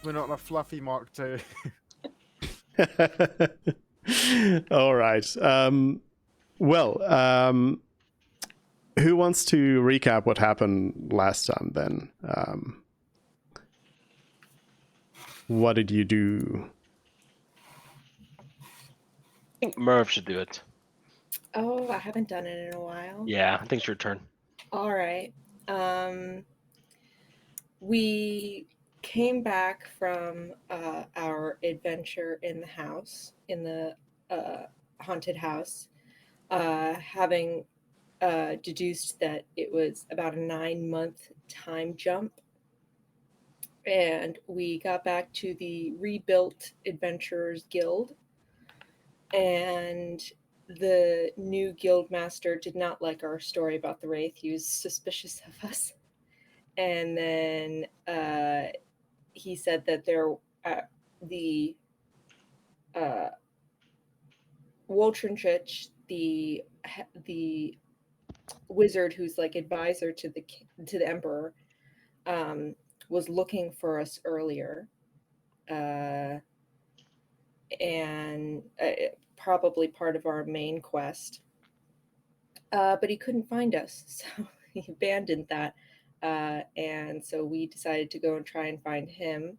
we're not a fluffy Mark II. All right. Who wants to recap what happened last time then? What did you do? I think Merv should do it. Oh, I haven't done it in a while. Yeah, I think it's your turn. All right. We came back from our adventure in the house, in the haunted house, having deduced that it was about a 9-month time jump. And we got back to the rebuilt Adventurers Guild. And the new guild master did not like our story about the Wraith. He was suspicious of us. And then he said that the Woltrenchich, the wizard who's like advisor to the emperor, was looking for us earlier, and probably part of our main quest. But he couldn't find us, so he abandoned that. And so we decided to go and try and find him.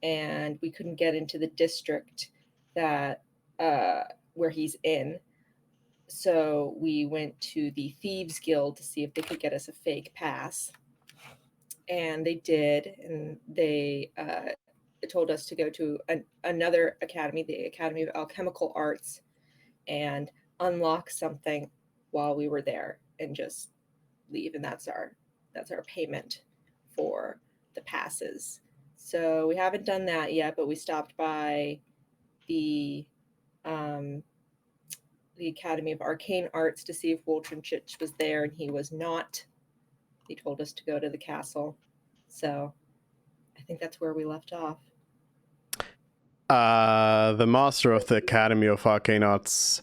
And we couldn't get into the district that where he's in. So we went to the Thieves Guild to see if they could get us a fake pass. And they did, and they told us to go to another academy, the Academy of Alchemical Arts, and unlock something while we were there and just leave. And that's our payment for the passes. So we haven't done that yet, but we stopped by the Academy of Arcane Arts to see if Woltrenchich was there, and he was not. He told us to go to the castle. So I think that's where we left off. The master of the Academy of Arcane Arts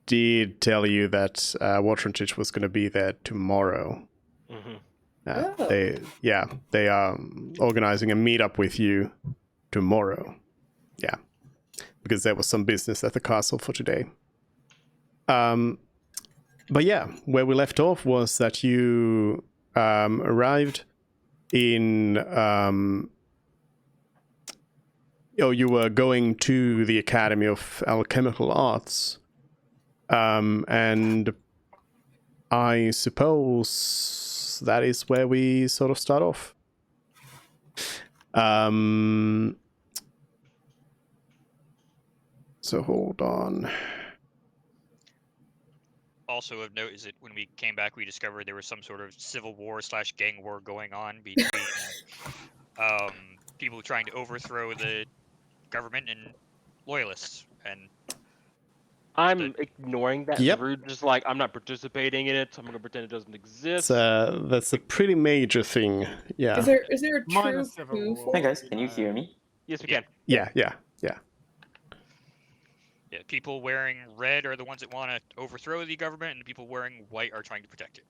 did tell you that Woltrenchich was going to be there tomorrow. Mm-hmm. They are organizing a meetup with you tomorrow. Yeah, because there was some business at the castle for today. But yeah, where we left off was that you arrived in. You were going to the Academy of Alchemical Arts, and I suppose that is where we sort of start off. So hold on. Also of note is that when we came back, we discovered there was some sort of civil war / gang war going on between people trying to overthrow the government and loyalists. And I'm ignoring that. Yep. We're just like, I'm not participating in it. I'm going to pretend it doesn't exist. That's a pretty major thing. Yeah. Is there a Minor true civil coup war. for Hi guys, can you hear me? Yes, we Yeah. can. Yeah. yeah, people wearing red are the ones that want to overthrow the government, and the people wearing white are trying to protect it.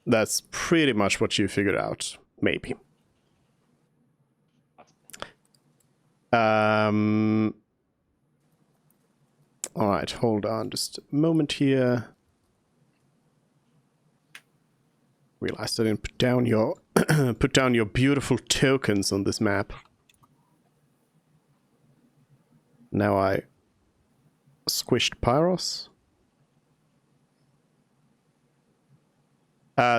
That's pretty much what you figured out, maybe. All right, hold on just a moment here. Realized I didn't put down your beautiful tokens on this map. Now I squished Pyros.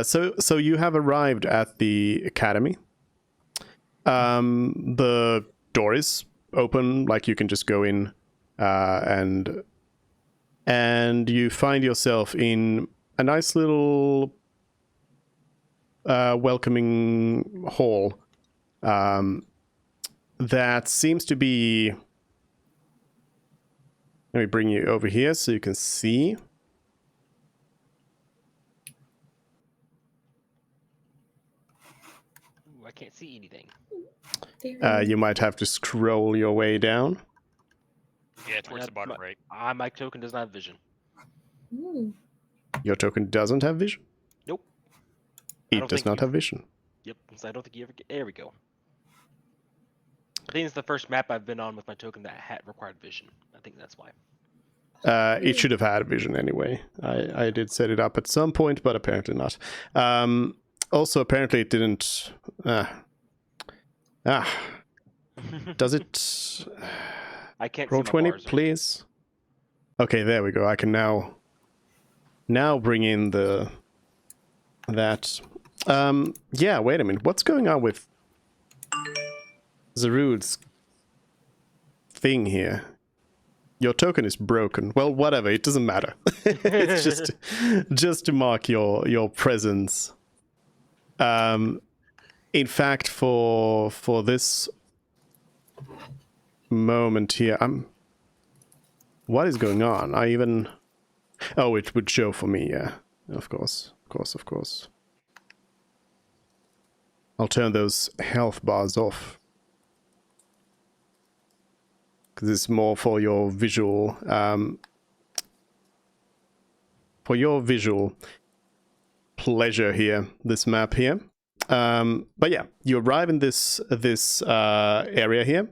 So you have arrived at the academy. The door is open, like you can just go in, and you find yourself in a nice little welcoming hall that seems to be. Let me bring you over here so you can see. Ooh, I can't see anything. You might have to scroll your way down. Yeah, towards the bottom right. My token does not have vision. Ooh. Your token doesn't have vision? Nope. I It don't does think not you've- have vision. Yep. So I don't think you ever get. There we go. I think it's the first map I've been on with my token that had required vision. I think that's why. It should have had vision anyway. I did set it up at some point, but apparently not. Also, apparently it didn't. Does it? I can't Roll see my 20, bars. please. Okay, there we go. I can now bring in that. Yeah, wait a minute. What's going on with Zarud's thing here? Your token is broken. Well, whatever. It doesn't matter. It's just to mark your presence. In fact, for this moment here, what is going on? Oh, it would show for me. Yeah, of course. I'll turn those health bars off. Because it's more for your visual pleasure here, this map here. But yeah, you arrive in this area here.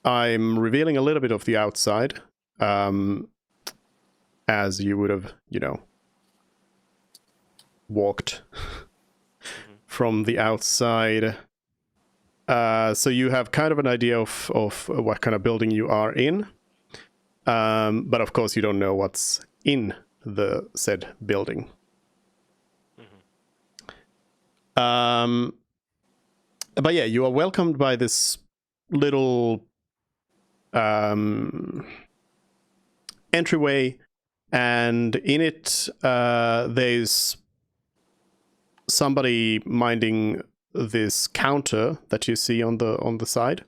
I'm revealing a little bit of the outside, as you would have, walked from the outside. So you have kind of an idea of what kind of building you are in. But of course you don't know what's in the said building. But yeah, you are welcomed by this little entryway, and in it there's somebody minding this counter that you see on the side.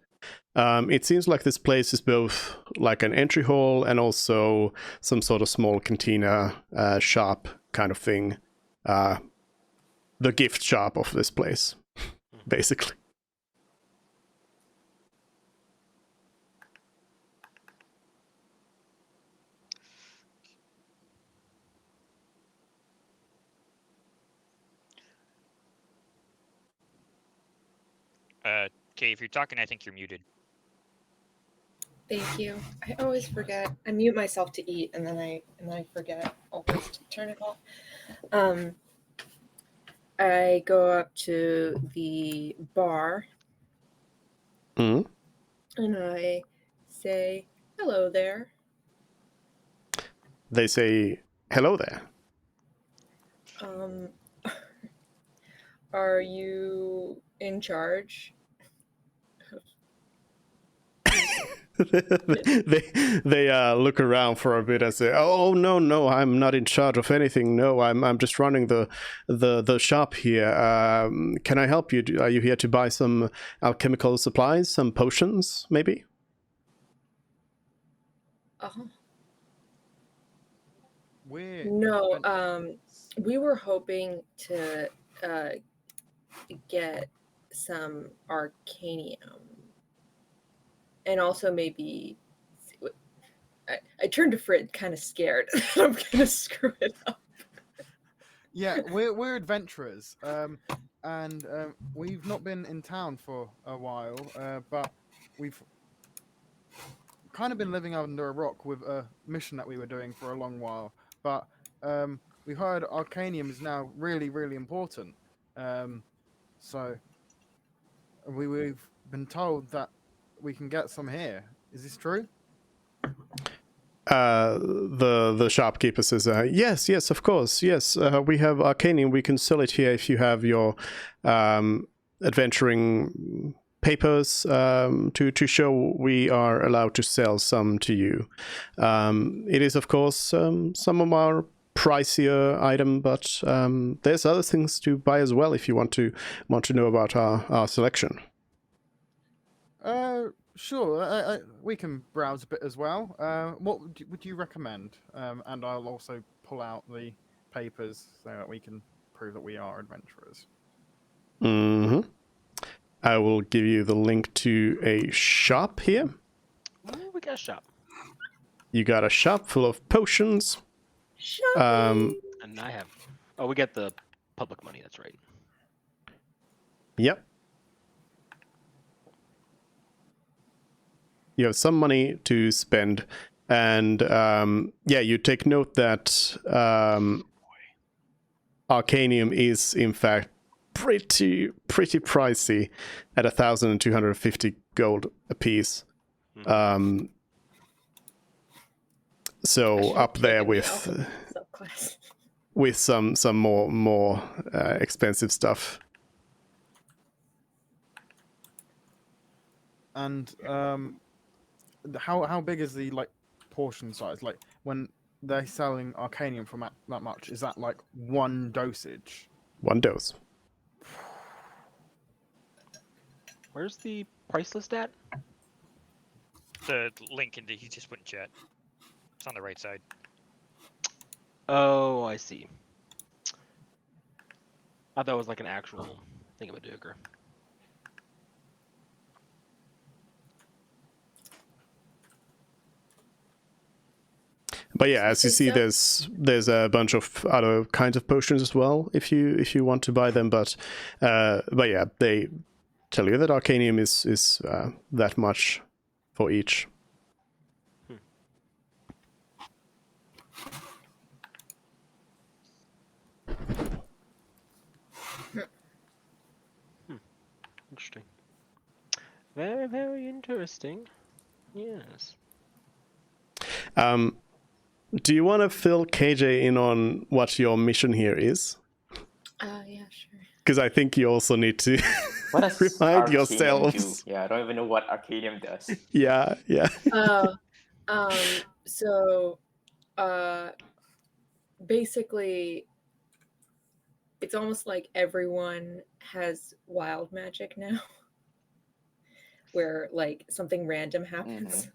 It seems like this place is both like an entry hall and also some sort of small cantina shop kind of thing. The gift shop of this place, basically. Kay, if you're talking, I think you're muted. Thank you. I always forget. I mute myself to eat, and then I forget always to turn it off. I go up to the bar Mm. and I say, "Hello there." They say, "Hello there." Are you in charge? they look around for a bit and say, "Oh no, I'm not in charge of anything. No, I'm just running the shop here. Can I help you? Are you here to buy some alchemical supplies, some potions, maybe?" No. We were hoping to get some arcanium, and also maybe. I turned to Frid, kind of scared that I'm gonna screw it up. Yeah, we're adventurers, and we've not been in town for a while, but we've kind of been living under a rock with a mission that we were doing for a long while. But we heard arcanium is now really, really important. So we've been told that we can get some here. Is this true? The shopkeeper says, yes, of course, yes. We have arcanium. We can sell it here if you have your adventuring papers to show we are allowed to sell some to you. It is, of course, some of our pricier item, but there's other things to buy as well if you want to know about our selection. Sure. We can browse a bit as well. What would you recommend? And I'll also pull out the papers so that we can prove that we are adventurers. Mm-hmm. I will give you the link to a shop here. Oh, we got a shop. You got a shop full of potions. Shopping. And I have. Oh, we get the public money. That's right. Yep. You have some money to spend, and you take note that Arcanium is in fact pretty pricey at 1,250 gold apiece. Mhm. So should've up there taken the with alchemy subclass. with some more expensive stuff. And how big is the like portion size? Like when they're selling Arcanium for that much, is that like one dosage? One dose. Where's the price list at? The link he just put in chat. It's on the right side. Oh, I see. I thought it was like an actual thingamajigger. But yeah, as you see, So- there's a bunch of other kinds of potions as well if you want to buy them. But yeah, they tell you that Arcanium is that much for each. Interesting. Very, very interesting. Yes. Do you want to fill KJ in on what your mission here is? Yeah, sure. Because I think you also need to What does remind Arcanium yourselves. do? Yeah, I don't even know what Arcanium does. Yeah. So, basically, it's almost like everyone has wild magic now, where like something random happens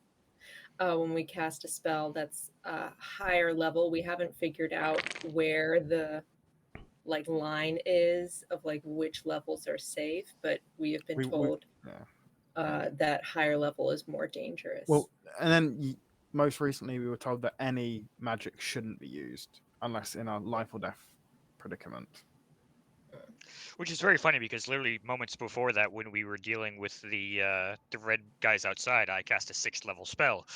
when we cast a spell that's higher level. We haven't figured out where the like line is of like which levels are safe, but we have been told that higher level is more dangerous. Well, and then most recently we were told that any magic shouldn't be used unless in a life or death predicament. Which is very funny because literally moments before that, when we were dealing with the red guys outside, I cast a 6th level spell.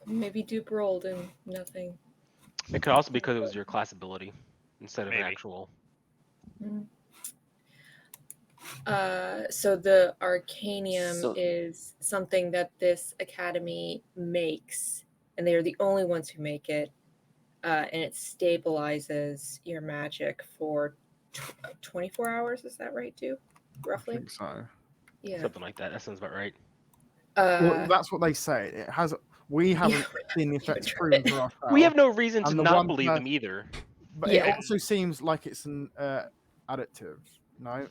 Maybe Dupe rolled and nothing. It could also be because it was your class ability instead of an Maybe. actual. So the Arcanium So- is something that this academy makes, and they are the only ones who make it. And it stabilizes your magic for 24 hours. Is that right, too? I Roughly? think so. Yeah. Something like that. That sounds about right. Well, that's what they say. It has. We haven't seen the effects proven for ourselves. We have no reason to And the not one believe that- them either. But Yeah. it also seems like it's an additive. No.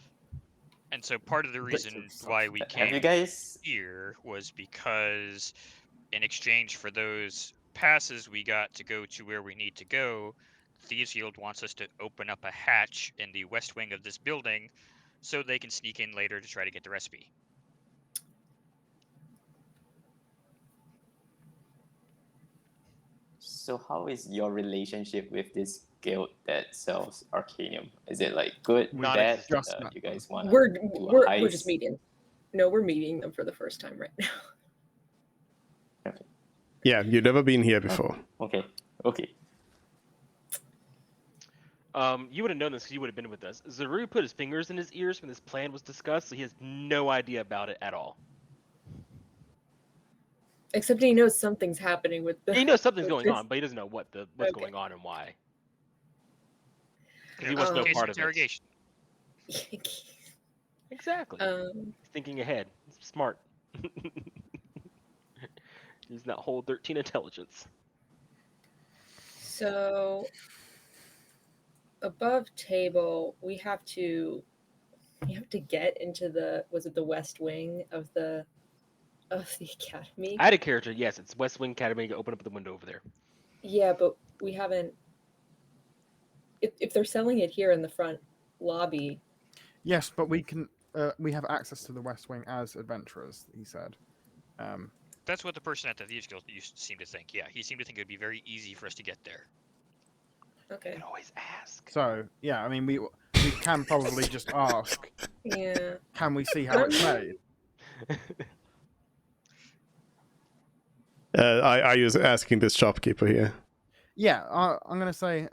And so part of the reason why we Have came you guys? here was because in exchange for those passes we got to go to where we need to go, Thieves Guild wants us to open up a hatch in the west wing of this building so they can sneak in later to try to get the recipe. So how is your relationship with this guild that sells Arcanium? Is it like good, Not bad? just You guys want We're do a we're just heist? meeting. No, we're meeting them for the first time right now. Yeah, you've never been here before. Okay. You would have known this because you would have been with us. Zaru put his fingers in his ears when this plan was discussed, so he has no idea about it at all. Except he knows something's happening with the. He knows something's with going this. on, but he doesn't know what's Okay. going on and why. Because You he know, was just no in case part of of it. interrogation. Exactly. He's thinking ahead. He's smart. He's that whole 13 intelligence. So above table, we have to get into the west wing of the academy. I had a character, yes, it's West Wing Academy. You open up the window over there. Yeah, but we haven't. If they're selling it here in the front lobby, Yes, but we can. We have access to the West Wing as adventurers. He said. That's what the person at the Thieves Guild seemed to think. Yeah, he seemed to think it would be very easy for us to get there. You Okay. can always ask. So yeah, I mean we can probably just ask. Yeah. Can we see how it's made? Are you asking this shopkeeper here? Yeah, I'm gonna say,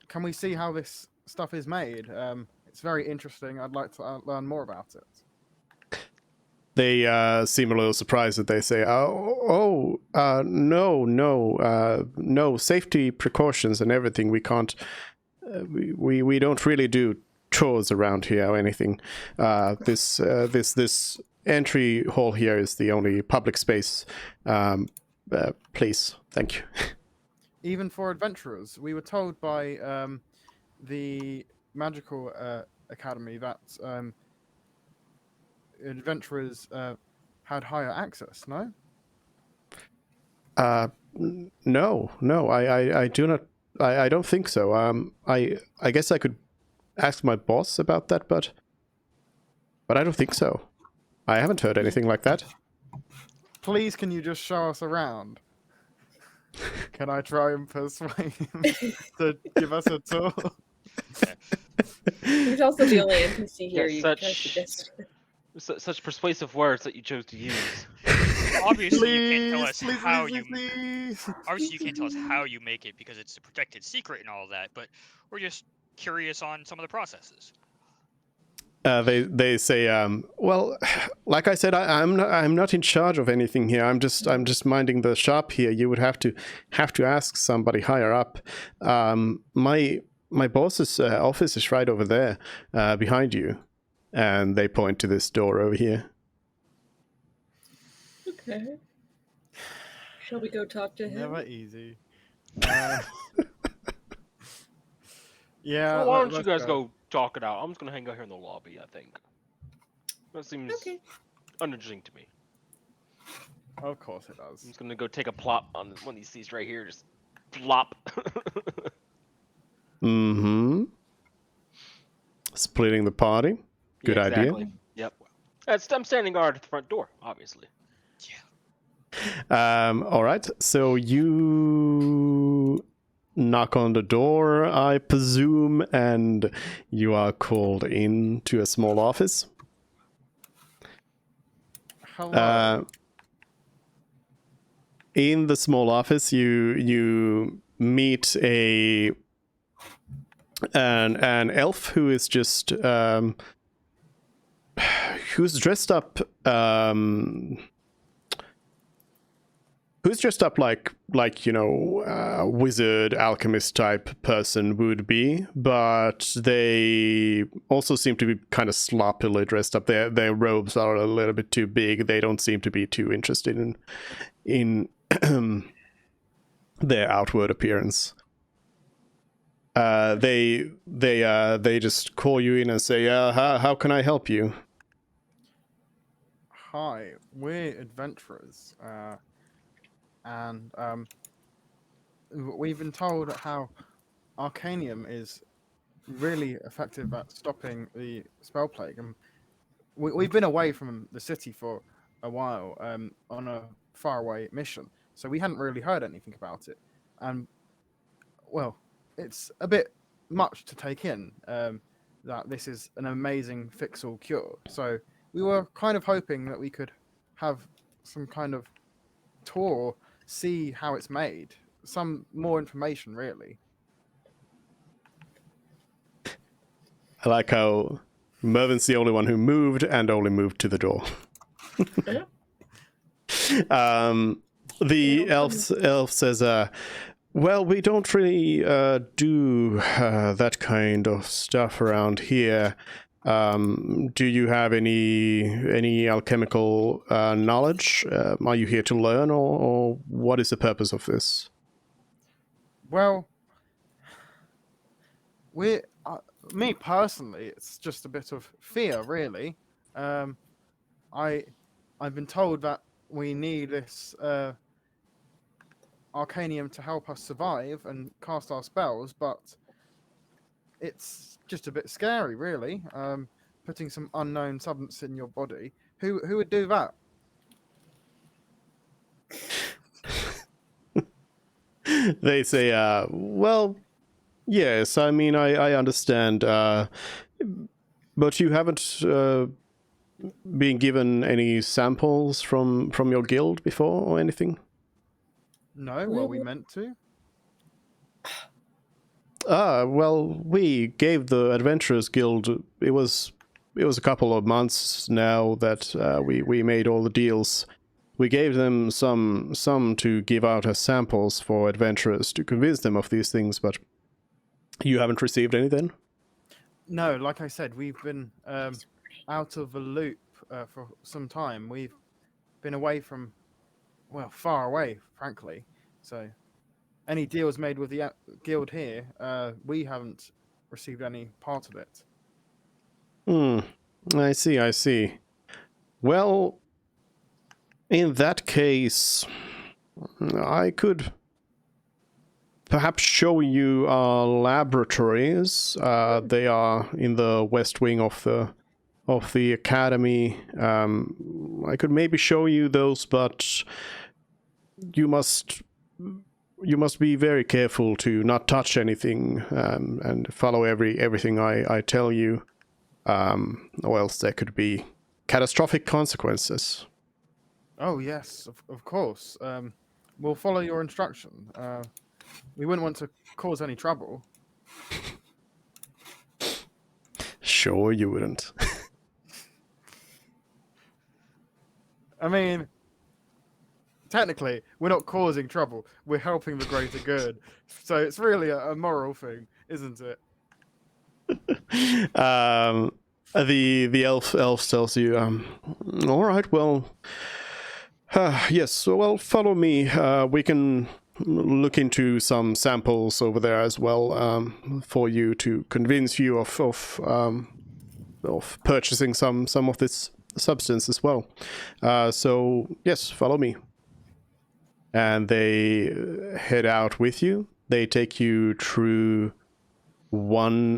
can we see how this stuff is made? It's very interesting. I'd like to learn more about it. They seem a little surprised that they say, no, safety precautions and everything. We can't, we don't really do chores around here or anything. This entry hall here is the only public space. Please, thank you. Even for adventurers, we were told by the magical academy that adventurers had higher access. No. No, I do not. I don't think so. I guess I could ask my boss about that, but I don't think so. I haven't heard anything like that. Please, can you just show us around? Can I try and persuade him to give us a tour? He's also the only NPC here. Yeah, You can try to suggest. Such persuasive words that you chose to use. Obviously, you can't tell us Please, how please, you. please. Obviously, you can't tell us how you make it because it's a protected secret and all that. But we're just curious on some of the processes. They say, well, like I said, I'm not in charge of anything here. I'm just minding the shop here. You would have to ask somebody higher up. My boss's office is right over there, behind you, and they point to this door over here. Okay. Shall we go talk to him? Never easy. Yeah. Well, why don't you let's guys go talk it out? I'm just gonna hang out here in the lobby. I think that seems Okay. uninteresting to me. Of course it I'm does. just gonna go take a plop on one of these seats right here. Just plop. Mm-hmm. Splitting the party. Good Yeah, idea. exactly. Yep. I'm standing guard at the front door, obviously. All right. So you knock on the door, I presume, and you are called into a small office. Hello. In the small office, you meet an elf who is just who's dressed up like wizard alchemist type person would be, but they also seem to be kind of sloppily dressed up. Their robes are a little bit too big. They don't seem to be too interested in their outward appearance. They just call you in and say, how can I help you? Hi, we're adventurers, and we've been told how Arcanium is really effective at stopping the spell plague, and we've been away from the city for a while on a faraway mission, so we hadn't really heard anything about it. And well, it's a bit much to take in that this is an amazing fix-all cure. So we were kind of hoping that we could have some kind of tour, see how it's made, some more information, really. I like how Mervin's the only one who moved and only moved to the door. The elf says, well, we don't really do that kind of stuff around here. Do you have any alchemical knowledge? Are you here to learn, or what is the purpose of this? Well, me personally, it's just a bit of fear, really. I've been told that we need this Arcanium to help us survive and cast our spells, but it's just a bit scary, really. Putting some unknown substance in your body. Who would do that? They say, well, yes, I mean, I understand, but you haven't been given any samples from your guild before or anything? No, well, we meant to. Well, we gave the Adventurers Guild, it was a couple of months now that we made all the deals. We gave them some to give out as samples for adventurers to convince them of these things, but you haven't received any then? No, like I said, we've been out of the loop for some time. We've been away from, well, far away, frankly. So, any deals made with the guild here, we haven't received any part of it. I see. Well, in that case, I could perhaps show you our laboratories. They are in the west wing of the academy. I could maybe show you those, but you must be very careful to not touch anything and follow everything I tell you, or else there could be catastrophic consequences. Oh yes, of course. We'll follow your instruction. We wouldn't want to cause any trouble. Sure you wouldn't. I mean, technically, we're not causing trouble. We're helping the greater good. So it's really a moral thing, isn't it? The elf tells you, all right, well, yes, so well, follow me. We can look into some samples over there as well, for you to convince you of purchasing some of this substance as well. So yes, follow me. And they head out with you. They take you through one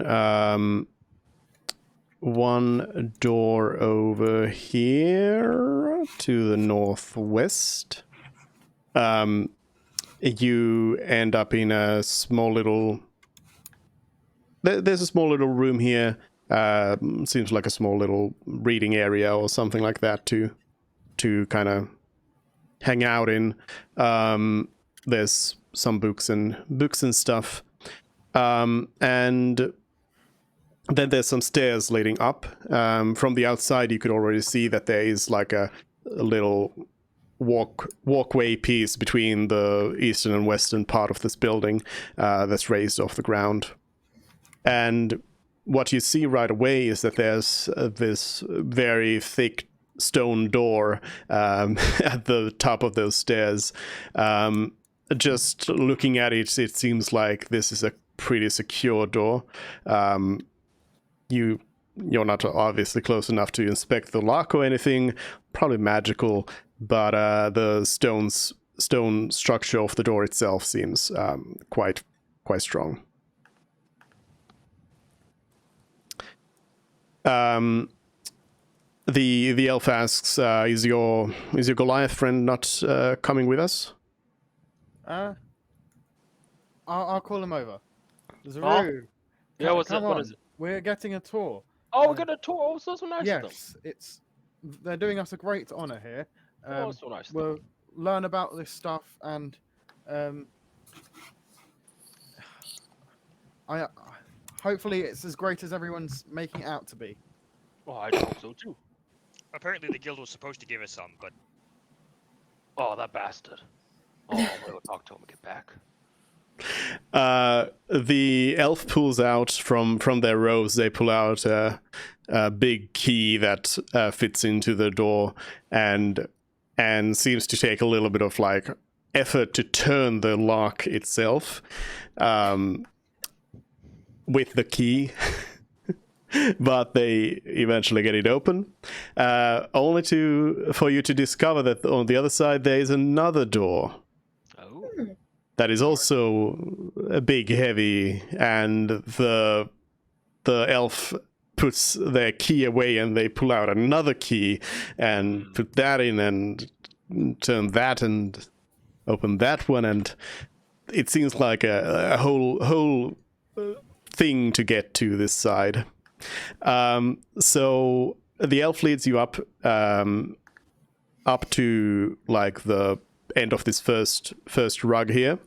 door over here to the northwest. You end up in a small little... There's a small little room here. Seems like a small little reading area or something like that to kind of hang out in. There's some books and stuff. And then there's some stairs leading up. From the outside, you could already see that there is like a little walkway piece between the eastern and western part of this building that's raised off the ground. And what you see right away is that there's this very thick stone door at the top of those stairs. Just looking at it, it seems like this is a pretty secure door. You're not obviously close enough to inspect the lock or anything, probably magical, but the stone structure of the door itself seems quite strong. The elf asks, is your Goliath friend not coming with us? I'll call him over. There's a Oh? room. Yeah, what's Come it? What on. is it? We're getting a tour. Oh, we're gonna tour. Oh, so nice of them. Yes, they're doing us a great honor here. Oh, so nice. We'll learn about this stuff, and hopefully it's as great as everyone's making it out to be. Oh, I hope so too. Apparently the guild was supposed to give us some, but Oh, that bastard. Oh, I'm gonna go talk to him and get back. The elf pulls out from their rows. They pull out a big key that fits into the door, and seems to take a little bit of like effort to turn the lock itself with the key. But they eventually get it open, only for you to discover that on the other side there is another door. Oh. That is also a big, heavy, and the elf puts their key away and they pull out another key and put that in and turn that and open that one, and it seems like a whole thing to get to this side. So the elf leads you up to like the end of this first rug here,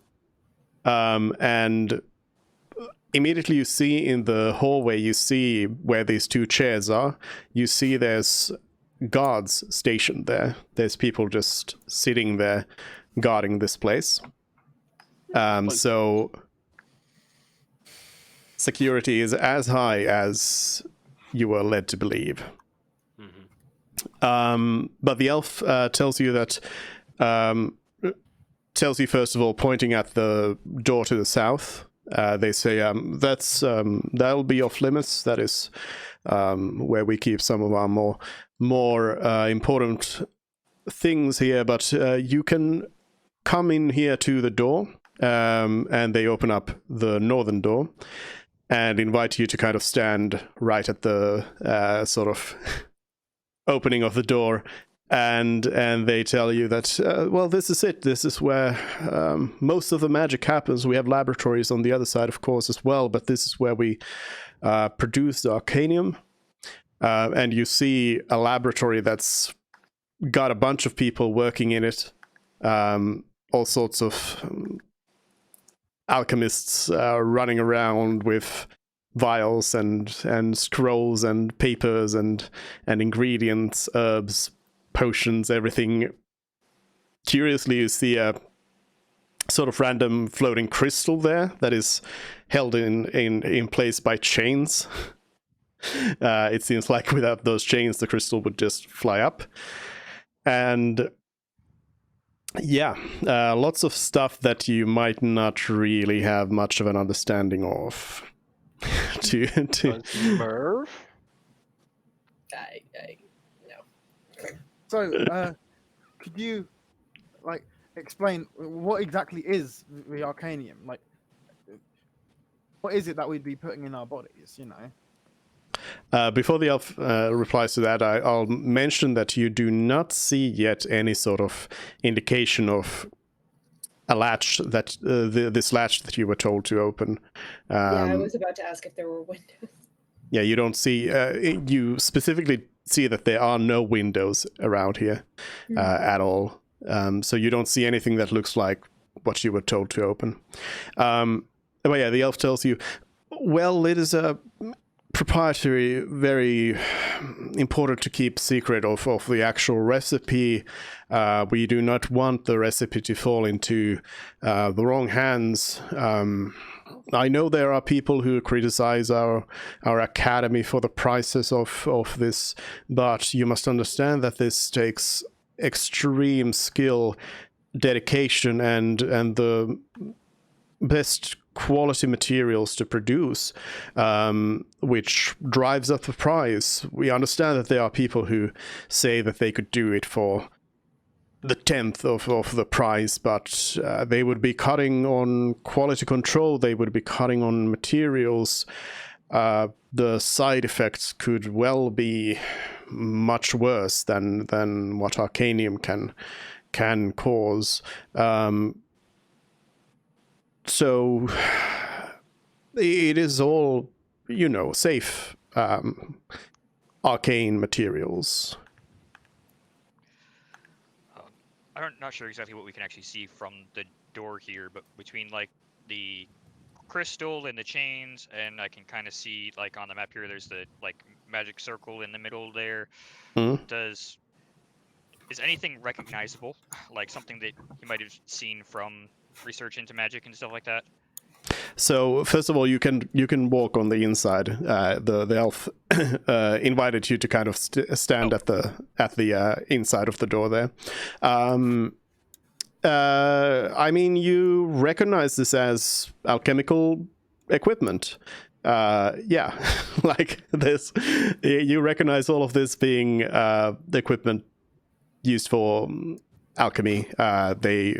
and immediately you see in the hallway, you see where these two chairs are, you see there's guards stationed there. There's people just sitting there guarding this place. So security is as high as you were led to believe. But the elf tells you that, tells you first of all, pointing at the door to the south, they say, that'll be off limits. That is where we keep some of our more important things here, but you can come in here to the door, and they open up the northern door and invite you to kind of stand right at the sort of opening of the door, and they tell you that, well, this is it. This is where most of the magic happens. We have laboratories on the other side, of course, as well, but this is where we produce the Arcanium. And you see a laboratory that's got a bunch of people working in it, all sorts of alchemists running around with vials and scrolls and papers and ingredients, herbs, potions, everything. Curiously, you see a sort of random floating crystal there that is held in place by chains. It seems like without those chains, the crystal would just fly up. And yeah, lots of stuff that you might not really have much of an understanding of. Merv? No. So, could you like explain what exactly is the Arcanium? Like, what is it that we'd be putting in our bodies? You know. Before the elf replies to that, I'll mention that you do not see yet any sort of indication of a latch that this latch that you were told to open. Yeah, I was about to ask if there were windows. Yeah, you don't see. You specifically see that there are no windows around here at all. So you don't see anything that looks like what you were told to open. But yeah, the elf tells you, well, it is a proprietary, very important to keep secret of the actual recipe. We do not want the recipe to fall into the wrong hands. I know there are people who criticize our academy for the prices of this, but you must understand that this takes extreme skill, dedication, and the best quality materials to produce, which drives up the price. We understand that there are people who say that they could do it for the 10th of the price, but they would be cutting on quality control, they would be cutting on materials. The side effects could well be much worse than what Arcanium can cause. So it is all, safe arcane materials. I'm not sure exactly what we can actually see from the door here, but between like the crystal and the chains, and I can kind of see like on the map here, there's the like magic circle in the middle there. Is anything recognizable, like something that you might have seen from research into magic and stuff like that? So first of all, you can walk on the inside. The elf invited you to kind of stand at the inside of the door there. I mean, you recognize this as alchemical equipment. Yeah, like this. You recognize all of this being the equipment used for alchemy. They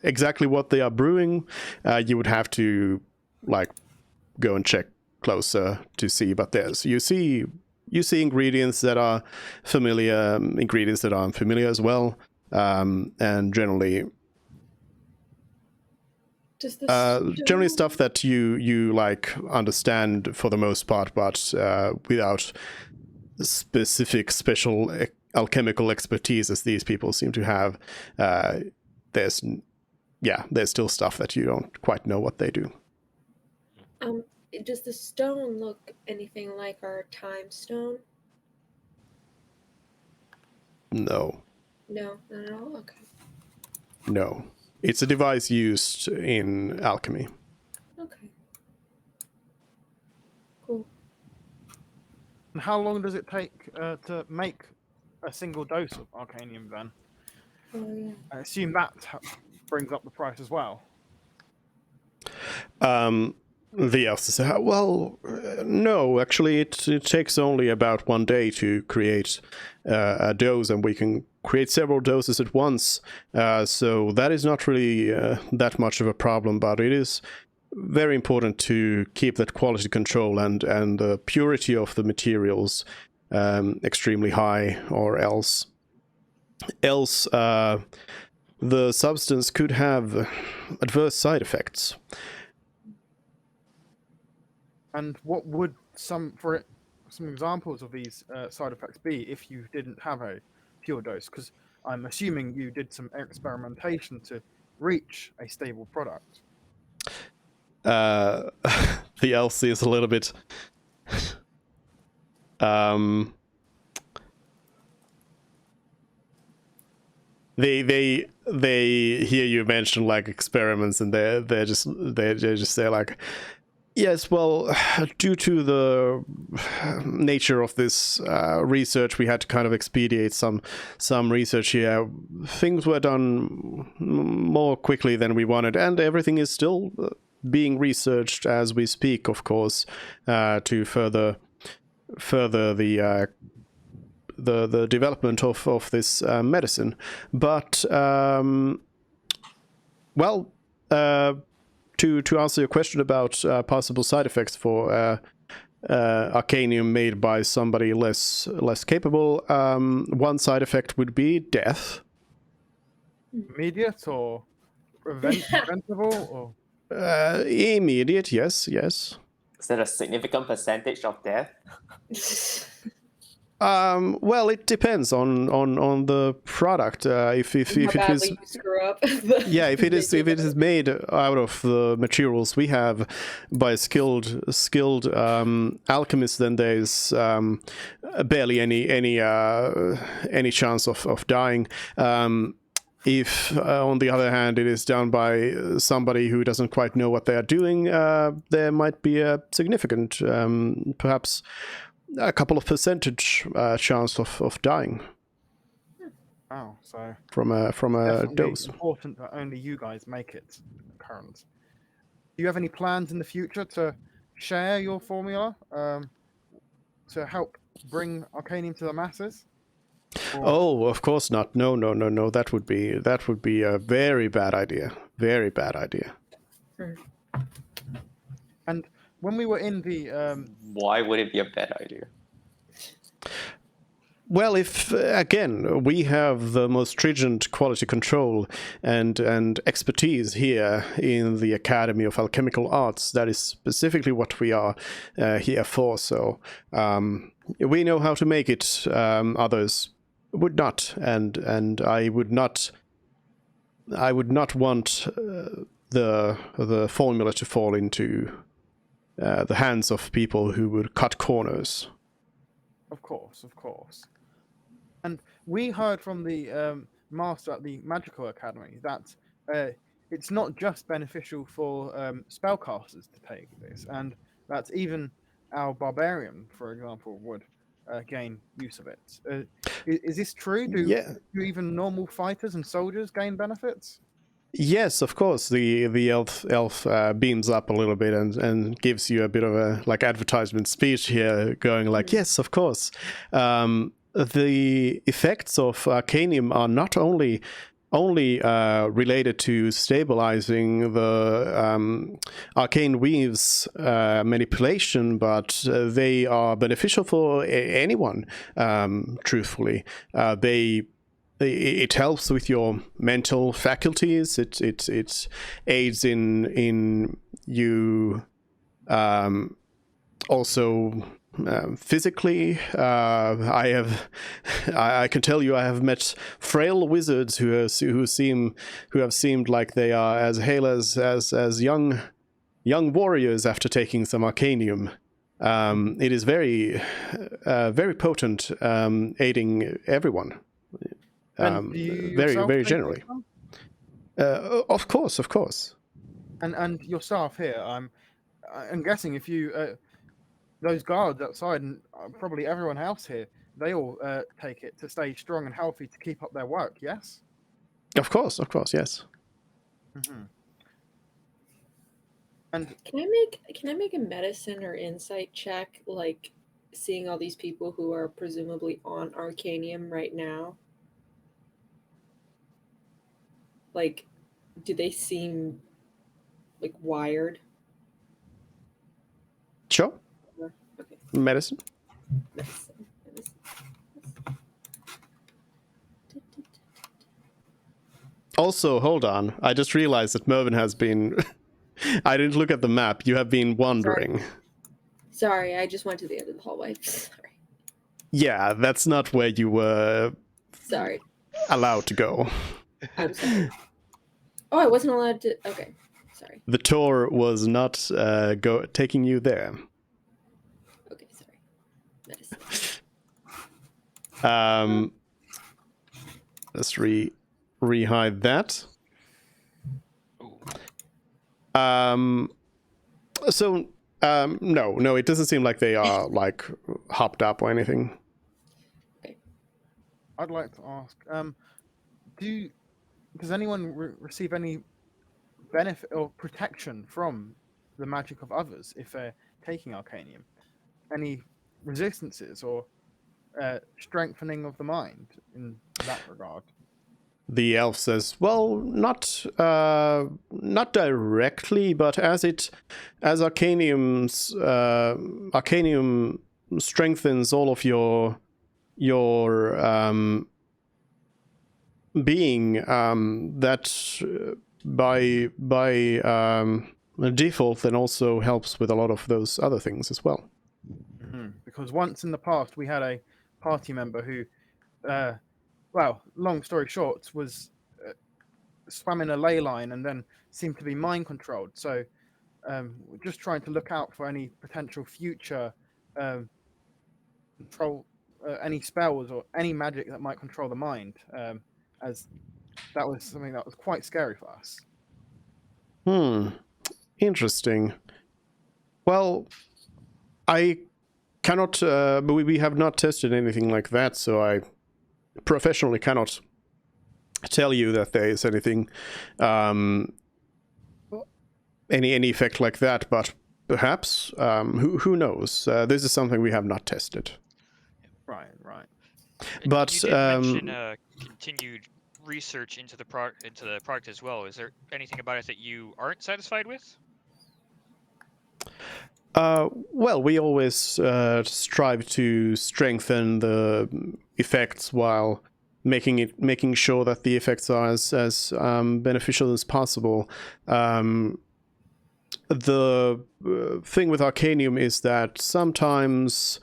exactly what they are brewing, you would have to like go and check closer to see, but you see ingredients that are familiar, ingredients that are unfamiliar as well, and generally Does this Generally stuff that you like understand for the most part, but without specific special alchemical expertise as these people seem to have. There's still stuff that you don't quite know what they do. Does the stone look anything like our time stone? No. No, not at all. Okay. No. It's a device used in alchemy. Okay. Cool. And how long does it take to make a single dose of Arcanium then? Oh yeah. I assume that brings up the price as well. The elf says, well, no, actually it takes only about 1 day to create a dose, and we can create several doses at once. So that is not really that much of a problem, but it is very important to keep that quality control and the purity of the materials extremely high, or else the substance could have adverse side effects. And what would some examples of these side effects be if you didn't have a pure dose? Because I'm assuming you did some experimentation to reach a stable product. The LC is a little bit they hear you mention like experiments, and they just say like, yes, well, due to the nature of this research, we had to kind of expedite some research here. Things were done more quickly than we wanted, and everything is still being researched as we speak, of course, to further the development of this medicine. But to answer your question about possible side effects for Arcanium made by somebody less capable, one side effect would be death. Immediate or preventable or? Immediate, yes. Is that a significant percentage of death? Well, it depends on the product. If it is, you screw up. yeah, if it is made out of the materials we have by skilled alchemists, then there's barely any chance of dying. If, on the other hand, it is done by somebody who doesn't quite know what they are doing, there might be a significant, perhaps a couple of percentage chance of dying. Oh, so from a dose. Important that only you guys make it current. Do you have any plans in the future to share your formula to help bring Arcanium to the masses? Oh, of course not. No. That would be a very bad idea. Very bad idea. And when we were in the why would it be a bad idea? Well, if again we have the most stringent quality control and expertise here in the Academy of Alchemical Arts, that is specifically what we are here for. So we know how to make it. Others would not, and I would not want the formula to fall into the hands of people who would cut corners. Of course. And we heard from the master at the Magical Academy that it's not just beneficial for spellcasters to take this, and that even our barbarian, for example, would gain use of it. Is this true? Do even normal fighters and soldiers gain benefits? Yes, of course. The elf beams up a little bit and gives you a bit of a like advertisement speech here, going like, yes, of course. The effects of Arcanium are not only related to stabilizing the arcane weaves manipulation, but they are beneficial for anyone, truthfully. They it helps with your mental faculties. It aids in you also physically. I can tell you I have met frail wizards who have seemed like they are as hale as young warriors after taking some arcanium. It is very potent, aiding everyone. And do you Very yourself take generally. some? Of course. And yourself here, I'm guessing if you those guards outside and probably everyone else here, they all take it to stay strong and healthy to keep up their work. Yes. Of course, yes. Mm-hmm. And Can I make a medicine or insight check, like seeing all these people who are presumably on Arcanium right now? Like, do they seem like wired? Sure. Okay. Medicine. Medicine. Also, hold on. I just realized that Mervyn has been... I didn't look at the map. You have been wandering. Sorry, I just went to the end of the hallway. Sorry. Yeah, that's not where you were Sorry. allowed to go. I'm sorry. Oh, I wasn't allowed to. Okay. Sorry. The tour was not taking you there. Okay, sorry. Medicine. Let's re-hide that. Ooh. No, it doesn't seem like they are like hopped up or anything. I'd like to ask, does anyone receive any benefit or protection from the magic of others if they're taking Arcanium? Any resistances or strengthening of the mind in that regard? The elf says, "Well, not directly, but as Arcanium strengthens all of your being, that by default then also helps with a lot of those other things as well." Mm-hmm. Because once in the past we had a party member who, well, long story short, was swam in a ley line and then seemed to be mind controlled. So we're just trying to look out for any potential future control, any spells or any magic that might control the mind, as that was something that was quite scary for us. Interesting. Well, I cannot, but we have not tested anything like that, so I professionally cannot tell you that there is anything, any effect like that, but perhaps, who knows? This is something we have not tested. Right. But you did mention continued research into the product as well. Is there anything about it that you aren't satisfied with? Well, we always strive to strengthen the effects while making sure that the effects are as beneficial as possible. The thing with Arcanium is that sometimes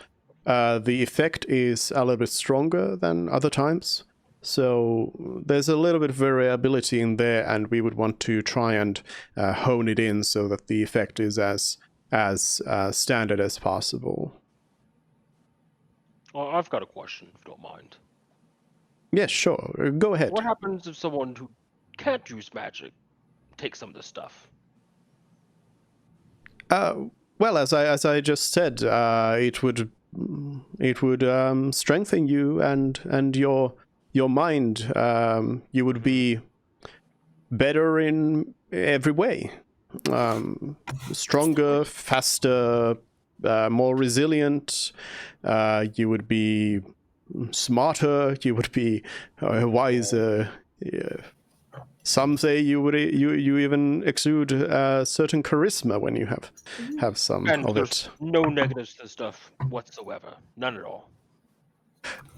the effect is a little bit stronger than other times. So there's a little bit of variability in there, and we would want to try and hone it in so that the effect is as standard as possible. Well, I've got a question, if you don't mind. Yes, sure. Go ahead. What happens if someone who can't use magic takes some of this stuff? Well, as I just said, it would strengthen you and your mind. You would be better in every way. Stronger, faster, more resilient. You would be smarter. You would be wiser. Some say you even exude certain charisma when you have some And of there's it. no negatives to stuff whatsoever. None at all.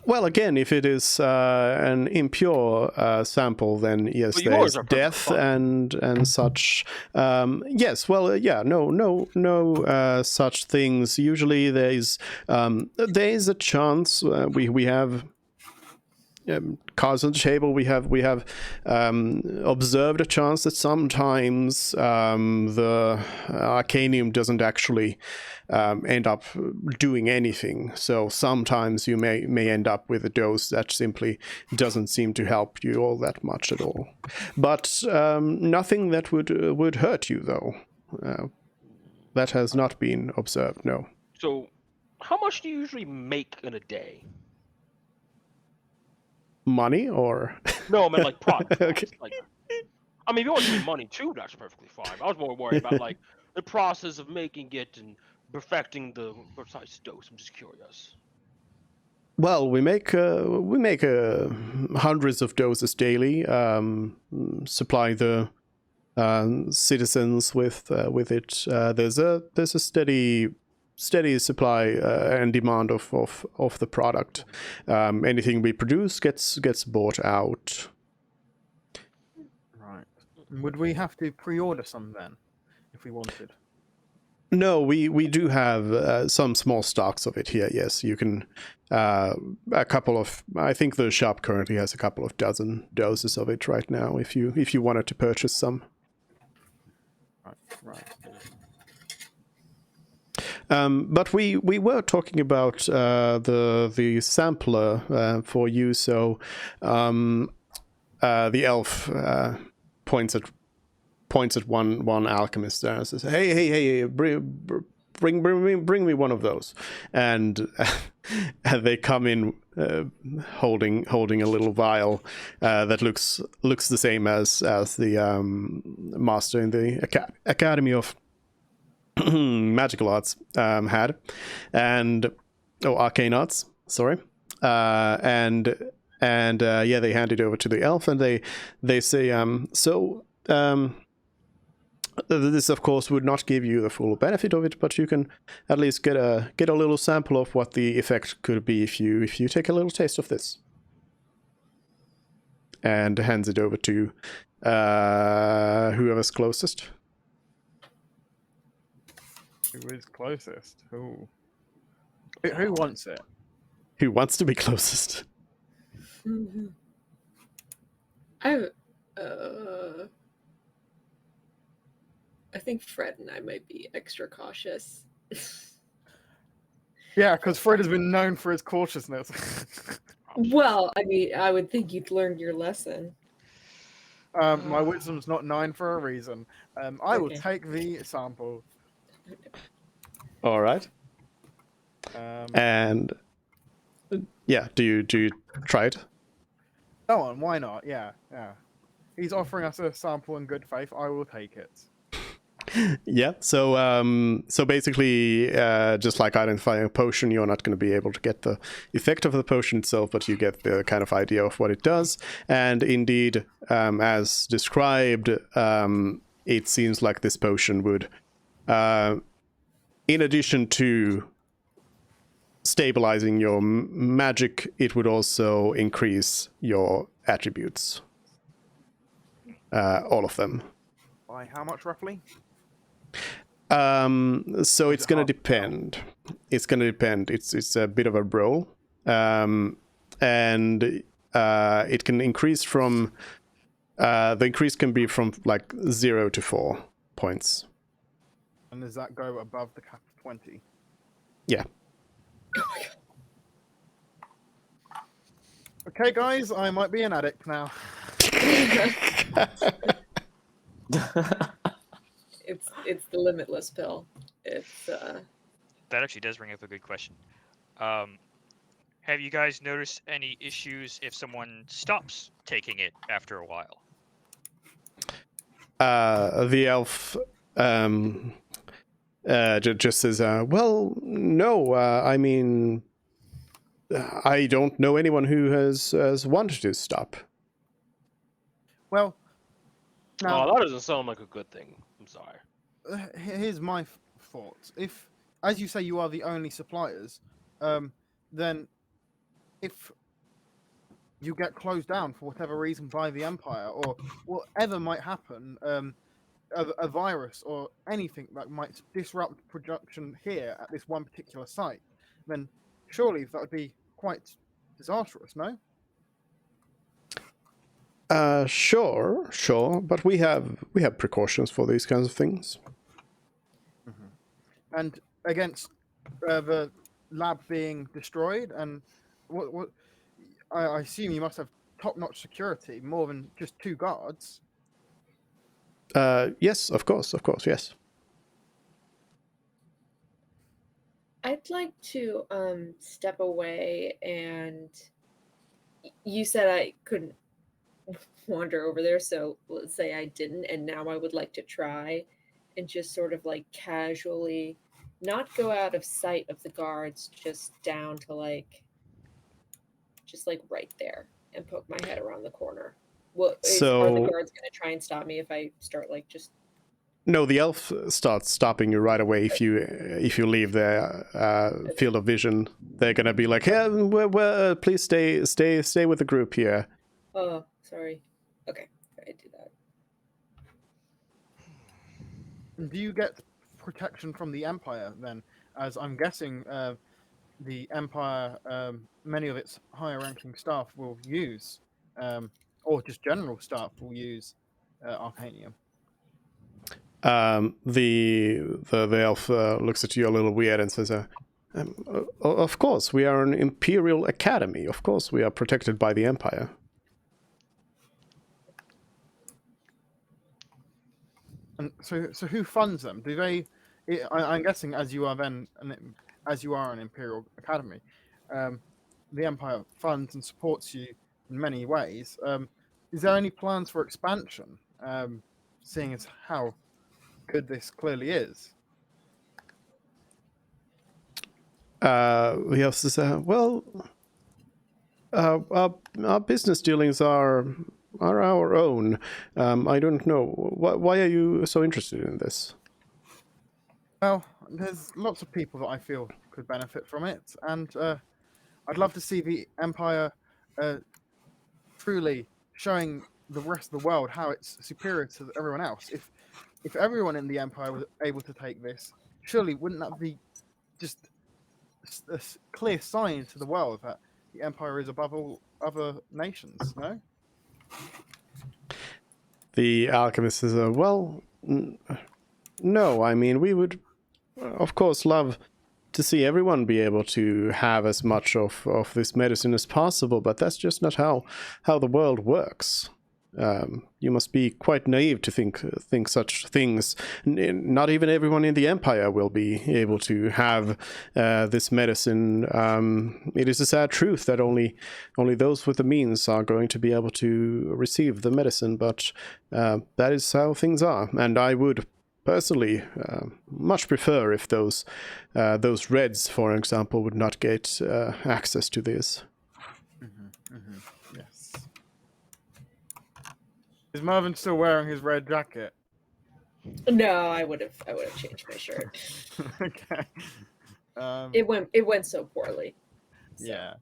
Well, again, if it is an impure sample, then yes, But there yours is are perfectly death fine. and such. Yes, well, yeah, no such things. Usually, there is a chance. We have. Cards on the table. We have observed a chance that sometimes the arcanium doesn't actually end up doing anything. So sometimes you may end up with a dose that simply doesn't seem to help you all that much at all. But nothing that would hurt you though. That has not been observed. No. So, how much do you usually make in a day? Money or No, I meant like product. Okay. Like, I mean, if you want to give me money too, that's perfectly fine. I was more worried about like the process of making it and perfecting the precise dose. I'm just curious. Well, we make hundreds of doses daily. Supply the citizens with it. There's a steady supply and demand of the product. Anything we produce gets bought out. Right. Would we have to pre-order some then, if we wanted? No, we do have some small stocks of it here. Yes, you can. A couple of. I think the shop currently has a couple of dozen doses of it right now. If you wanted to purchase some. Right. But we were talking about the sampler for you. So the elf points at one alchemist there and says, "Hey, bring me one of those." And they come in holding a little vial that looks the same as the master in the Academy of Magical Arts had, and Arcane Arts, sorry, and yeah, they hand it over to the elf, and they say, this of course would not give you the full benefit of it, but you can at least get a little sample of what the effect could be if you take a little taste of this. And hands it over to whoever's closest. Who is closest? Who wants it? Who wants to be closest? I think Fred and I might be extra cautious. Yeah, because Fred has been known for his cautiousness. Well, I mean, I would think you'd learned your lesson. My wisdom's not 9 for a reason. I will Okay. take the sample. All right. And yeah, do you try it? Go on, why not? Yeah. He's offering us a sample in good faith. I will take it. Yeah. So basically, just like identifying a potion, you're not going to be able to get the effect of the potion itself, but you get the kind of idea of what it does. And indeed, as described, it seems like this potion would, in addition to stabilizing your magic, it would also increase your attributes. All of them. By how much roughly? So it's going to depend. It's going to depend. It's a bit of a roll. And it can increase from... the increase can be from like 0 to 4 points. And does that go above the cap of 20? Yeah. Okay, guys, I might be an addict now. It's the limitless pill. It's That actually does bring up a good question. Have you guys noticed any issues if someone stops taking it after a while? The elf just says, well, no, I mean, I don't know anyone who has wanted to stop. Well, now, Oh, that doesn't sound like a good thing. I'm sorry. here's my thoughts. If, as you say, you are the only suppliers, then if you get closed down for whatever reason by the Empire, or whatever might happen, a virus or anything that might disrupt production here at this one particular site, then surely that would be quite disastrous, no? Sure, but we have precautions for these kinds of things. And against the lab being destroyed, and what I assume you must have top-notch security, more than just 2 guards. Yes, of course, yes. I'd like to step away, and you said I couldn't wander over there, so let's say I didn't, and now I would like to try and just sort of like casually not go out of sight of the guards, just down to like just like right there and poke my head around the corner. Are the guards going to try and stop me if I start like just? No, the elf starts stopping you right away if you leave their field of vision. They're gonna be like, "Hey, please stay with the group here." Oh, sorry. Okay, I do that. Do you get protection from the Empire then? As I'm guessing, the Empire, many of its higher-ranking staff will use, or just general staff will use, Arcanium. The elf looks at you a little weird and says, "Of course, we are an Imperial Academy. Of course, we are protected by the Empire." And so who funds them? Do they? I'm guessing, as you are an Imperial Academy, the Empire funds and supports you in many ways. Is there any plans for expansion? Seeing as how good this clearly is. The elf says, "Well, our business dealings are our own. I don't know. Why are you so interested in this?" Well, there's lots of people that I feel could benefit from it, and I'd love to see the Empire truly showing the rest of the world how it's superior to everyone else. If everyone in the Empire was able to take this, surely wouldn't that be just a clear sign to the world that the Empire is above all other nations, no? The alchemist says, "Well, no, I mean, we would, of course, love to see everyone be able to have as much of this medicine as possible, but that's just not how the world works. You must be quite naive to think such things. Not even everyone in the Empire will be able to have this medicine. It is a sad truth that only those with the means are going to be able to receive the medicine, but that is how things are. And I would personally much prefer if those Reds, for example, would not get access to this." Yes. Is Marvin still wearing his red jacket? No, I would have changed my shirt. Okay. It went so poorly. So. Yeah.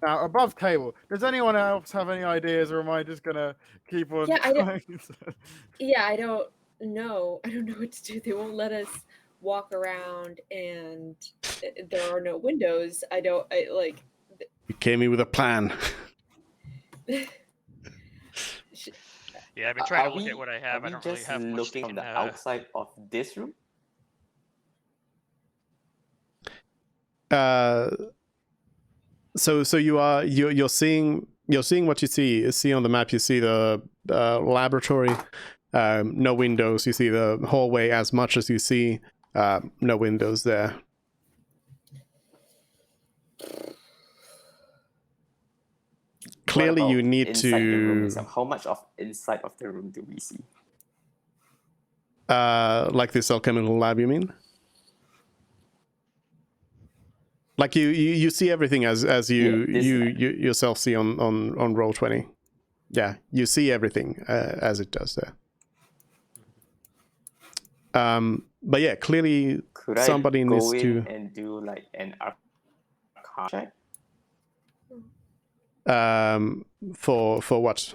Now, above table, does anyone else have any ideas, or am I just gonna keep on? Yeah, I don't. Yeah, I don't know. I don't know what to do. They won't let us walk around, and there are no windows. You came in with a plan. Yeah, I've been trying to look at what I have. Are I don't we really just have much looking on the outside of this room? So you're seeing what you see on the map. You see the laboratory, no windows. You see the hallway as much as you see, no windows there. Clearly, you need inside the room to. itself? How much of inside of the room do we see? Like this alchemical lab, you mean? Like you see everything as you yourself see on Roll20. Yeah, you see everything as it does there. but yeah, clearly Could somebody I needs go in to. and do like an Arcana check? For what?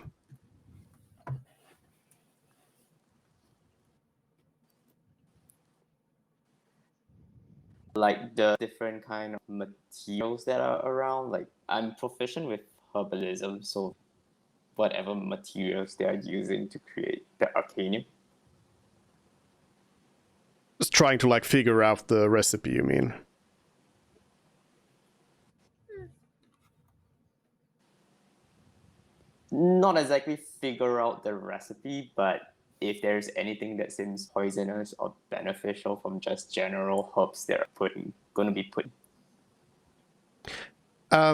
Like the different kind of materials that are around. Like I'm proficient with herbalism, so whatever materials they are using to create the arcanium. Just trying to like figure out the recipe, you mean? Not exactly figure out the recipe, but if there's anything that seems poisonous or beneficial from just general herbs that are going to be put. I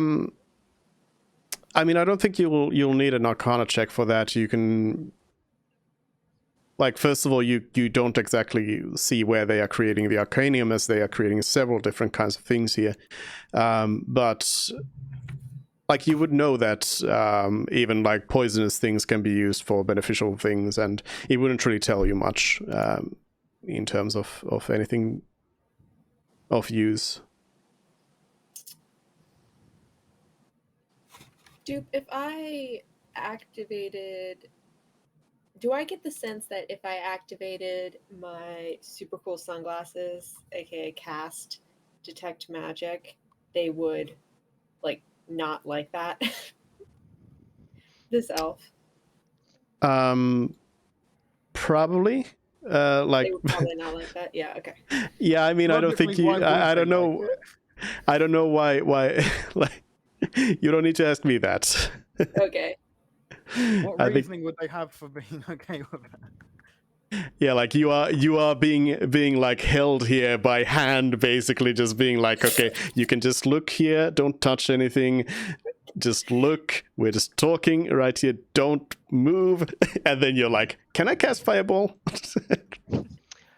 mean, I don't think you'll need an Arcana check for that. You can, like, first of all, you don't exactly see where they are creating the Arcanium, as they are creating several different kinds of things here. But like, you would know that even like poisonous things can be used for beneficial things, and it wouldn't really tell you much in terms of anything of use. Dupe, if I activated, do I get the sense that if I activated my super cool sunglasses, aka cast detect magic, they would like not like that? This elf. Probably. Like, They would probably not like that. Yeah, okay. yeah, I mean, I don't think Logically, you. why would I they don't know. like it? I don't know why. Like, you don't need to ask me that. Okay. What I think, reasoning would they have for being okay with that? yeah, like you are being like held here by hand, basically, just being like, okay, you can just look here, don't touch anything, just look. We're just talking right here. Don't move. And then you're like, can I cast fireball?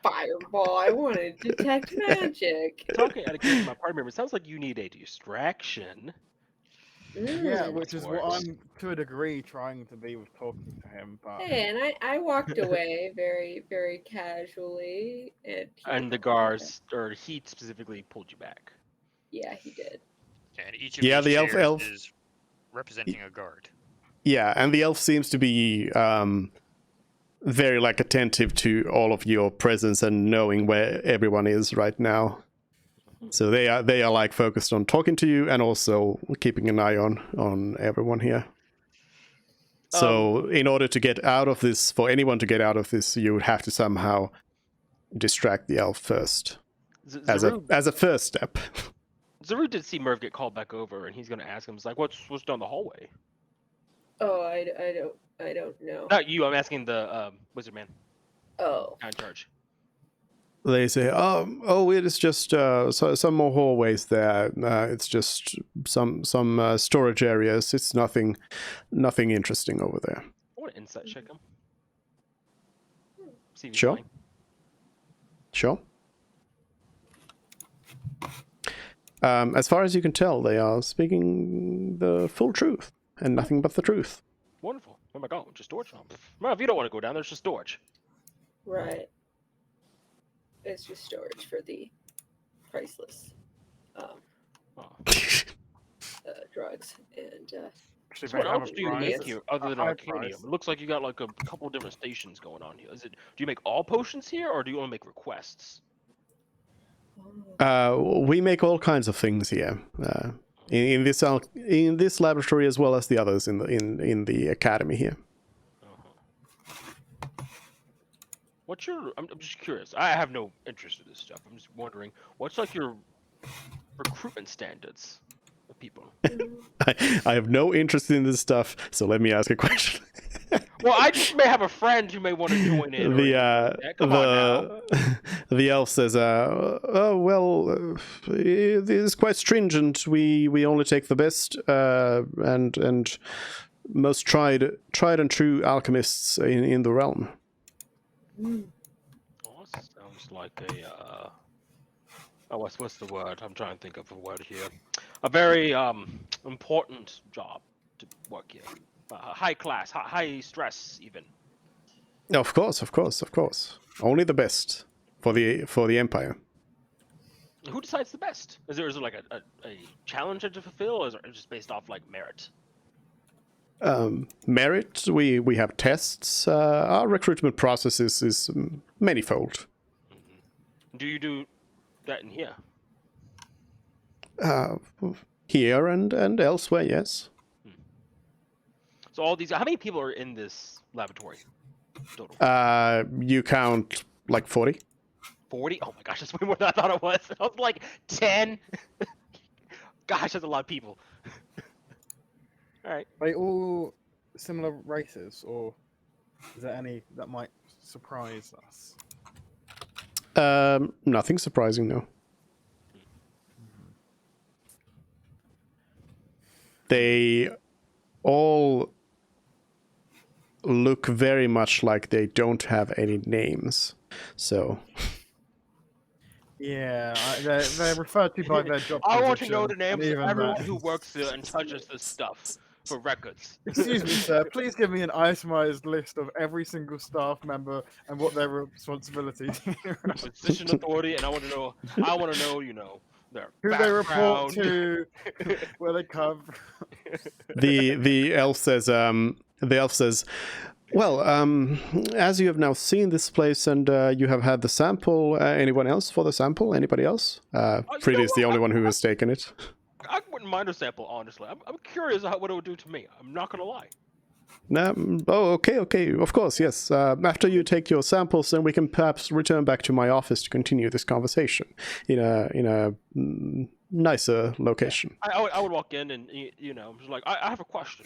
Fireball. I want to detect magic. Talking out of character, my party member, it sounds like you need a distraction. Yeah, Mm. which is what I'm to a degree trying to be with talking to him. But Hey, and I walked away very, very casually, and he And the didn't like that. guards, or he specifically, pulled you back. Yeah, he did. And each of Yeah, these the elf- chairs elf- is representing a guard. Yeah, and the elf seems to be very like attentive to all of your presence and knowing where everyone is right now. So they are like focused on talking to you and also keeping an eye on everyone here. So in order to get out of this, for anyone to get out of this, you would have to somehow distract the elf first as a first step. Zaru did see Merv get called back over, and he's going to ask him, "It's like, what's down the hallway?" Oh, I don't know. Not you. I'm asking the wizard man Oh, in charge. They say, oh, it is just some more hallways there. It's just some storage areas. It's nothing interesting over there. I want to insight check him. See if he's Sure. lying. Sure. As far as you can tell, they are speaking the full truth and nothing but the truth. Wonderful. Oh my god, just storage. Well, if you don't want to go down there, it's just storage. right. It's just storage for the priceless Oh. drugs and actually, So what they have else a do you price, make here other than a high Arcanium? price. It looks like you got like a couple different stations going on here. Do you make all potions here, or do you want to make requests? We make all kinds of things here in this laboratory as well as the others in the academy here. What's your? I'm just curious. I have no interest in this stuff. I'm just wondering what's like your recruitment standards of people. I have no interest in this stuff, so let me ask a question. Well, I just may have a friend who may want to join in. Or anything like that. Come on now. The elf says, "Oh well, it is quite stringent. We only take the best and most tried and true alchemists in the realm." Oh, that sounds like a what's the word? I'm trying to think of a word here. A very important job to work here. High class, high stress, even. Of course. Only the best for the Empire. Who decides the best? Is there like a challenge to fulfill, or is it just based off like merit? Merit, we have tests. Our recruitment process is manifold. Do you do that in here? Here and elsewhere, yes. So all these, how many people are in this laboratory total? You count like 40. 40? Oh my gosh, that's way more than I thought it was. I was like 10. Gosh, that's a lot of people. All right. Are they all similar races, or is there any that might surprise us? Nothing surprising, no. They all look very much like they don't have any names. So Yeah, they're referred to by their job I want to know position, the names and of even everyone that. who works here and touches this stuff for records. Excuse me, sir. Please give me an itemized list of every single staff member and what their responsibilities are. Position authority, and I want to know, their Who they report background. to, where they come from. the elf says, well, as you have now seen this place and you have had the sample, anyone else for the sample? Anybody else? Frida is the only one who has taken it. I wouldn't mind a sample, honestly. I'm curious what it would do to me. I'm not gonna lie. Okay, of course, yes. After you take your samples, then we can perhaps return back to my office to continue this conversation in a nicer location. I would walk in and just like I have a question.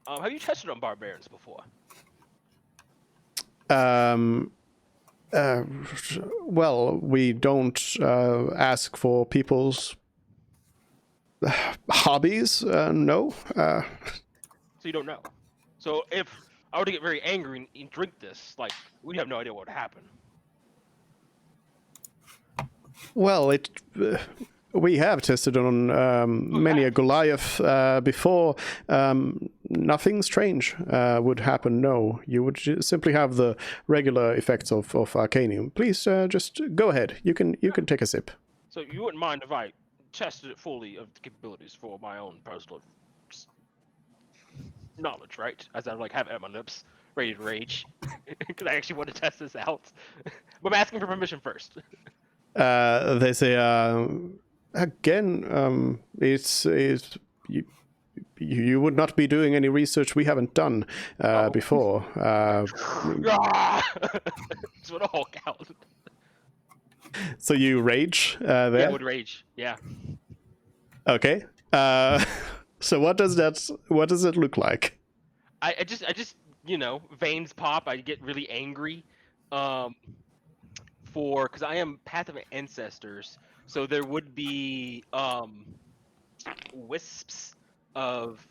Have you tested on barbarians before? Well, we don't ask for people's hobbies. No. So you don't know. So if I were to get very angry and drink this, like we have no idea what would happen. Well, we have tested on many a Goliath before. Nothing strange would happen. No, you would simply have the regular effects of Arcanium. Please, just go ahead. You can take a sip. So you wouldn't mind if I tested it fully of the capabilities for my own personal knowledge, right? As I like have it at my lips, ready to rage, because I actually want to test this out. But I'm asking for permission first. They say again, it's you would not be doing any research we haven't done before. Just want to Hulk out. So you rage there? Yeah, I would rage. Yeah. Okay. So what does it look like? I just veins pop. I get really angry. Because I am Path of Ancestors, so there would be wisps of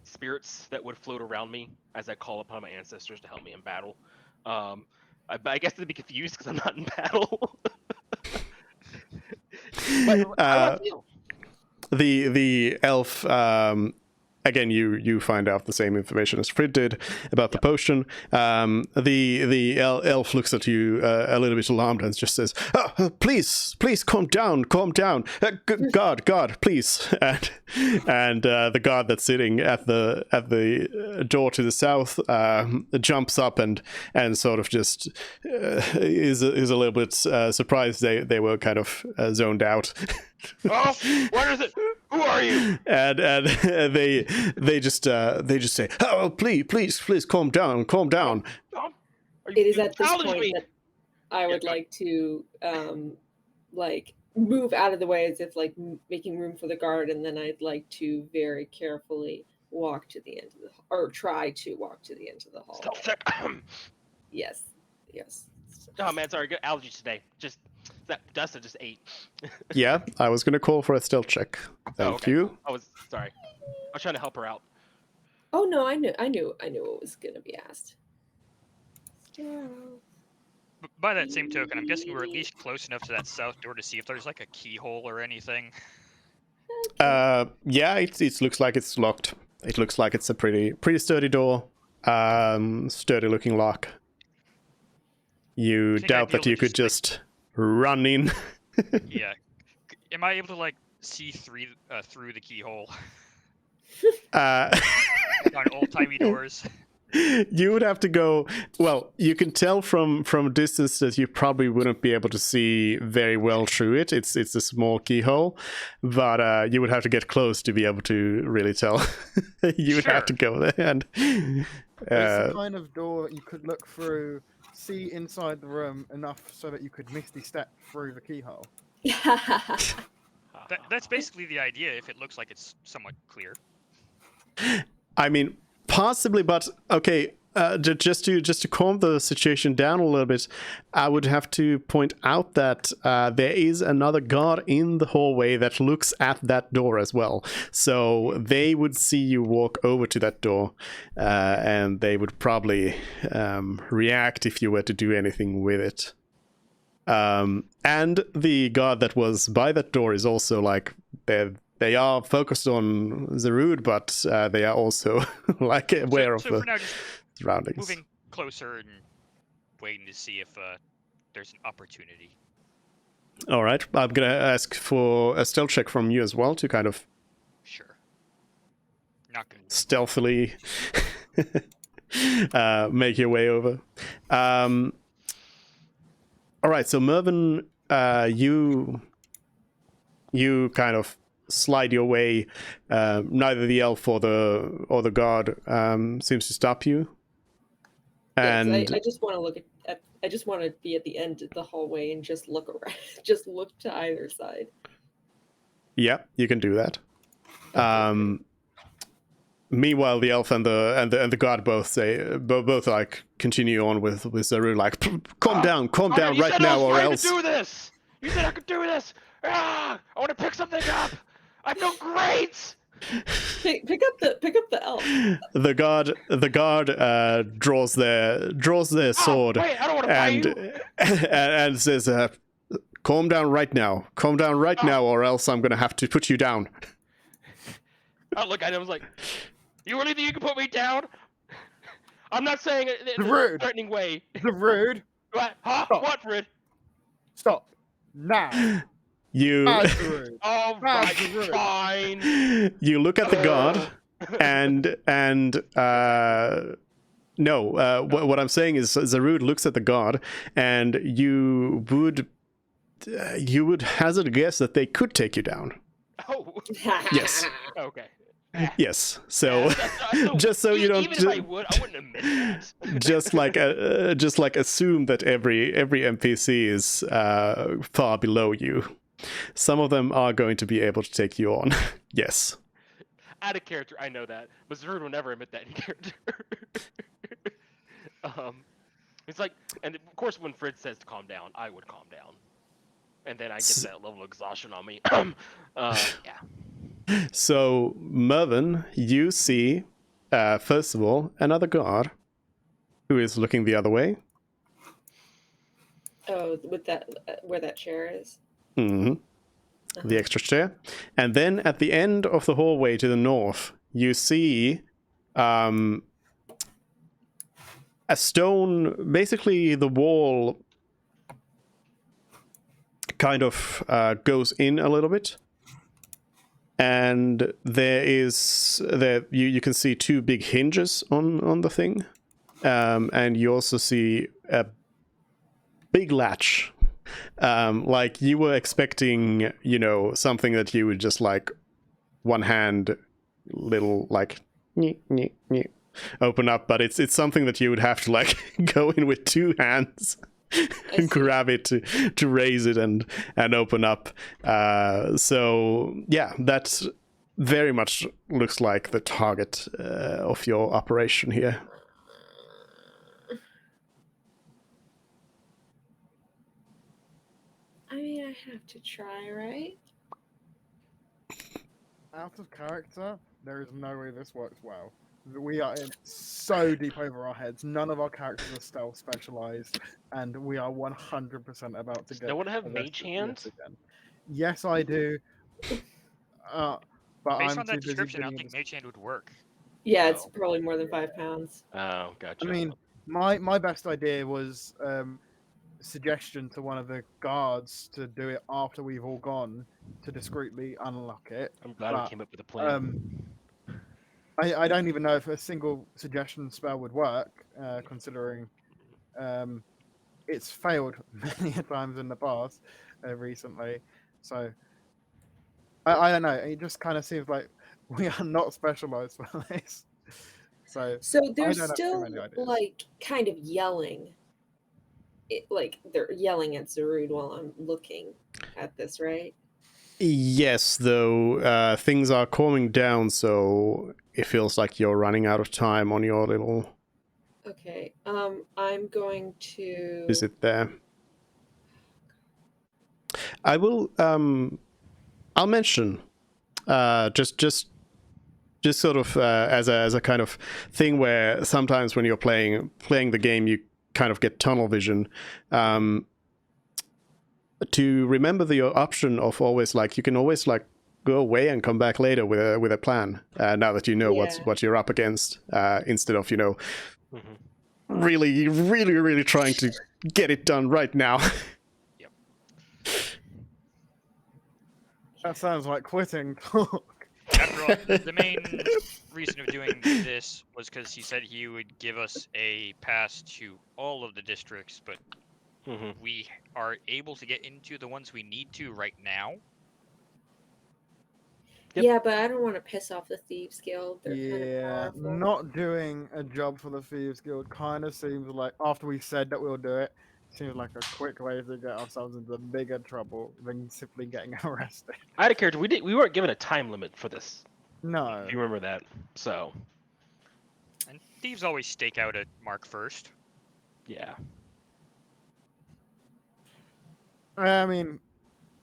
spirits that would float around me as I call upon my ancestors to help me in battle. I guess they'd be confused because I'm not in battle. But I love you. The elf again, you find out the same information as Frid did about the potion. The elf looks at you a little bit alarmed and just says, "Oh, please, calm down. Guard, please." And the guard that's sitting at the door to the south jumps up and sort of just is a little bit surprised. They were kind of zoned out. Oh, what is it? Who are you? And they just say, "Oh, please, calm down." It is at this point that I would like to move out of the way as if making room for the guard, and then I'd like to very carefully walk to the end of try to walk to the end of the hall. Stealth check. Yes. Oh man, sorry, good allergies today. Just that Dustin just ate. Yeah, I was gonna call for a stealth check. Thank you. I was sorry. I was trying to help her out. Oh no, I knew what was gonna be asked. By that same token, I'm guessing we're at least close enough to that south door to see if there's like a keyhole or anything. Yeah, it looks like it's locked. It looks like it's a pretty sturdy door. Sturdy looking lock. You doubt that you could just run in. Yeah. Am I able to like see through the keyhole Uh, on old-timey doors? you would have to go. Well, you can tell from a distance that you probably wouldn't be able to see very well through it. It's a small keyhole, but you would have to get close to be able to really tell. You would have to go there and. It's the kind of door that you could look through, see inside the room enough so that you could misty step through the keyhole. That's basically the idea. If it looks like it's somewhat clear. I mean, possibly, but okay. Just to calm the situation down a little bit, I would have to point out that there is another guard in the hallway that looks at that door as well. So they would see you walk over to that door, and they would probably react if you were to do anything with it. And the guard that was by that door is also like they are focused on Zarud, but they are also like aware of so the for now, just surroundings. moving closer and waiting to see if there's an opportunity. All right, I'm gonna ask for a stealth check from you as well to kind of Sure. Not gonna. stealthily make your way over. All right, so Mervyn, you kind of slide your way. Neither the elf or the guard seems to stop you. And Yes, I just want to look at. I just want to be at the end of the hallway and just look around, just look to either side. yeah, you can do that. Meanwhile, the elf and the guard both like continue on with Zaru, like calm down You right said now, or I else. was trying to do this. You said I could do this. I want to pick something up. I feel great. Pick up the elf. The guard draws their sword Wait, I don't want to fight you. and says, "Calm down right now. Calm down right now, or else I'm gonna have to put you down." I look at him. I was like, "You really think you can put me down?" I'm not saying it in a Rude. threatening way. Rude. What? Huh? Stop. What, Fred? Stop. Now. You That's rude. All That's right, rude. fine. you look at the guard and no, what I'm saying is Zarud looks at the guard, and you would hazard a guess that they could take you down. Oh, Yes. okay. Yes. So Yeah, just so you don't Even if I would, I wouldn't admit that. just like assume that every NPC is far below you. Some of them are going to be able to take you on. Yes. Out of character, I know that, but Zerd will never admit that in character. It's like, and of course, when Fred says to calm down, I would calm down, and then I get that level of exhaustion on me. Yeah. So Mervyn, you see, first of all, another guard who is looking the other way. Oh, with that, where that chair is. Mm-hmm. The extra chair. And then at the end of the hallway to the north, you see a stone, basically the wall kind of goes in a little bit. And you can see two big hinges on the thing. And you also see a big latch. Like you were expecting, something that you would just like one hand little like open up, but it's something that you would have to like go in with two hands and grab it to raise it and open up. So yeah, that very much looks like the target of your operation here. I mean, I have to try, right? Out of character, there is no way this works well. We are in so deep over our heads. None of our characters are stealth specialized, and we are 100% about to Does get. no one have arrested mage yet hands? again. Yes, I do. But Based I'm on that too busy description, I don't doing think Mage Hand would work. Yeah, it's Oh. probably more than 5 pounds. Oh, gotcha. I mean, my best idea was suggestion to one of the guards to do it after we've all gone to discreetly unlock it. I'm glad But, we came up with a plan. I don't even know if a single suggestion spell would work, considering it's failed many a times in the past, recently. So I don't know. It just kind of seems like we are not specialized for this. So they're don't have too still many ideas. like kind of yelling. Like they're yelling at Zarud while I'm looking at this, right? Yes, though things are calming down, so it feels like you're running out of time on your little Okay. I'm going to visit there. I will. I'll mention just sort of as a kind of thing where sometimes when you're playing the game, you kind of get tunnel vision. To remember the option of always like you can always like go away and come back later with a plan. Now that you know what you're up against, instead of really trying to get it done right now. Yep. That sounds like quitting talk. After all, the main reason of doing this was because he said he would give us a pass to all of the districts, but we are able to get into the ones we need to right now. Yep. Yeah, but I don't want to piss off the Thieves Guild. They're kind of powerful. Not doing a job for the Thieves Guild kind of seems like, after we said that we'll do it, seems like a quick way to get ourselves into bigger trouble than simply getting arrested. Out of character, we weren't given a time limit for this. No. If you remember that. So. And thieves always stake out a mark first. Yeah. I mean,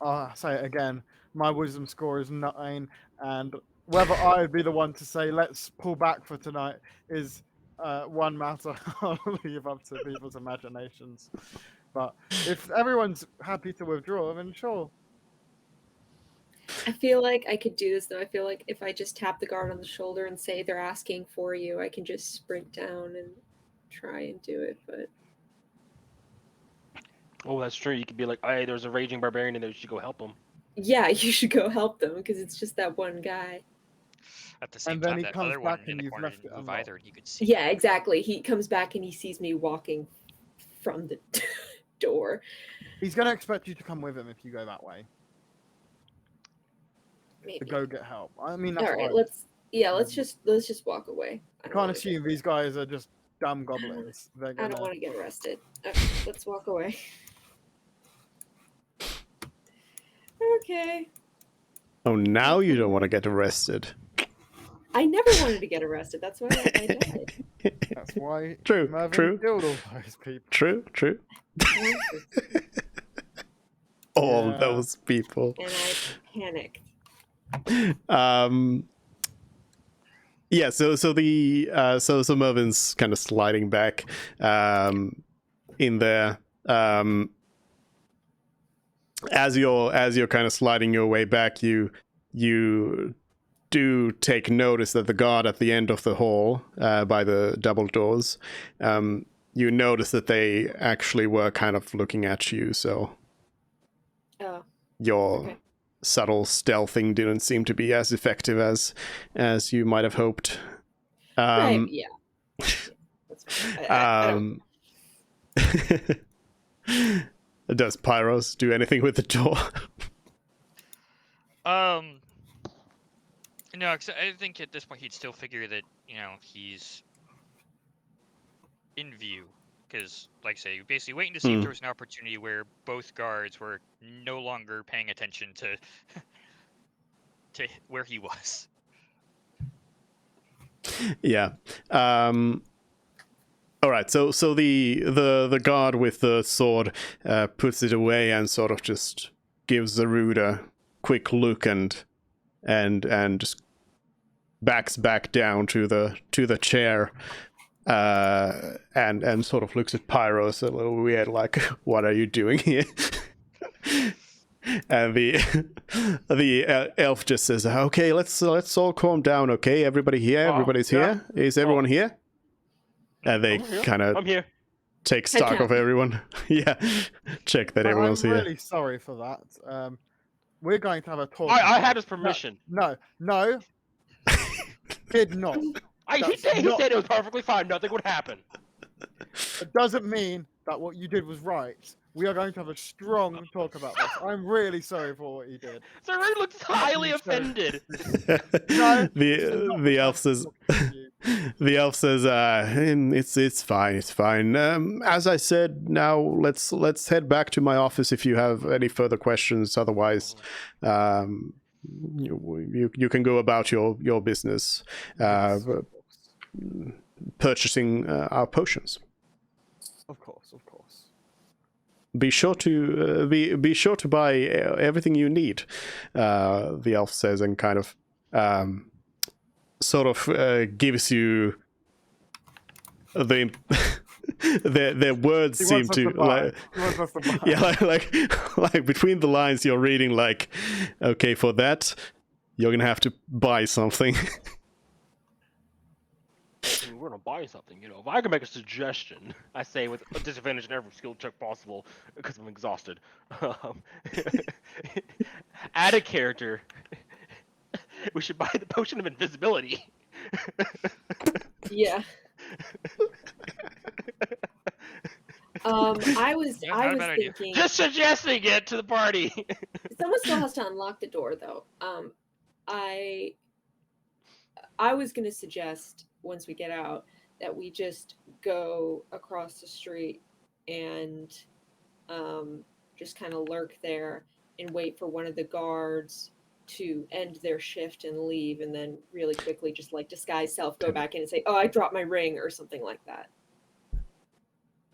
I'll say it again. My wisdom score is 9, and whether I would be the one to say let's pull back for tonight is one matter I'll leave up to people's imaginations. But if everyone's happy to withdraw, then sure. I feel like I could do this though. I feel like if I just tap the guard on the shoulder and say they're asking for you, I can just sprint down and try and do it. But Oh, that's true. You could be like, hey, there's a raging barbarian in there. You should go help him. yeah, you should go help them because it's just that one guy. At the same And then time, he that comes other one back in and the you've corner left didn't it move unlocked. either, and you could see. Yeah, exactly. He comes back and he sees me walking from the door. He's going to expect you to come with him if you go that way. Maybe. To go get help. I mean, All that's right, what let's just walk away. I can't assume these guys are just dumb goblins. They're I gonna... don't want to get arrested. Okay, let's walk away. Okay. Oh, now you don't want to get arrested. I never wanted to get arrested. That's why I died. That's why True, Mervyn true. killed all those people. True. All Yeah. those people. And I panicked. Yeah, so Mervin's kind of sliding back in there. As you're kind of sliding your way back, you do take notice that the guard at the end of the hall by the double doors, you notice that they actually were kind of looking at you, so your okay. subtle stealthing didn't seem to be as effective as you might have hoped. Right, yeah. That's fine. I don't... Does Pyros do anything with the door? No, 'cause I think at this point he'd still figure that, he's in view. Because, like I say, basically waiting to see if there was an opportunity where both guards were no longer paying attention to where he was. Yeah. All right. So the guard with the sword puts it away and sort of just gives Zarud a quick look and just backs back down to the chair. And sort of looks at Pyros a little weird, like, what are you doing here? And the elf just says, okay, let's all calm down, okay? Everybody here? Everybody's here? Is everyone here? And they kind of... I'm here. take stock of count. everyone. Yeah, check that everyone's I'm here. really sorry for that. We're going to have a talk. I had about- his permission. No, did not. He That's said not- it was perfectly fine. Nothing would happen. It doesn't mean that what you did was right. We are going to have a strong talk about this. I'm really sorry for what you did. Sir Ray looks highly You said- offended. No, this is not the elf time says. to talk to you. The elf says, "It's fine. It's fine. As I said, now let's head back to my office if you have any further questions. Otherwise, you can go about your business, purchasing our potions. Of course. Be sure to be sure to buy everything you need." The elf says, and kind of sort of gives you the their words He seem wants us to buy. like, He wants us to buy. yeah, like between the lines you're reading, like, okay, for that you're gonna have to buy something. We're gonna buy something, you know. If I can make a suggestion, I say with a disadvantage in every skill check possible because I'm exhausted. Add a character. We should buy the potion of invisibility. Yeah. I was Yeah, not a bad idea. thinking Just suggesting it to the party. someone still has to unlock the door though. I was gonna suggest once we get out that we just go across the street and just kind of lurk there and wait for one of the guards to end their shift and leave, and then really quickly just like disguise self, go back in and say, "Oh, I dropped my ring" or something like that.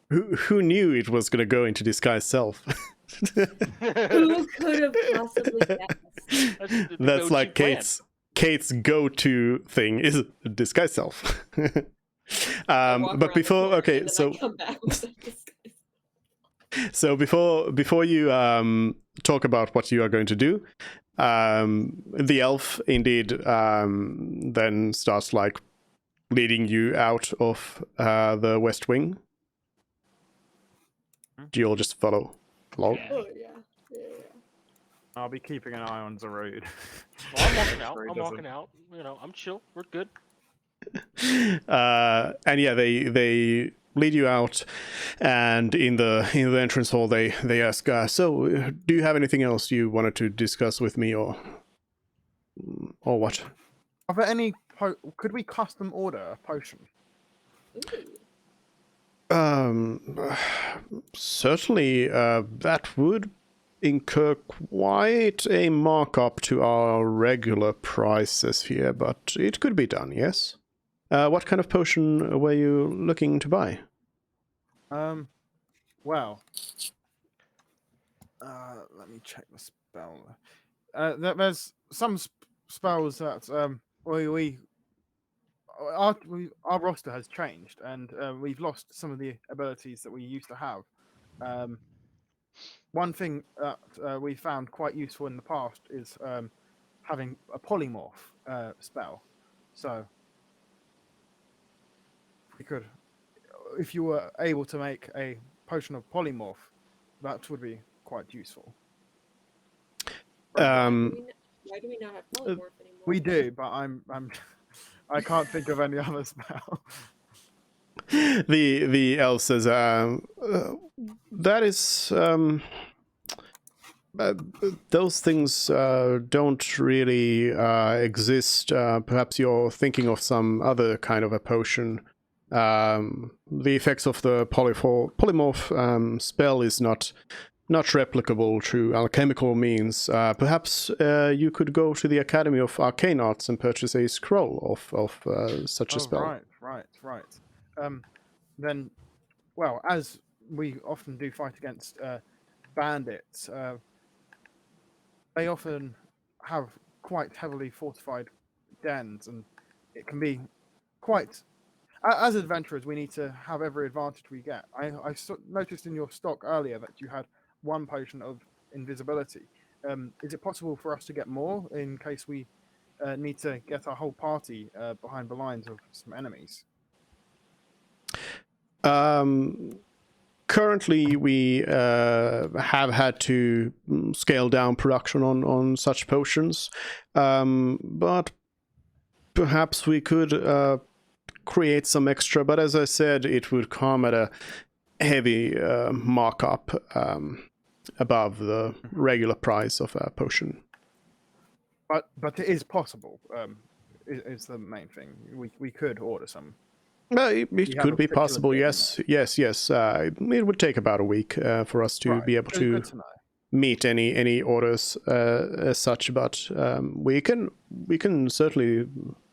Who knew it was gonna go into disguise self? Who could have possibly guessed? That's like Kate's go-to thing is disguise self. I walk But around the before, corner okay, and then so I come back with a disguise. so before you talk about what you are going to do, the elf indeed then starts like leading you out of the West Wing. Do you all just follow along? Yeah. Oh yeah. I'll be keeping an eye on Zarud. Well, I'm walking out. Sure he I'm doesn't. walking out. You know, I'm chill. We're good. And yeah, they lead you out, and in the entrance hall, they ask, "So, do you have anything else you wanted to discuss with me, or what?" Are there any? Could we custom order a potion? Ooh. Certainly, that would incur quite a markup to our regular prices here, but it could be done. Yes. What kind of potion were you looking to buy? Well, let me check the spell. There's some spells that our roster has changed, and we've lost some of the abilities that we used to have. One thing that we found quite useful in the past is having a polymorph spell. So we could, if you were able to make a potion of polymorph, that would be quite useful. Why do we not have polymorph anymore? We do, but I can't think of any other spell. The elf says, that is, those things don't really exist. Perhaps you're thinking of some other kind of a potion. The effects of the polymorph spell is not replicable through alchemical means. Perhaps you could go to the Academy of Arcane Arts and purchase a scroll of such a spell. Right. Then, well, as we often do fight against bandits, they often have quite heavily fortified dens, and it can be quite. As adventurers, we need to have every advantage we get. I noticed in your stock earlier that you had one potion of invisibility. Is it possible for us to get more in case we need to get our whole party behind the lines of some enemies? currently we have had to scale down production on such potions, but perhaps we could create some extra. But as I said, it would come at a heavy markup above the regular price of a potion. But it is possible. Is the main thing. We could order some. It have could a be particular possible, date in yes. It would take about a week for us to Right. be able to Good to know. meet any orders as such, but we can certainly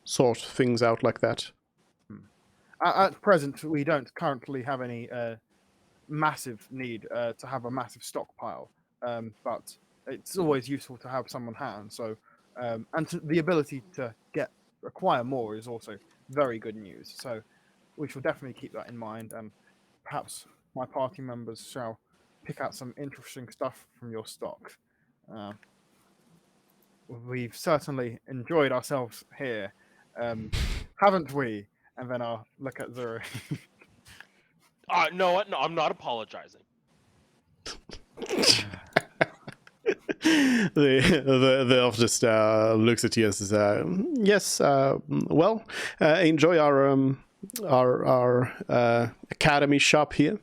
sort things out like that. At present, we don't currently have any massive need to have a massive stockpile, but it's always useful to have some on hand. So, the ability to acquire more is also very good news. So, we shall definitely keep that in mind, and perhaps my party members shall pick out some interesting stuff from your stock. We've certainly enjoyed ourselves here, haven't we? And then I'll look at Zuru. No, I'm not apologizing. The elf just looks at you and says, "Yes, well, enjoy our academy shop here.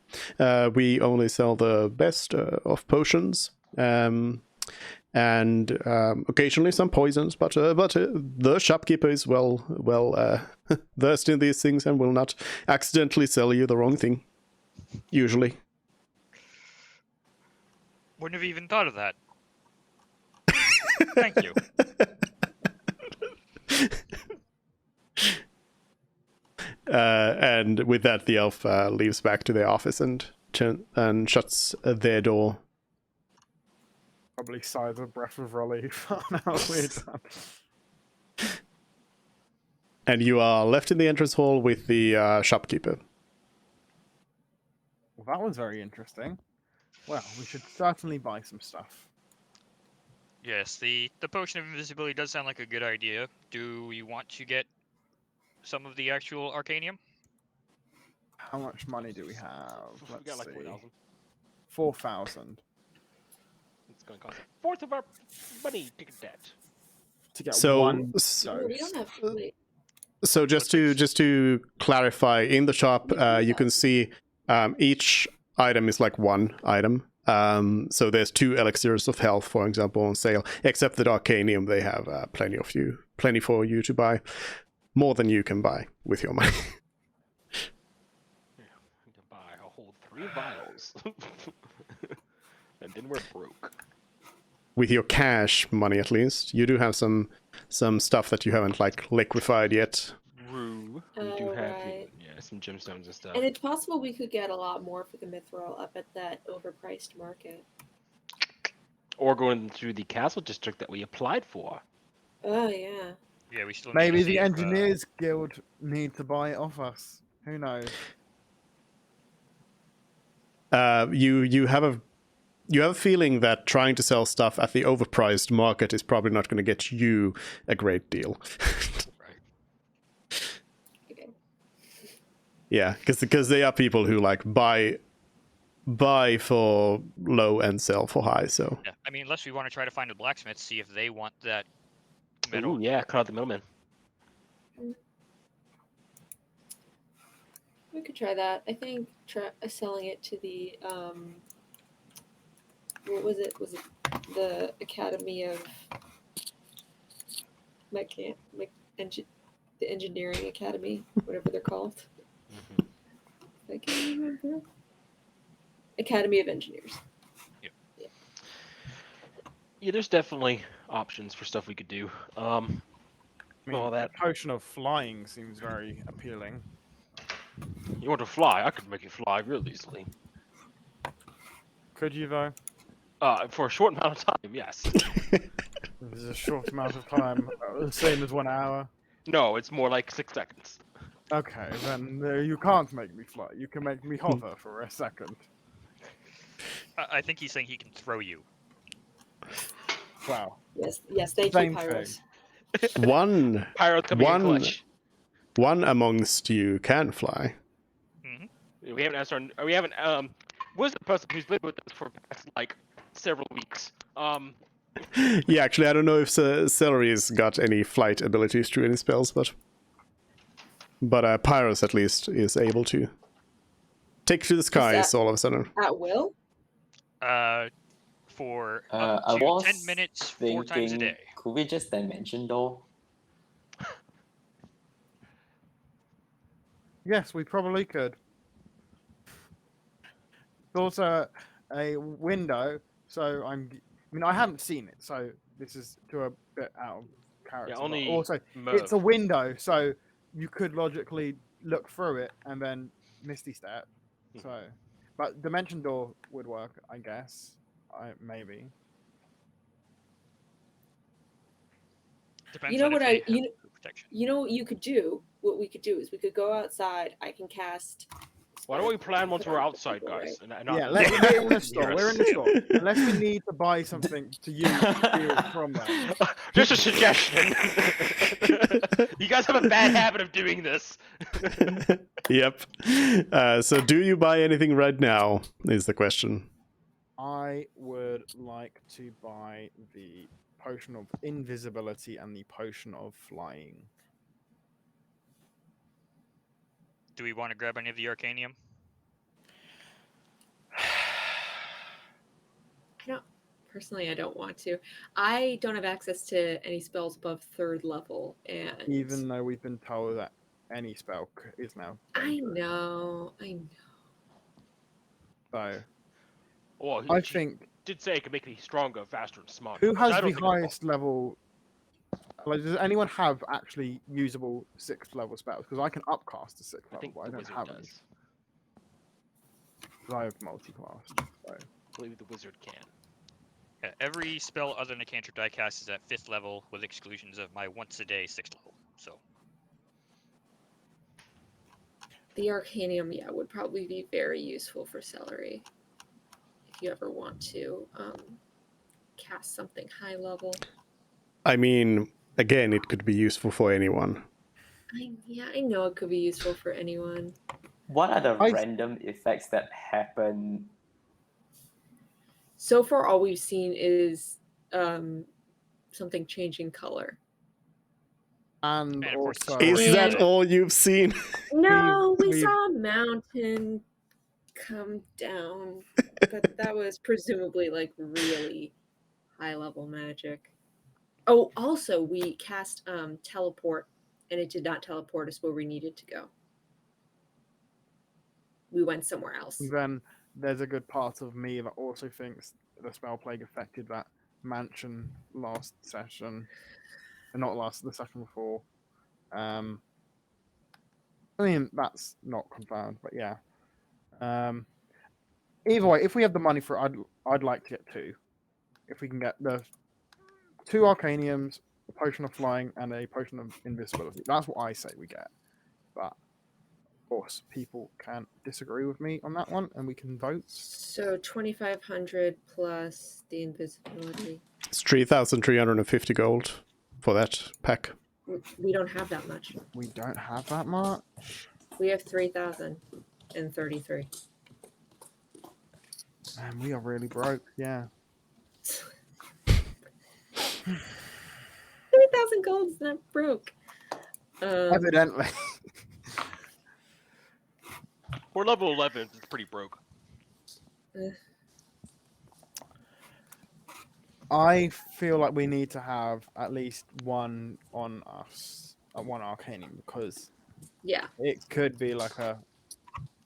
We only sell the best of potions, and occasionally some poisons. But the shopkeeper is well versed in these things and will not accidentally sell you the wrong thing. Usually." Wouldn't have even thought of that. Thank you. And with that, the elf leaves back to their office and shuts their door. Probably sighs a breath of relief on our way down. And you are left in the entrance hall with the shopkeeper. Well, that was very interesting. Well, we should certainly buy some stuff. Yes, the potion of invisibility does sound like a good idea. Do we want to get some of the actual arcanium? How much money do we have? We got like 4,000. 4,000. It's going to cost a fourth of our money ticket debt. To get So, one Oh, we dose. don't have. Wait. so just to clarify, in the shop, you can see each item is like one item. So there's 2 elixirs of health, for example, on sale. Except that arcanium, they have plenty for you to buy, more than you can buy with your money. Yeah, we can buy a whole 3 vials. And then we're broke. With your cash money, at least, you do have some stuff that you haven't like liquefied yet. Rue. We do Oh, have right. some gemstones and stuff. And it's possible we could get a lot more for the mithril up at that overpriced market. Or going through the castle district that we applied for. Oh yeah. Yeah, we still need Maybe to see the if, engineers guild need to buy it off us. Who knows? You have a feeling that trying to sell stuff at the overpriced market is probably not going to get you a great deal. Right. Okay. Yeah, because they are people who like buy for low and sell for high. So yeah, I mean, unless we want to try to find a blacksmith, see if they want that metal. Ooh, yeah, cut out the middleman. We could try that. I think selling it to the what was it? Was it the Academy of the Engineering Academy, whatever they're called. I can't remember. Academy of Engineers. Yeah, there's definitely options for stuff we could do. I mean, All that. the potion of flying seems very appealing. You want to fly? I could make you fly real easily. Could you though? For a short amount of time, yes. This is a short amount of time, the same as 1 hour. No, it's more like 6 seconds. Okay, then you can't make me fly. You can make me hover for a second. I think he's saying he can throw you. Wow. Yes, thank Same you, Pyros. one Pyro coming in clutch. one amongst you can fly. We haven't asked our. We haven't wizard person who's lived with us for the past, like, several weeks. Yeah, actually, I don't know if Celery's got any flight abilities through any spells, but Pyrus at least is able to take to the skies all of a sudden. At will? For I up to was 10 minutes, 4 times a thinking, day. could we just dimension door? Yes, we probably could. There's also a window, so I mean, I haven't seen it, so this is to a bit out of character. Yeah, but only also, Merv. it's a window, so you could logically look through it and then Misty Step. So, but Dimension Door would work, I guess. Maybe. Depends You know on what if I they have protection. you know what you could do? What we could do is we could go outside. I can cast. Why don't we plan once Put we're out outside, people, guys? right? And not Yeah, we're in the store. hear We're us? in the store. Unless we need to buy something to use from them. Just a suggestion. You guys have a bad habit of doing this. Yep. So do you buy anything right now, is the question. I would like to buy the potion of invisibility and the potion of flying. Do we want to grab any of the Arcanium? Personally, I don't want to. I don't have access to any spells above 3rd level, and Even though we've been told that any spell is now. I dangerous. know. So Well, I she think did say it could make me stronger, faster, and smarter. who which I has don't the think will highest level? Like, does anyone have actually usable 6th level spells? Because I can upcast to 6th I level, think but I the don't wizard have any. does. 'Cause I have multi-class. So. I believe the wizard can. Yeah, every spell other than a cantrip I cast is at 5th level, with exclusions of my once a day 6th level. So The Arcanium, would probably be very useful for Celery. If you ever want to cast something high level. I mean, again, it could be useful for anyone. I know it could be useful for anyone. What are the I- random effects that happen? So far, all we've seen is something changing color. And And of course, also, Is And- that all you've seen? No, we we've- saw a mountain come down, but that was presumably like really high level magic. Oh, also we cast teleport, and it did not teleport us where we needed to go. We went somewhere else. then there's a good part of me that also thinks the spell plague affected that mansion last session, and not the session before. I mean, that's not confirmed, but yeah. Either way, if we have the money for it, I'd like to get 2. If we can get the 2 Arcaniums, a potion of flying, and a potion of invisibility. That's what I say we get. But of course, people can disagree with me on that one, and we can vote. So 2,500 plus the invisibility. It's 3,350 gold for that pack. We don't have that much. We don't have that much. We have 3,033. Man, we are really broke. Yeah. 3,000 gold is not broke. Evidently. We're level 11. It's pretty broke. I feel like we need to have at least one on us, one Arcanium, because Yeah. it could be like a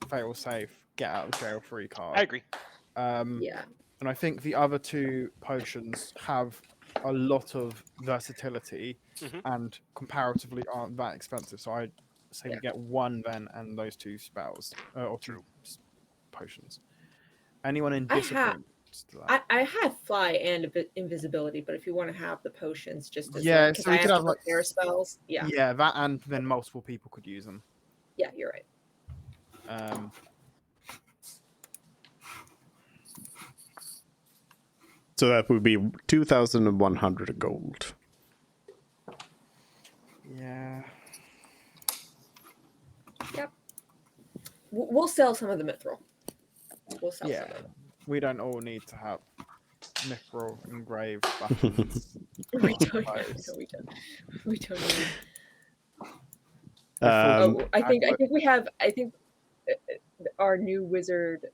fail safe, get out of jail free card. I agree. Yeah. And I think the other 2 potions have a lot of versatility and comparatively aren't that expensive. So I say we get 1 then and those 2 spells or 2 potions. Anyone in disagreement to that? I have fly and invisibility, but if you want to have the potions just as Yeah, because so we I could have have, to like- prepare spells. Yeah. Yeah, that and then multiple people could use them. Yeah, you're right. So that would be 2,100 gold. Yeah. We'll sell some of the mithril. we'll sell Yeah, some of them. we don't all need to have mithril engraved buttons. We don't. Clothes. No, we don't. We don't need. Um, I think we have. I think our new wizard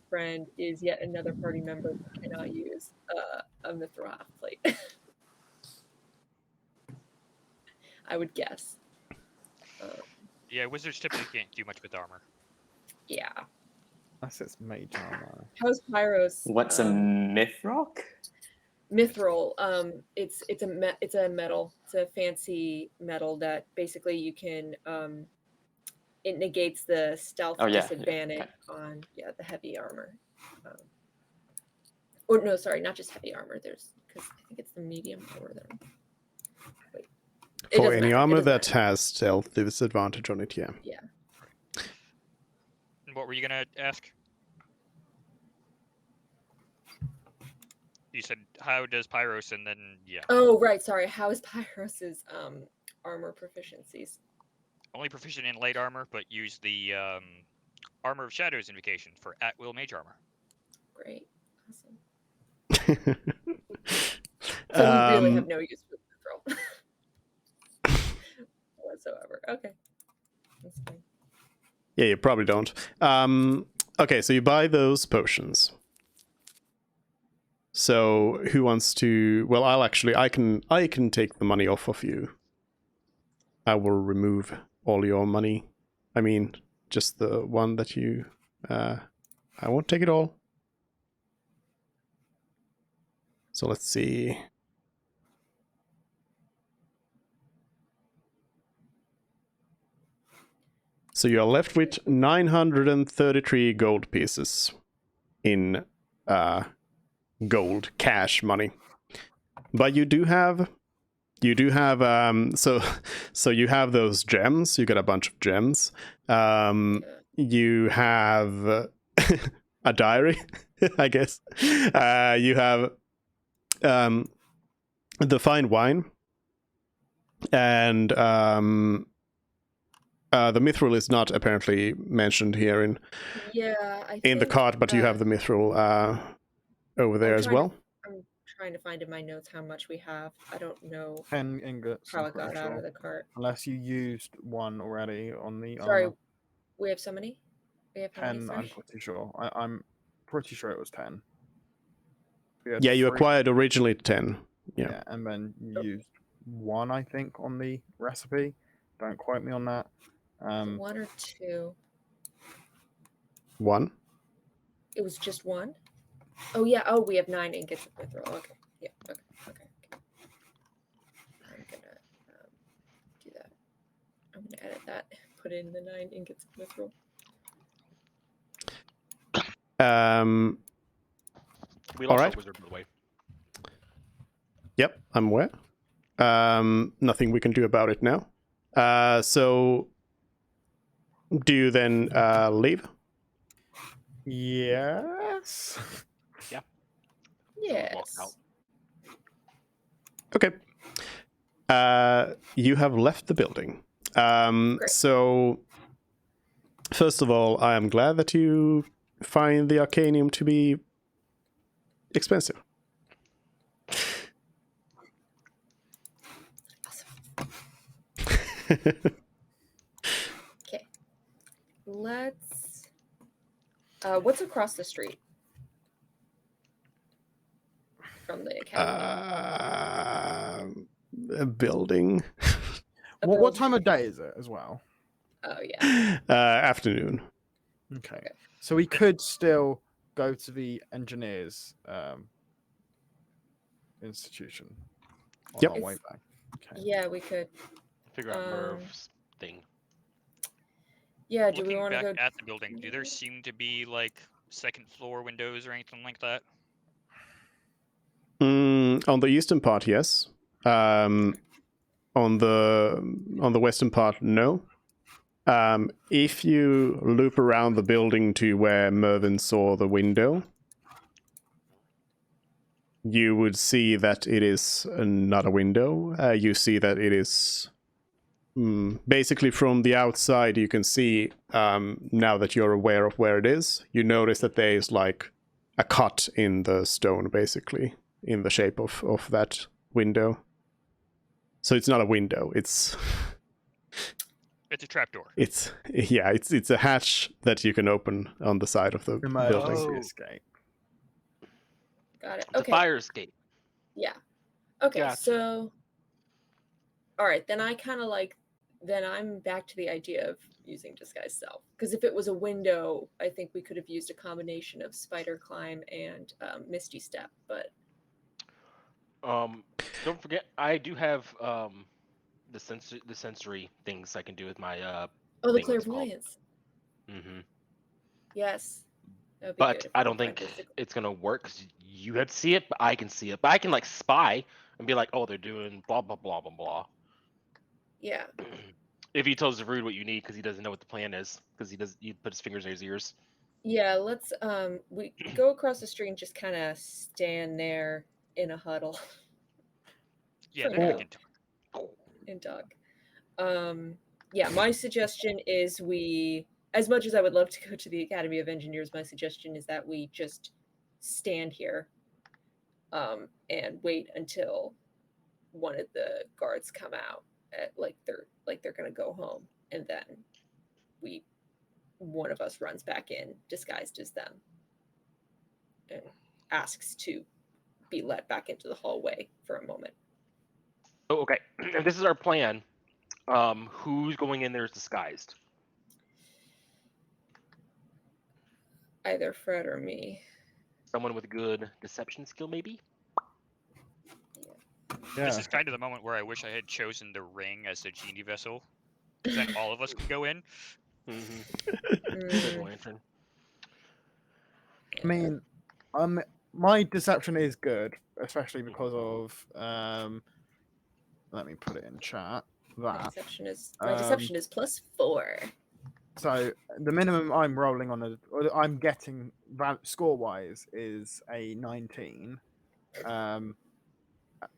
friend is yet another party member who cannot use a mithril half plate. I would guess. Yeah, wizards typically can't do much with armor. Yeah. Unless it's mage armor. How's Pyros? What's a Mythrock? Mithril? It's a metal. It's a fancy metal that basically you can it negates the stealth Oh, yeah, disadvantage okay. on the heavy armor. Or no, sorry, not just heavy armor. There's because I think it's the medium armor there. Wait. It for doesn't any matter, it armor doesn't that matter. has stealth disadvantage on it, yeah. Yeah. And what were you gonna ask? You said how does Pyros, and then yeah. Oh right, sorry. How is Pyros's armor proficiencies? Only proficient in light armor, but use the Armor of Shadows invocation for at-will mage armor. Great, awesome. So we really have no use for mithril whatsoever. Okay, that's fine. Yeah, you probably don't. Okay, so you buy those potions. So who wants to? Well, I can take the money off of you. I will remove all your money. I mean, just the one that you. I won't take it all. So let's see. So you're left with 933 gold pieces in gold cash money. But you do have so you have those gems. You got a bunch of gems. You have a diary, I guess. You have the fine wine, and the mithril is not apparently mentioned here in the cart, but you have the mithril over there as well. I'm trying to find in my notes how much we have. I don't know 10 ingots. how I'm it got pretty out sure. of the cart. Unless you used one already on the Sorry, armor. we have so many. We have how many, 10, sorry? I'm pretty sure. I'm pretty sure it was 10. We had Yeah, you 3. acquired originally 10. Yeah. And then you used one, I think, on the recipe. Don't quote me on that. One or two. One. It was just one? Oh yeah. Oh, we have 9 ingots of mithril. Okay. Yeah. Okay. I'm gonna do that. I'm gonna edit that. Put in the 9 ingots of mithril. We all lost right. our wizard, by the way. Yep, I'm aware. Nothing we can do about it now. So do you then leave? Yes. Yes. Walk out. Okay. You have left the building. Great. So, first of all, I am glad that you find the Arcanium to be expensive. Okay. Let's. What's across the street from the academy? A building. What time of day is it as well? Oh yeah. Afternoon. Okay. So we could still go to the engineers institution on Yep. our way back. Okay. Yeah, we could. Figure out Merv's thing. Yeah. Do we Looking want to back go? at the building, do there seem to be like second floor windows or anything like that? On the eastern part, yes. On the western part, no. If you loop around the building to where Mervyn saw the window, you would see that it is not a window. You see that it is Basically, from the outside, you can see, now that you're aware of where it is, you notice that there is like a cut in the stone, basically, in the shape of that window. So it's not a window, it's It's a trapdoor. it's a hatch that you can open on the side of the building. Emergency Oh. escape. Got it. It's Okay. a fire escape. Yeah. Okay. Gotcha. So, all right, then then I'm back to the idea of using disguise self. Because if it was a window, I think we could have used a combination of spider climb and misty step. But Don't forget, I do have the sensory things I can do with my the thing, what's it called? clairvoyance. Mm-hmm. Yes. That would be But good if I we don't could find think physical- it's gonna work because you had to see it, but I can see it. But I can like spy and be like, oh, they're doing blah blah blah blah blah. Yeah. If he tells Rude what you need because he doesn't know what the plan is because he put his fingers in his ears. Yeah. Let's we go across the street and just kind of stand there in a huddle Yeah, For then we now. can talk. and talk. Yeah, my suggestion is as much as I would love to go to the Academy of Engineers, my suggestion is that we just stand here and wait until one of the guards come out like they're gonna go home, and then one of us runs back in disguised as them and asks to be let back into the hallway for a moment. Oh, okay. If this is our plan, who's going in there is disguised? Either Fred or me. Someone with good deception skill, maybe? Yeah. This is kind of the moment where I wish I had chosen the ring as the genie vessel. 'Cause then all of us can go in. Mm-hmm. Good Mm, lantern. I mean, my deception is good, especially because of let me put it in chat. my That deception is Um, +4. so the minimum I'm rolling on or I'm getting score wise is a 19.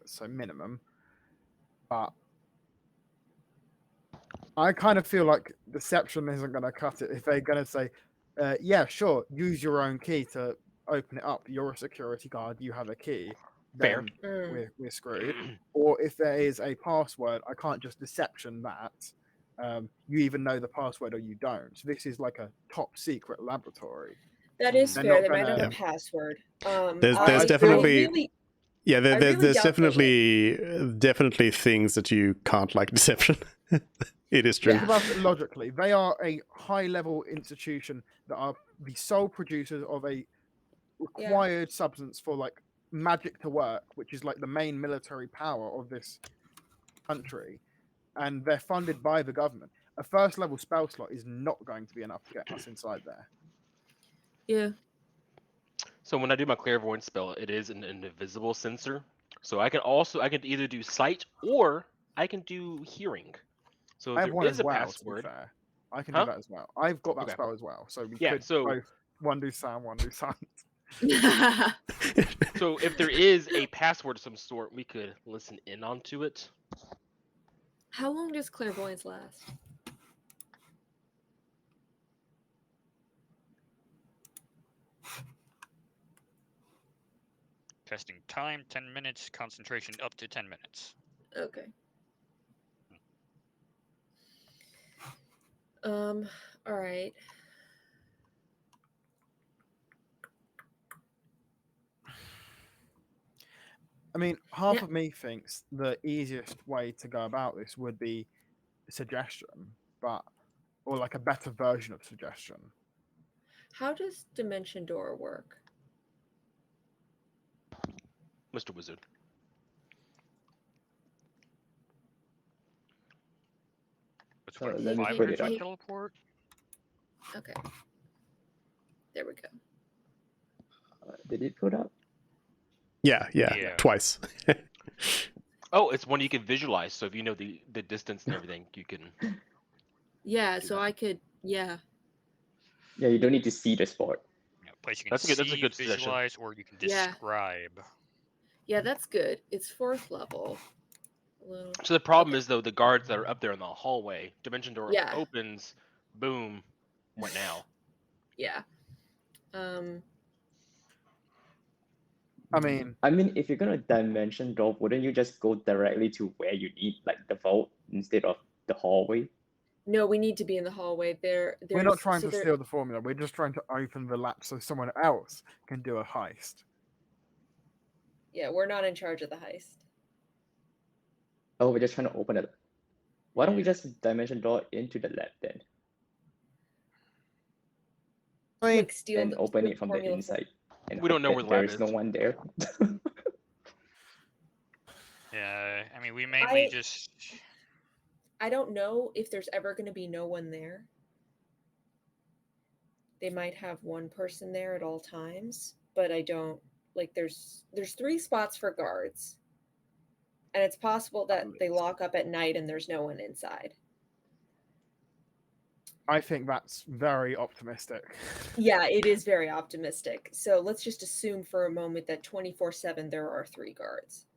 So minimum, but I kind of feel like deception isn't going to cut it if they're going to say, yeah, sure, use your own key to open it up. You're a security guard, you have a key. Fair. Then Mm. we're screwed. Or if there is a password, I can't just deception that. You even know the password or you don't. So this is like a top secret laboratory. That is They're fair. not They might have gonna- a password. There's I definitely really, yeah, I there's really doubt they'll definitely things that you can't like deception. It is true. Think about it logically. They are a high-level institution that are the sole producers of a required substance for like magic to work, which is like the main military power of this country, and they're funded by the government. A first-level spell slot is not going to be enough to get us inside there. Yeah. So when I do my clairvoyance spell, it is an invisible sensor. So I can either do sight or I can do hearing. So I have there one is as a well. To password. be fair, I can Huh? do that as well. I've got that Okay. spell as well, so we Yeah, could so- both one do sound, one do sight. So if there is a password of some sort, we could listen in onto it. How long does clairvoyance last? Testing time, 10 minutes. Concentration up to 10 minutes. Okay. All right. I mean, half Yeah. of me thinks the easiest way to go about this would be suggestion, or like a better version of suggestion. How does Dimension Door work? Mr. Wizard. What's So what, let me 5 put minutes it on up. teleport? Okay. There we go. Did it put up? Yeah, Yeah. twice. Oh, it's one you can visualize. So if you know the distance and everything, you can. Yeah, Do so that. I could, yeah. Yeah, you don't need to see the sport. Yeah, place you can That's a see, good suggestion. visualize, or you can Yeah. describe. Yeah, that's good. It's 4th level. a little. So the problem Okay. is though the guards that are up there in the hallway. Dimension door Yeah. opens, boom, what now? Yeah. I mean, if you're gonna dimension door, wouldn't you just go directly to where you need, like the vault, instead of the hallway? No, we need to be in the hallway. we're not trying to steal the formula. We're just trying to open the latch so someone else can do a heist. Yeah, we're not in charge of the heist. Oh, we're just trying to open it. Why don't we Yeah. just dimension door into the lab then, I mean, Like steal and the, open steal it from the formula inside? And We don't hope know that where the there lab is is. no one there. Yeah, I mean, we mainly I- just. I don't know if there's ever going to be no one there. They might have one person there at all times, but I don't like. There's 3 spots for guards, and it's possible that they lock up at night and there's no one inside. I think that's very optimistic. Yeah, it is very optimistic. So let's just assume for a moment that 24/7 there are 3 guards.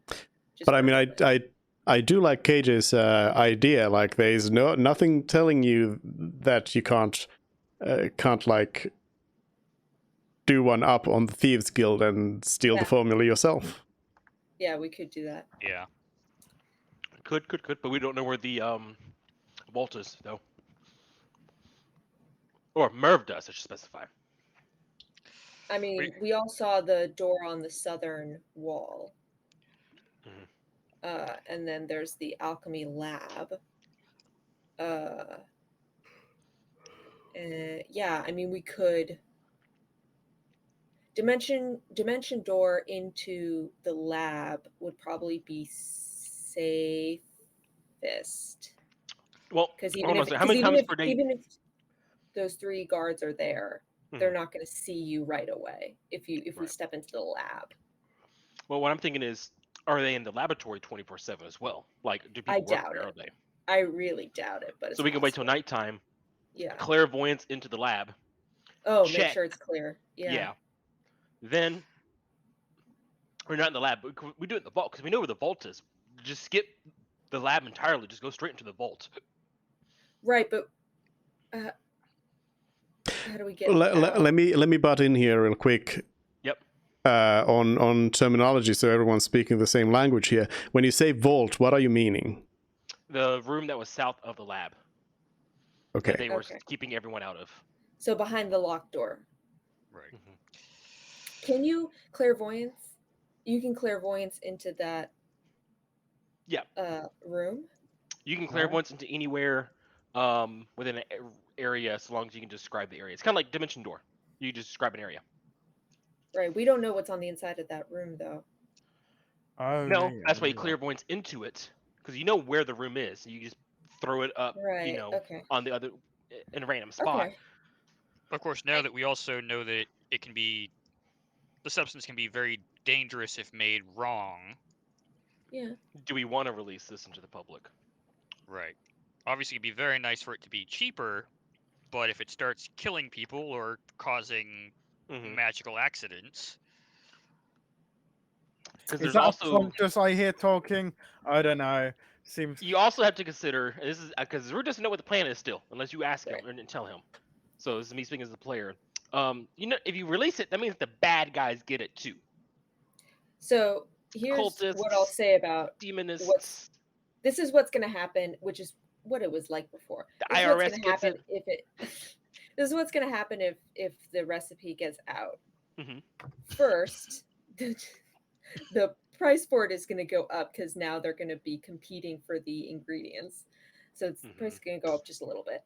Just But I for a mean, moment. I do like KJ's idea. Like, there's nothing telling you that you can't like do one up on the Thieves Guild and steal the Yeah. formula yourself. Yeah, we could do that. Yeah. Could, but we don't know where the vault is though. Or Merv does, I should specify. I mean, we all saw the door on the southern wall. Mhm. And then there's the alchemy lab. Yeah, I mean, we could dimension door into the lab would probably be safest. Well, Because hold on a second. How many times per day? even if those 3 guards are there, they're Mhm. not going to see you right away if we Right. step into the lab. Well, what I'm thinking is, are they in the laboratory 24/7 as well? Like, do people I work doubt there? it. Are they? I really doubt it, but So we can wait till nighttime. Yeah. Clairvoyance into the lab. Oh, make check. sure it's clear. Yeah. Then we're not in the lab, but we do it in the vault because we know where the vault is. Just skip the lab entirely. Just go straight into the vault. Right, but how do we get Let me butt in here real quick. Yep. On terminology, so everyone's speaking the same language here. When you say vault, what are you meaning? The room that was south of the lab. Okay. That they were Okay. keeping everyone out of. So behind the locked door. Right. Can you clairvoyance? You can clairvoyance into that Yeah. room? You can clairvoyance into anywhere within an area as long as you can describe the area. It's kind of like Dimension Door. You just describe an area. Right. We don't know what's on the inside of that room though. Oh, No, yeah, that's why you you're right. clairvoyance into it because you know where the room is. You just throw it up, Right. Okay. on the other in a random spot. Okay. Of course, now that we also know that it can be, the substance can be very dangerous if made wrong. Yeah. Do we want to release this into the public? Right. Obviously, it'd be very nice for it to be cheaper, but if it starts killing people or causing magical accidents. Because Is there's that also conscious I hear talking? I don't know. Seems you also have to consider, and this is because Ru doesn't know what the plan is still, unless you ask him and tell him. So this is me speaking as the player. If you release it, that means the bad guys get it too. So here's Cultists, what I'll say about demonists. This is what's going to happen, which is what it was like before. The This is IRS what's going to gets happen it. if it. This is what's going to happen if the recipe gets out. First, the price for it is going to go up because now they're going to be competing for the ingredients, so the price is going to go up just a little bit.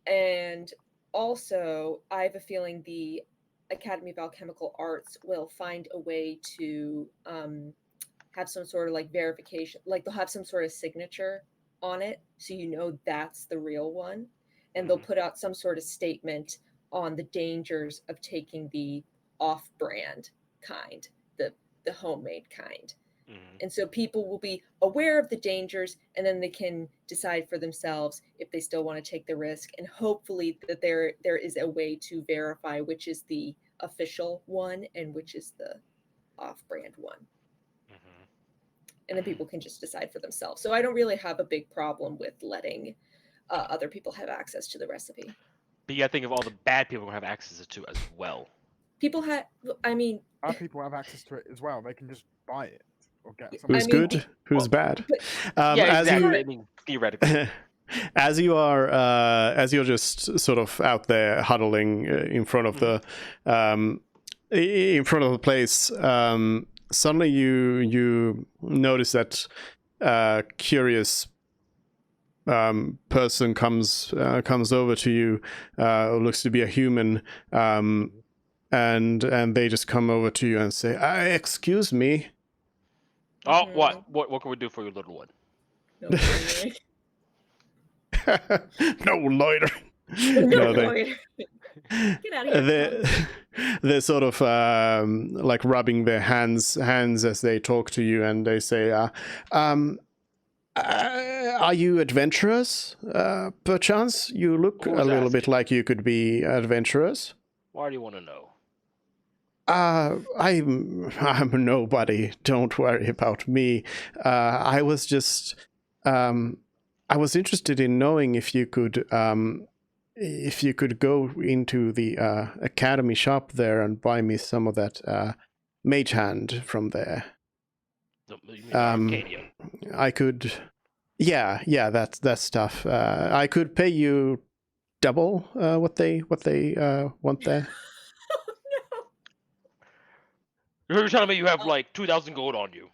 And also, I have a feeling the Academy of Alchemical Arts will find a way to have some sort of like verification, like they'll have some sort of signature on it, so you know that's the real one, and they'll put out some sort of statement on the dangers of taking the off-brand kind, the homemade kind. And so people will be aware of the dangers, and then they can decide for themselves if they still want to take the risk, and hopefully that there is a way to verify which is the official one and which is the off-brand one. and then people can just decide for themselves. So I don't really have a big problem with letting other people have access to the recipe. But you gotta think of all the bad people we're gonna have access to as well. People have, I mean, Bad people have access to it as well. They can just buy it or get I something. Who's mean, good? Who's bad? but Yeah, As exactly. you I mean, theoretically. as you are as you're just sort of out there huddling in front of the place, suddenly you notice that curious person comes over to you, who looks to be a human, and they just come over to you and say, "Excuse me." Oh, Mhm. what can we do for your little one? no loitering. No loitering. No No, loitering. Get out of here. they're sort of like rubbing their hands as they talk to you, and they say, "Are you adventurers? Perchance you look Who's a little bit asking? like you could be adventurers." Why do you want to know? I'm nobody. Don't worry about me. I was just I was interested in knowing if you could go into the academy shop there and buy me some of that mage hand from there. No, you mean Arcania? I could, yeah, that stuff. I could pay you double what they want there. You're telling me you have like 2,000 gold on you?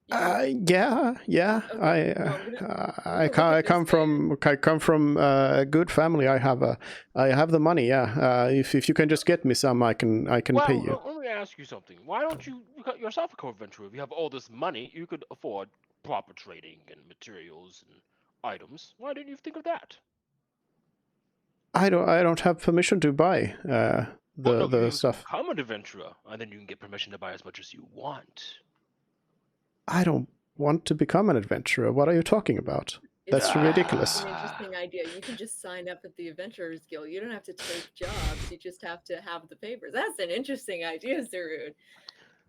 Yeah. Okay, well, I look at come this man. from a good family. I have the money. Yeah. If you can just get me some, I can Well, pay you. let me ask you something. Why don't you cut yourself a co-adventurer? If you have all this money, you could afford proper trading and materials and items. Why didn't you think of that? I don't have permission to buy Well, no, the you stuff. become an adventurer, and then you can get permission to buy as much as you want. I don't want to become an adventurer. What are you talking about? That's ridiculous. It's an interesting idea. You can just sign up at the Adventurers Guild. You don't have to take jobs. You just have to have the papers. That's an interesting idea, Zarud.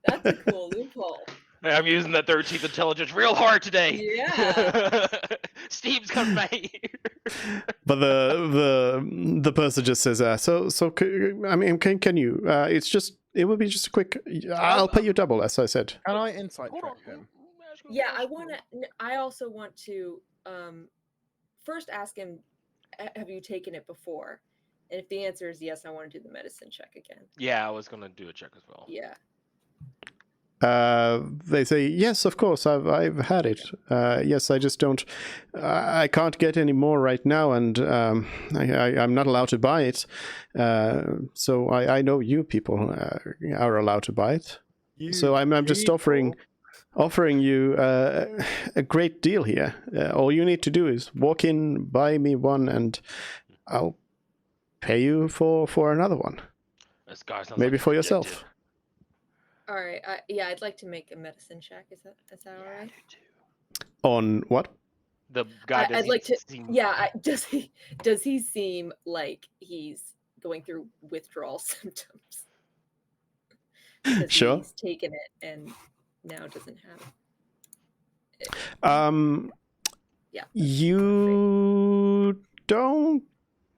That's a cool loophole. Hey, I'm using that 13th intelligence real hard today. Yeah. Steve's coming back here. But the person just says, I mean, can you? It would be just a quick. I'll pay you double, as I said. Can I insight Hold check on. him? Yeah, I also want to first ask him, have you taken it before? And if the answer is yes, I want to do the medicine check again. Yeah, I was gonna do a check as well. Yeah. They say, yes, of course, I've had it. Yes, I just don't. I can't get any more right now, and I'm not allowed to buy it. So I know you people are allowed to buy it. So I'm just offering you a great deal here. All you need to do is walk in, buy me one, and I'll pay you for another one. This guy sounds Maybe like for he's yourself. addicted. All right. Yeah, I'd like to make a medicine check. Is that all Yeah, I right? do too. On what? The guy I'd like to. seem... Yeah. Does he seem like he's going through withdrawal symptoms? Because Sure. he's taken it and now doesn't have it. Yeah. You don't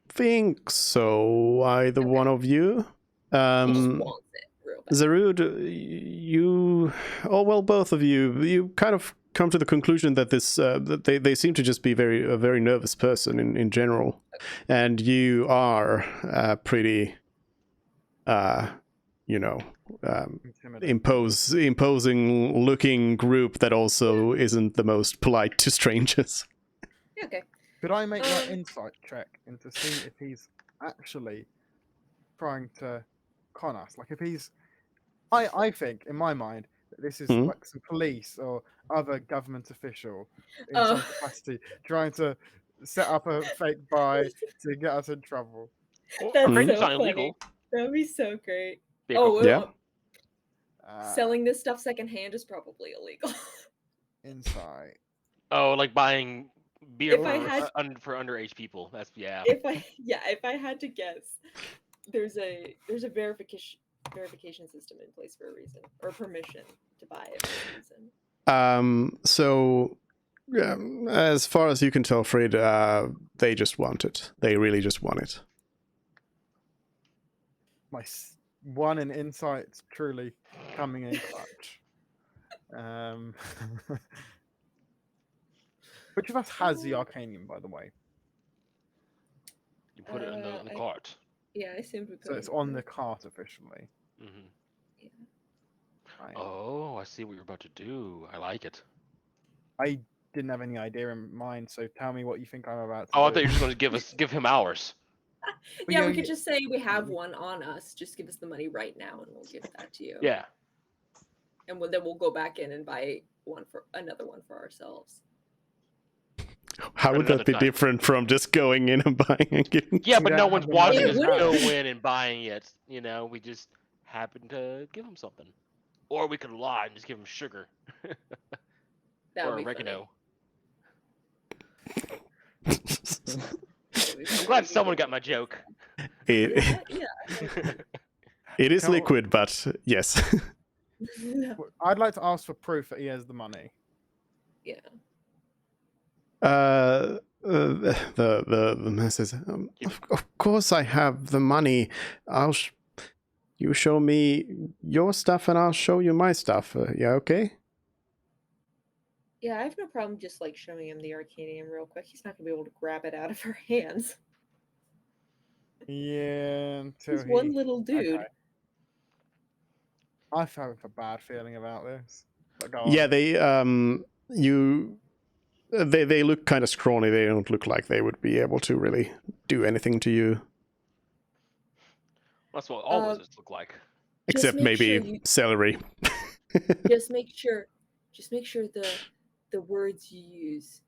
think so, either one of you. He just wants it real bad. Zarud, both of you kind of come to the conclusion that that they seem to just be a very nervous person in general, and you are pretty, imposing looking group that also isn't the most polite to strangers. Yeah, okay. Could I make that insight check and to see if he's actually trying to con us? Like if he's, I think in my mind that this is like some police or other government official in some capacity trying to set up a fake buy to get us in trouble. That's It's so not illegal. That'd be so great. Be Oh, Yeah. Selling this stuff secondhand is probably illegal. Insight. Oh, like buying beer If I had- for underage people. That's If I had to guess, there's a verification system in place for a reason, or permission to buy it for a reason. So, as far as you can tell, Fred, they just want it. They really just want it. My one in insights truly coming in clutch. Which of us has the Arcanium, by the way? You put it in the cart. Yeah, I assumed we put So it it's in on the the cart officially. Hmm. Right. Oh, I see what you're about to do. I like it. I didn't have any idea in mind, so tell me what you think I'm about to Oh, I do. thought you were just going to give him ours. But Yeah, yeah, we could just say we have one on us. Just give us the money right now, and we'll give that to you. Yeah. And then we'll go back in and buy another one for ourselves. How would Another that be time. different from just going in and buying and giving? Yeah, We but don't no have one's the watching money us now. go in and buying it. You know, we just happen to give him something. Or we could lie and just give him sugar. That or would be oregano. funny. That would be I'm funny. glad someone got my joke. It, Yeah. it is Tell- liquid, but yes. Yeah. I'd like to ask for proof that he has the money. Yeah. The man says, of course I have the money. You show me your stuff and I'll show you my stuff. Yeah, okay? Yeah, I have no problem just like showing him the Arcanium real quick. He's not gonna be able to grab it out of our hands. Yeah, until He's one little dude. Okay. I have a bad feeling about this. But go Yeah, on. they look kind of scrawny. They don't look like they would be able to really do anything to you. That's what all wizards look like. Except make maybe sure you- celery. just make sure the words you use,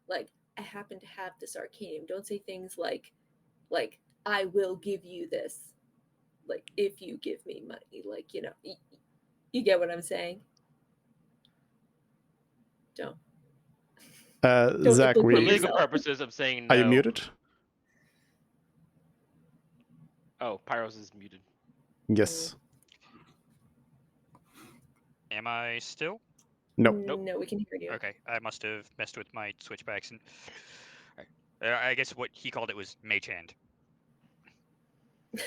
like I happen to have this Arcanium. Don't say things like I will give you this, like if you give me money, like you get what I'm saying. Don't Zach, implicate For we, yourself. legal purposes, I'm saying no. are you muted? Oh, Pyros is muted. Yes. Am I still? Nope. Nope. No, we can hear you. Okay, I must have messed with my switchbacks and. I guess what he called it was mage hand.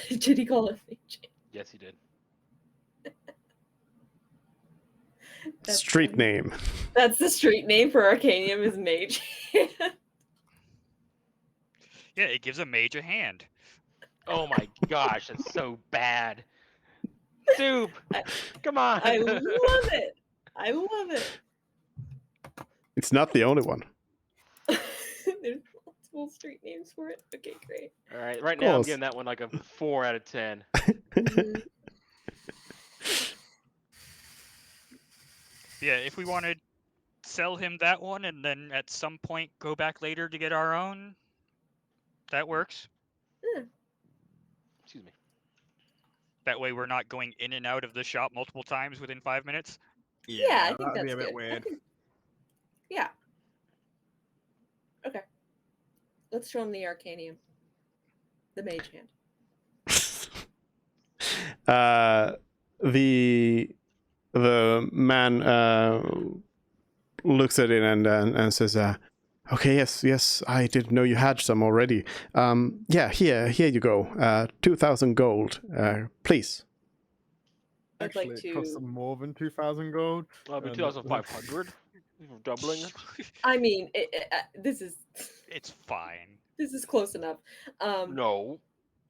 Did he call it mage? Yes, he did. That's Street funny. name. That's the street name for Arcanium is mage. Yeah, it gives a mage a hand. Oh my gosh, that's so bad. Dude, come on. I love it. I love it. It's not the only one. There's multiple street names for it. Okay, great. All right, right now I'm Close. giving that one like a 4 out of 10. Mhm. Yeah, if we want to sell him that one and then at some point go back later to get our own, that works. Excuse me. That way we're not going in and out of the shop multiple times within 5 minutes. Yeah, I think that'd that's be a bit good. weird. Yeah. Okay. Let's show him the Arcanium. The mage hand. The man looks at it and says, "Okay, yes, I didn't know you had some already. Yeah, here you go. 2,000 gold, please." I'd Actually, like it costs to. them more than 2,000 gold. It'll be And- 2,500. Doubling it. I mean, this is Fine. close enough. No.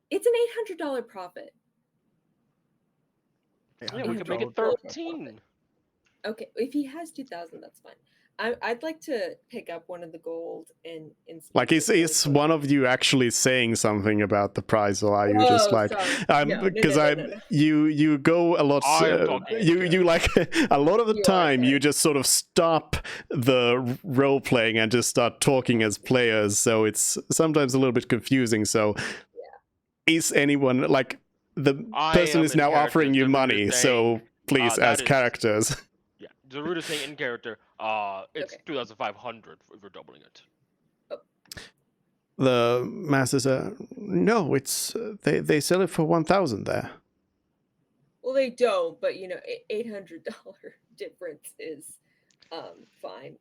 It's an $800 profit. Yeah, we could make it gold. 13. Okay, if he has 2,000, that's fine. I'd like to pick up one of the gold and Like, is one of you actually saying something about the price, or are you just like, because No. you go a lot, I am talking you like a lot of the You are time saying. you just sort of stop the role playing and just start talking as players, so it's sometimes a little bit confusing. So, is anyone like the I person am is in now character, offering you so we're money? just So saying, please, that as is- characters. Yeah, Zarud is saying in character, it's Okay. 2,500 if we're doubling it. The masters no, it's they sell it for 1,000 there. Well, they don't, but $800 difference is fine.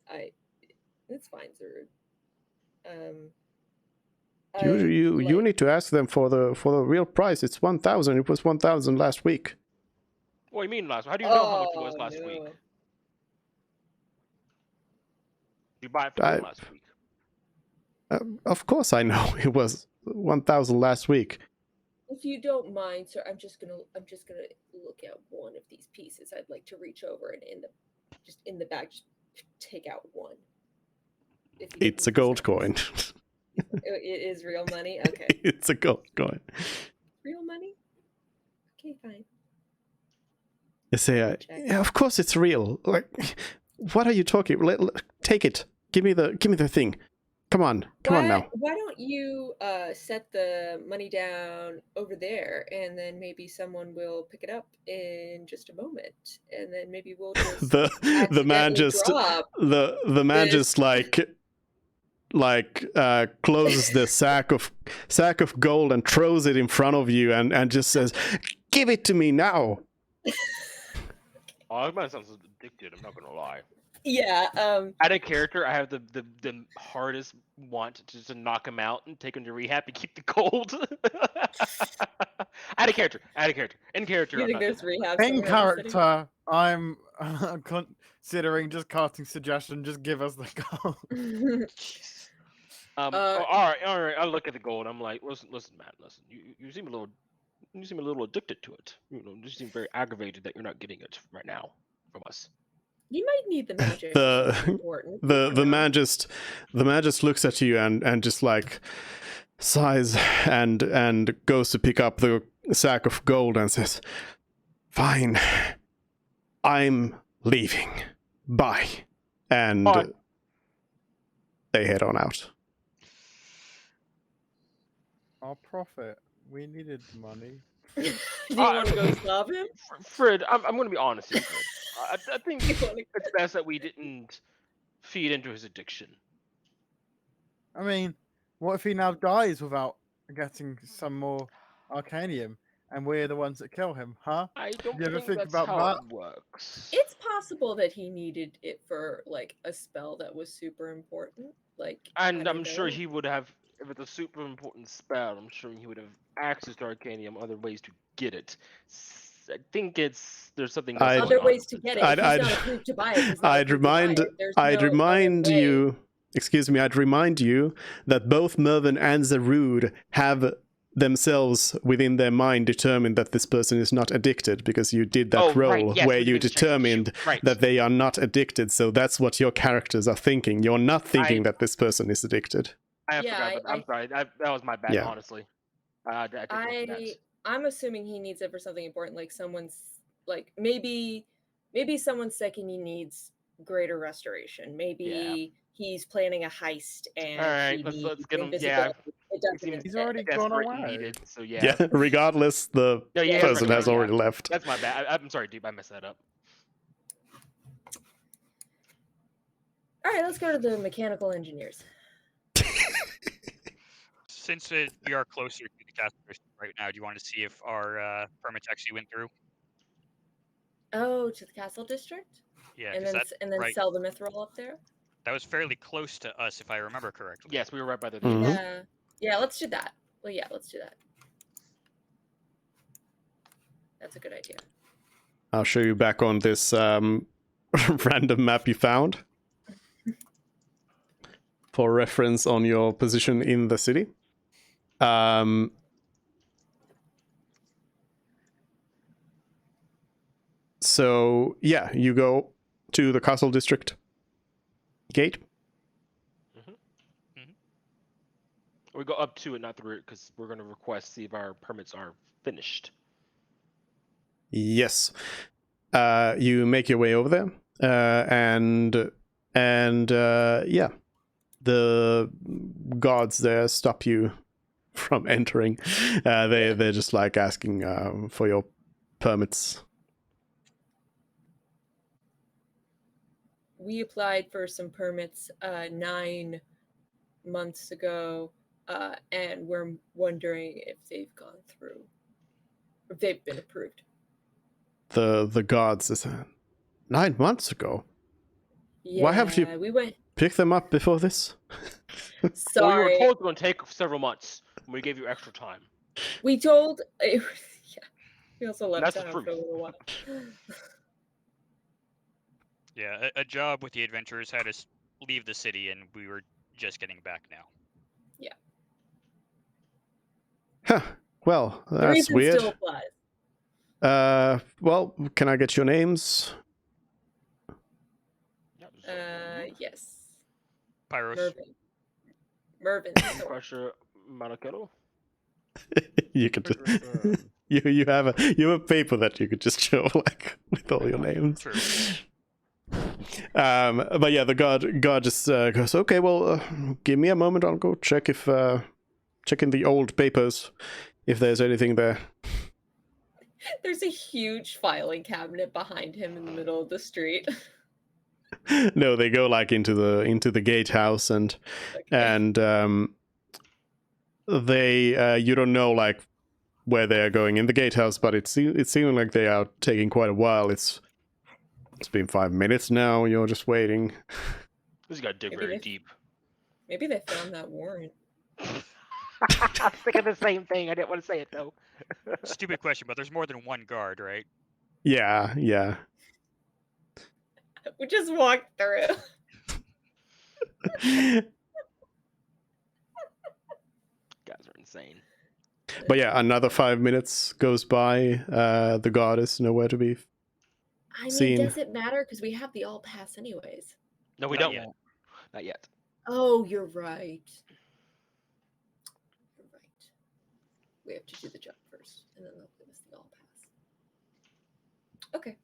It's fine, Zuru. You need to ask them for the real price. It's 1,000. It was 1,000 last week. What do you mean last week? How do you know how much it was last week? no. You buy it from him last week. Of course I know it was 1,000 last week. If you don't mind, sir, I'm just gonna look at one of these pieces. I'd like to reach over and in the bag, just take out one. It's a gold coin. It is real money. Okay. It's a gold coin. Real money. Okay, fine. You say, yeah, of course it's real. Like, what are you talking? Take it. Give me the thing. Come on now. Why don't you set the money down over there, and then maybe someone will pick it up in just a moment, and then maybe we'll just the man just the man just closes the sack of gold and throws it in front of you and just says, "Give it to me now." Oh, that man sounds addicted. I'm not gonna lie. Yeah. Out of character, I have the hardest want to knock him out and take him to rehab and keep the gold. Out of character. In character. You think there's rehab? In somewhere in the city? character, I'm considering just casting suggestion. Just give us the gold. All right. I look at the gold. I'm like, listen, man, listen. You seem a little addicted to it. You seem very aggravated that you're not getting it right now from us. You might need the magic. The man just looks at you and just like sighs and goes to pick up the sack of gold and says, "Fine, I'm leaving. Bye." And Bye. they head on out. Our profit. We needed money. Do you want to go stop him? Fred, I'm going to be honest here, Fred. I think it's best that we didn't feed into his addiction. I mean, what if he now dies without getting some more Arcanium, and we're the ones that kill him, huh? I don't You ever think that's about how that? it works. It's possible that he needed it for like a spell that was super important. And I'm sure he would have, if it's a super important spell, I'm sure he would have access to Arcanium, other ways to get it. I think there's something else other going ways on. to get it. If he's not approved to buy it. He's not I'd approved to buy remind it. There's I'd no remind other way. you I'd remind you that both Mervyn and Zarud have themselves within their mind determined that this person is not addicted, because you did that role yes, where with you the exchange. determined Right. that they are not addicted. So that's what your characters are thinking. You're not thinking that this person is addicted. I forgot, but I'm sorry. That was my bad, Yeah. honestly. I take that. I'm assuming he needs it for something important, like someone's like maybe someone's sick and he needs greater restoration. Maybe he's planning a heist and All right, he let's needs give him. invisibility. Yeah, It doesn't seems He's already gone desperate and away. needed. So Yeah, regardless, the Yeah, person right, has yeah. already left. That's my bad. I'm sorry, dude. I messed that up. All right, let's go to the mechanical engineers. Since we are closer to the castle right now, do you want to see if our permits actually went through? Oh, to the castle district? Yeah, And 'cause then that's then sell the mithril up there? that was fairly close to us, if I remember correctly. Yes, we were right by the. Mhm. Yeah, let's do that. Well, yeah, let's do that. That's a good idea. I'll show you back on this random map you found for reference on your position in the city. So yeah, you go to the castle district gate. We go up to it, not through it, because we're going to request see if our permits are finished. Yes. You make your way over there, and yeah, the guards there stop you from entering. They're just like asking for your permits. We applied for some permits 9 months ago, and we're wondering if they've gone through, if they've been approved. the gods is 9 months ago. Yeah, Why haven't you we went. picked them up before this? Well, you Sorry, were told it was going to take several months, and we gave you extra time. we told. Yeah, we also left That's the town for a truth. little while. Yeah, a job with the adventurers had us leave the city, and we were just getting back now. Huh. Well, The that's reason weird. still applies. Well, can I get your names? Yes. Pyros. Mervin. Pressure Manakero. You could just, you have a paper that you could just show like with all your names. True. But yeah, the god just goes, okay, well, give me a moment. I'll go check in the old papers if there's anything there. There's a huge filing cabinet behind him in the middle of the street. No, they go like into the gatehouse and they you don't know like where they're going in the gatehouse, but it's seeming like they are taking quite a while. It's been 5 minutes now. You're just waiting. This got to dig Maybe very they- deep. Maybe they found that warrant. I was thinking the same thing. I didn't want to say it though. Stupid question, but there's more than one guard, right? Yeah. We just walked through. Guys are insane. But yeah, another 5 minutes goes by. The god is nowhere to be. I mean, Scene. does it matter? Because we have the all pass anyways. No, we Not don't. yet. Not yet. Oh, you're right. You're right. We have to do the job first, and then they'll give us the all pass. Okay.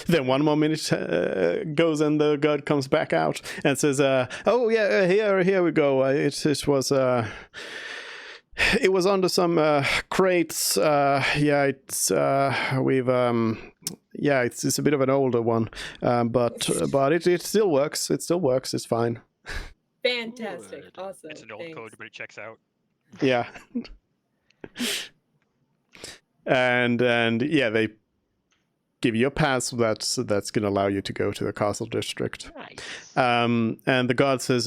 Then 1 more minute goes and the god comes back out and says, "Oh yeah, here we go. It was under some crates. It's it's a bit of an older one, but it still works. It still works. It's fine. Fantastic. Good. Awesome. It's an old Thanks. code, but it checks out. Yeah." and yeah, they give you a pass that's going to allow you to go to the castle district. Nice. And the god says,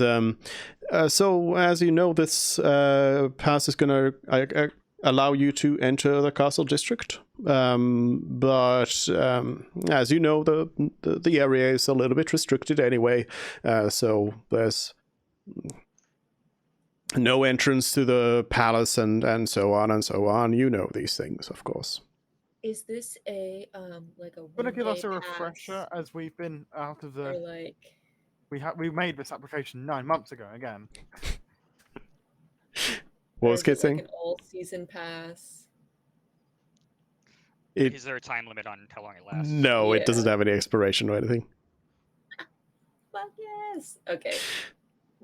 so as you know, this pass is going to allow you to enter the castle district. But as you know, the area is a little bit restricted anyway. So there's no entrance to the palace and so on and so on. You know these things, of course. Is this a like a Gonna give us a one-day pass, refresher as we've been out of or the. like We made this application 9 months ago again. What or was is Kit it like saying? an all-season pass? Is there a time limit on how long it lasts? No, it doesn't Yeah. have any expiration or anything. Fuck yes. Okay.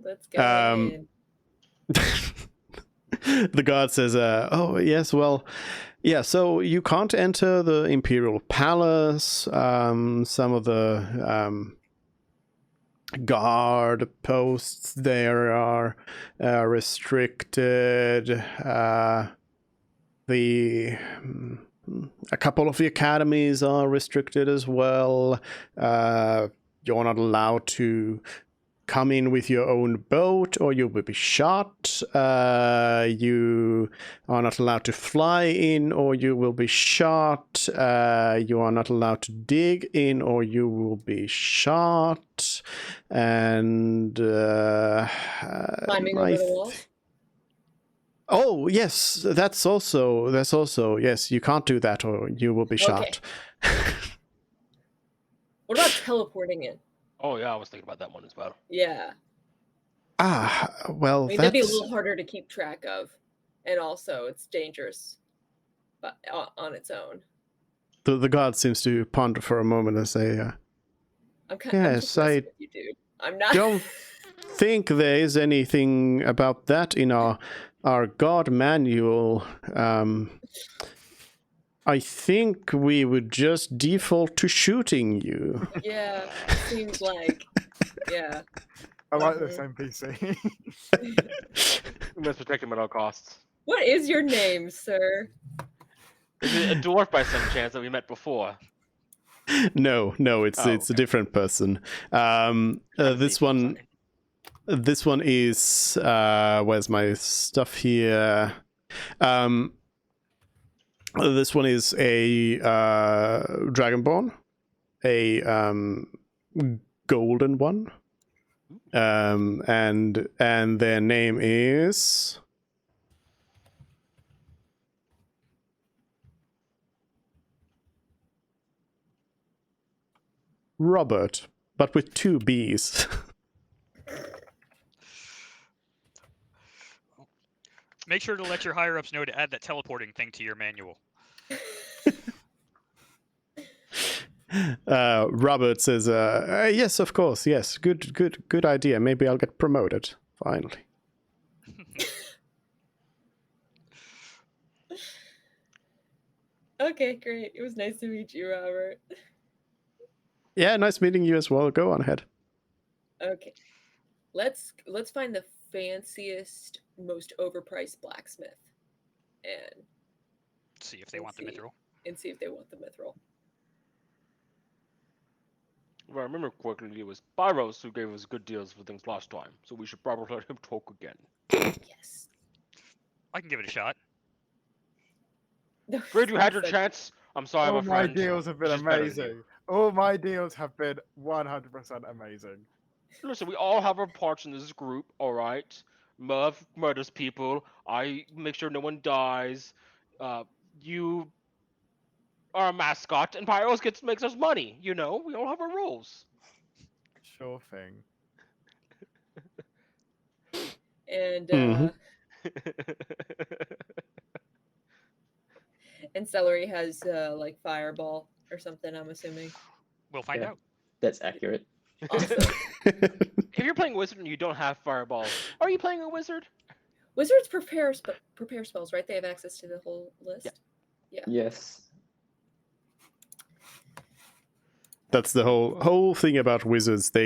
Let's go Um, in. The god says, oh, yes, well, yeah, so you can't enter the Imperial Palace. Some of the guard posts there are restricted. A couple of the academies are restricted as well. You're not allowed to come in with your own boat or you will be shot. You are not allowed to fly in or you will be shot. You are not allowed to dig in or you will be shot. And Climbing over the walls. Oh yes, that's also yes. You can't do that or you will be shot. What about teleporting in? Oh yeah, I was thinking about that one as well. Yeah. Well, I mean, that'd be a that's little harder to keep track of, and also it's dangerous, but on its own. the god seems to ponder for a moment and say, I'm kind Yes, of I with you, dude. I'm not. don't think there is anything about that in our god manual. I think we would just default to shooting you. Yeah, seems like. Yeah. I like this NPC. We must protect him at all costs. What is your name, sir? Is it a dwarf by some chance that we met before? No, it's Oh, a okay. different person. This one is where's my stuff here? This one is a dragonborn, a golden one, and their name is Robert, but with 2 B's. Make sure to let your higher ups know to add that teleporting thing to your manual. Robert says, "Yes, of course. Yes, good idea. Maybe I'll get promoted finally." Okay, great. It was nice to meet you, Robert. Yeah, nice meeting you as well. Go on ahead. Okay. Let's find the fanciest, most overpriced blacksmith and See if they want the mithril. see if they want the mithril. If I remember correctly, it was Pyros who gave us good deals for things last time, so we should probably let him talk again. Yes. I can give it a shot. Fred, you had your chance. I'm sorry, All my my friend. deals have been She's better than you. amazing. All my deals have been 100% amazing. Listen, we all have our parts in this group, alright? Merv murders people. I make sure no one dies. You are a mascot, and Pyros makes us money. You know, we all have our roles. Sure thing. And Mhm. and Celery has like fireball or something, I'm assuming. We'll find Yeah. out. That's accurate. Awesome. If you're playing wizard and you don't have fireballs, are you playing a wizard? Wizards prepare spells, right? They have access to the whole list. Yes. That's the whole thing about wizards. So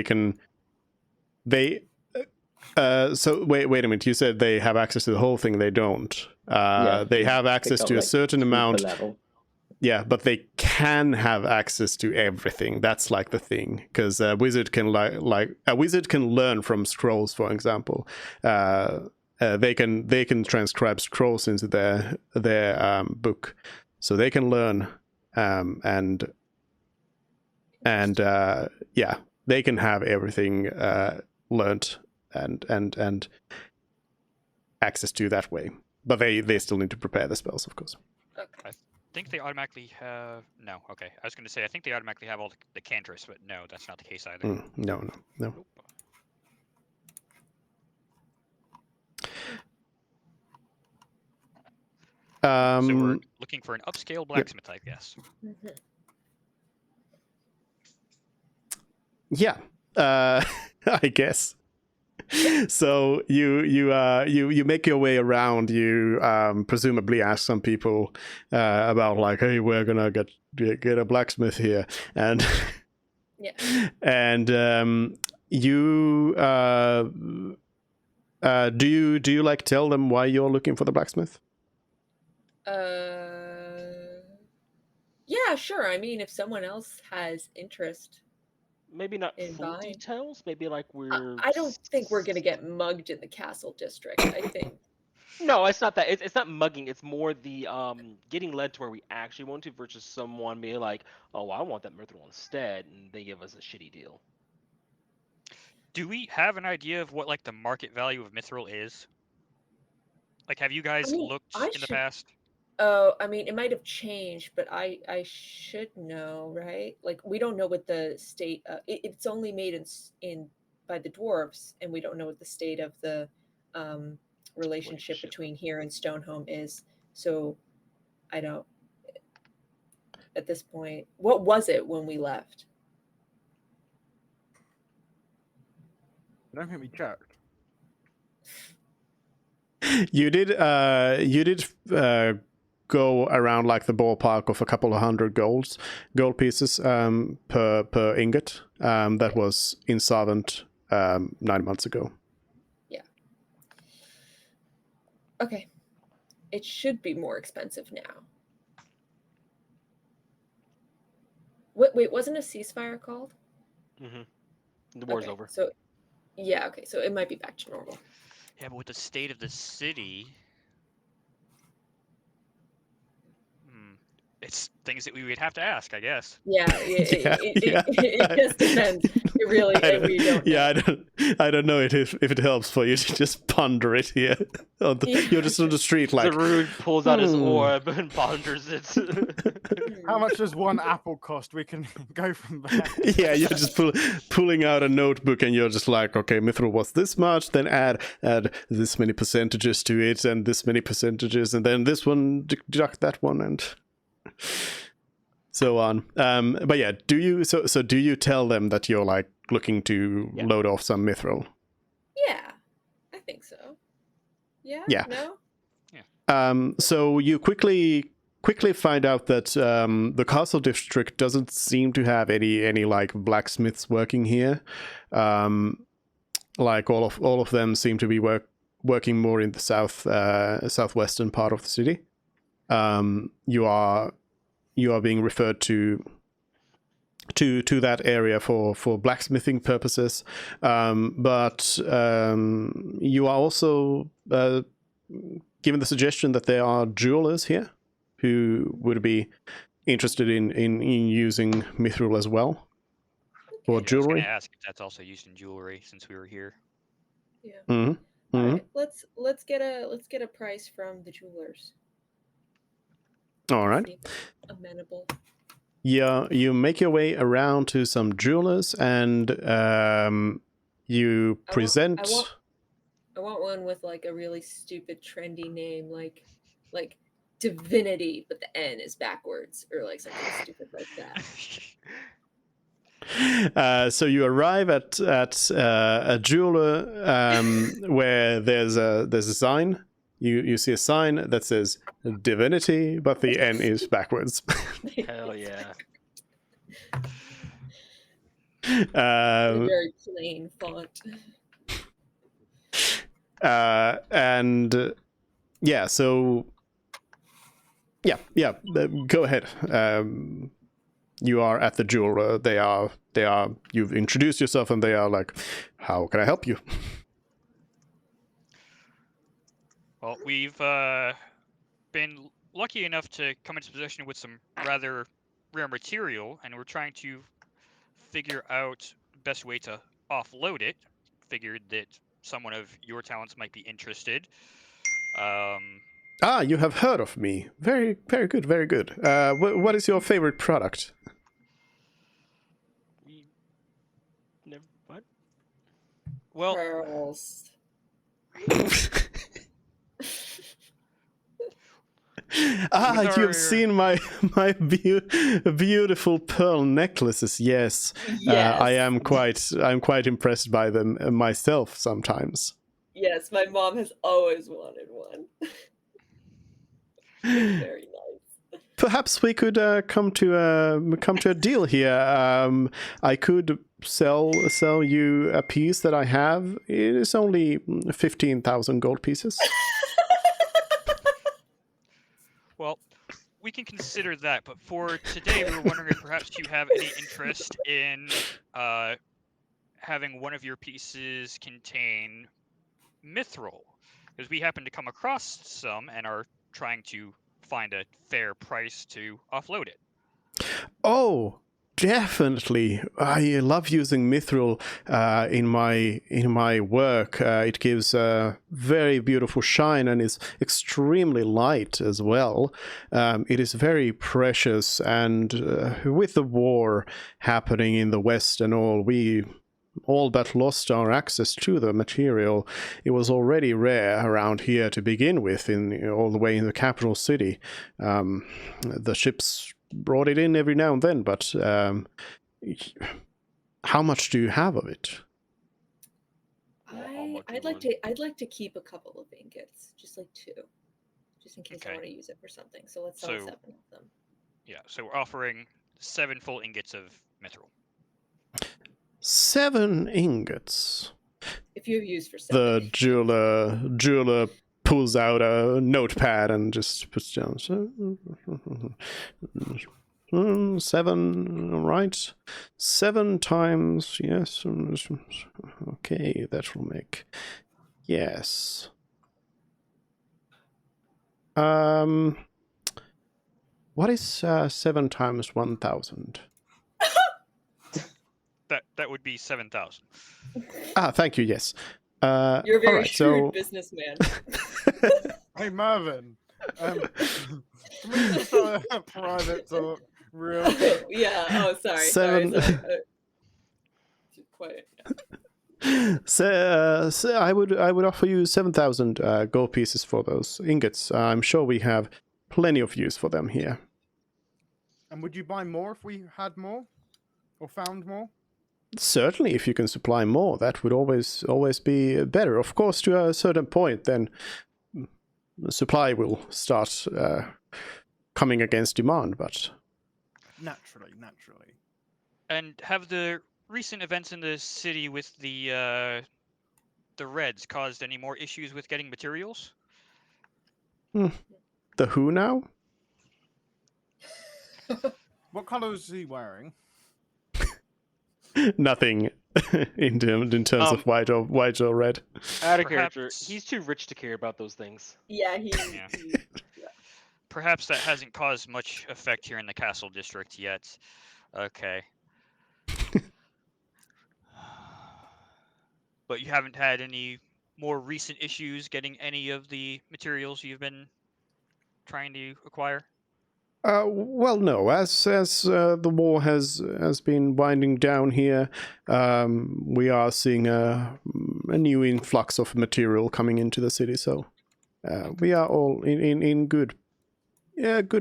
wait a minute. You said they have access to the whole thing. They don't. They you have access pick up, to a like, certain 2 per amount. level. Yeah, but they can have access to everything. That's like the thing, because a wizard can a wizard can learn from scrolls, for example. They can transcribe scrolls into their book, so they can learn, and yeah, they can have everything learned and access to that way. But they still need to prepare the spells, of course. Okay. I think they automatically have... No, okay. I was going to say, I think they automatically have all the cantrips, but no, that's not the case either. No. Nope. So we're looking for an upscale blacksmith, I guess. Yeah, I guess. So you make your way around. You presumably ask some people about, like, hey, we're gonna get a blacksmith here, and Yeah. and you do you like tell them why you're looking for the blacksmith? Yeah, sure. I mean, if someone else has interest, Maybe not In full buying. details. Maybe like we're. I don't think we're gonna get mugged in the castle district. I think. No, it's not that. It's not mugging. It's more the getting led to where we actually want to versus someone being like, oh, I want that mithril instead, and they give us a shitty deal. Do we have an idea of what, like, the market value of mithril is? Like, have you guys mean, looked I in the should- past? Oh, I mean, it might have changed, but I should know, right? Like, we don't know what the state. It's only made in by the dwarves, and we don't know what the state of the relationship Relationship. between here and Stonehome is. So, I don't. At this point, what was it when we left? I don't think we checked. You did go around, like, the ballpark of a couple of hundred gold pieces per ingot. That was insolvent 9 months ago. Yeah. Okay. it should be more expensive now. Wait, wasn't a ceasefire called? The war's over. So, yeah, okay, so it might be back to normal. Yeah, but with the state of the city, it's things that we would have to ask, I guess. Yeah, Yeah. it just depends. It really, we don't know. Yeah, I don't know if it helps for you to just ponder it here. You're just on the street like. Zarude pulls out his orb and ponders it. How much does one apple cost? We can go from there. Yeah, you're just pulling out a notebook and you're just like, okay, mithril was this much, then add this many percentages to it and this many percentages, and then this one deduct that one and so on. But yeah, do you tell them that you're like looking to load off some mithril? Yeah, I think so. Yeah. Yeah. No. So you quickly find out that the castle district doesn't seem to have any like blacksmiths working here. Like all of them seem to be working more in the southwestern part of the city. You are being referred to that area for blacksmithing purposes, but you are also given the suggestion that there are jewelers here who would be interested in using mithril as well for I was jewelry. gonna ask if that's also used in jewelry since we were here. Yeah. Mm-hmm. All right, let's get a price from the jewelers. All right. See if amenable. Yeah, you make your way around to some jewelers and you present. I want one with like a really stupid, trendy name, like Divinity, but the N is backwards, or like something stupid like that. So you arrive at a jeweler where there's a sign. You see a sign that says Divinity, but the N is backwards. Hell yeah. Very plain font. And yeah, so yeah. Go ahead. You are at the jeweler. They are. You've introduced yourself, and they are like, "How can I help you?" Well, we've been lucky enough to come into possession with some rather rare material, and we're trying to figure out the best way to offload it. Figured that someone of your talents might be interested. You have heard of me. Very, very good, very good. What is your favorite product? What? Well, Pearls. You've seen my beautiful pearl necklaces. Yes, Yes. I'm quite impressed by them myself sometimes. Yes, my mom has always wanted one. Very nice. Perhaps we could come to a deal here. I could sell you a piece that I have. It is only 15,000 gold pieces. well, we can consider that, but for today, we were wondering if perhaps you have any interest in having one of your pieces contain mithril, because we happen to come across some and are trying to find a fair price to offload it. Oh, definitely. I love using mithril in my work. It gives a very beautiful shine and is extremely light as well. It is very precious, and with the war happening in the West and all, we all but lost our access to the material. It was already rare around here to begin with, all the way in the capital city. The ships brought it in every now and then, but how much do you have of it? I'd like to keep a couple of ingots, just like 2, just in case I Okay. want to use it for something. So let's sell So- 7 of them. Yeah, so we're offering 7 full ingots of mithril. 7 ingots. If you have use for 7. The jeweler pulls out a notepad and just puts down 7, right? 7 times, yes. Okay, that will make, yes. What is 7 times 1,000? That would be 7,000. Ah, thank you. Yes. You're a very alright, shrewd businessman. Hey Mervin, can we just start a private talk real quick? Yeah. Oh, sorry. 7. Sorry. Too quiet. So I would offer you 7,000 gold pieces for those ingots. I'm sure we have plenty of use for them here. And would you buy more if we had more, or found more? Certainly, if you can supply more, that would always be better. Of course, to a certain point, then the supply will start coming against demand. But Naturally. And have the recent events in the city with the Reds caused any more issues with getting materials? the who now? What colour is he wearing? Nothing in terms of white or red. Out of character, Perhaps- he's too rich to care about those things. Yeah. Yeah. Perhaps that hasn't caused much effect here in the castle district yet. Okay. But you haven't had any more recent issues getting any of the materials you've been trying to acquire? Well, no. As the war has been winding down here, we are seeing a new influx of material coming into the city. So we are all in good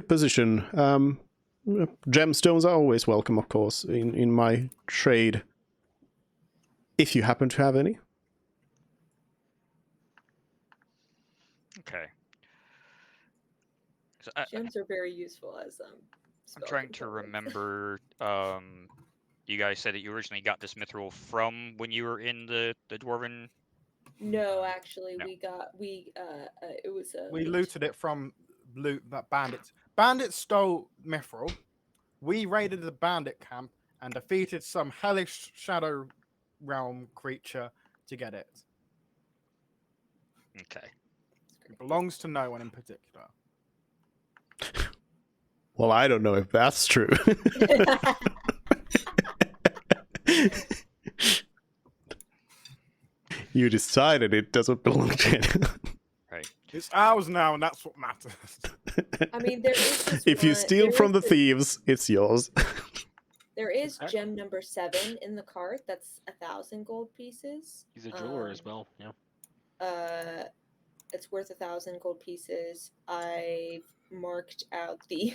position. Gemstones are always welcome, of course, in my trade, if you happen to have any. Okay. So Gems are very useful as I'm spell trying to components. remember. You guys said that you originally got this mithril from when you were in the dwarven. No, actually, No. it was a. We looted it from that bandits. Bandits stole mithril. We raided the bandit camp and defeated some hellish shadow realm creature to get it. Okay. It belongs to no one in particular. Well, I don't know if that's true. You decided it doesn't belong to anyone. Right. It's ours now, and that's what matters. I mean, there is. This If you one- steal there from is the this- thieves, it's yours. There is Okay. gem number 7 in the cart. That's 1,000 gold pieces. He's a jeweler as well. Yeah. It's worth 1,000 gold pieces. I've marked out the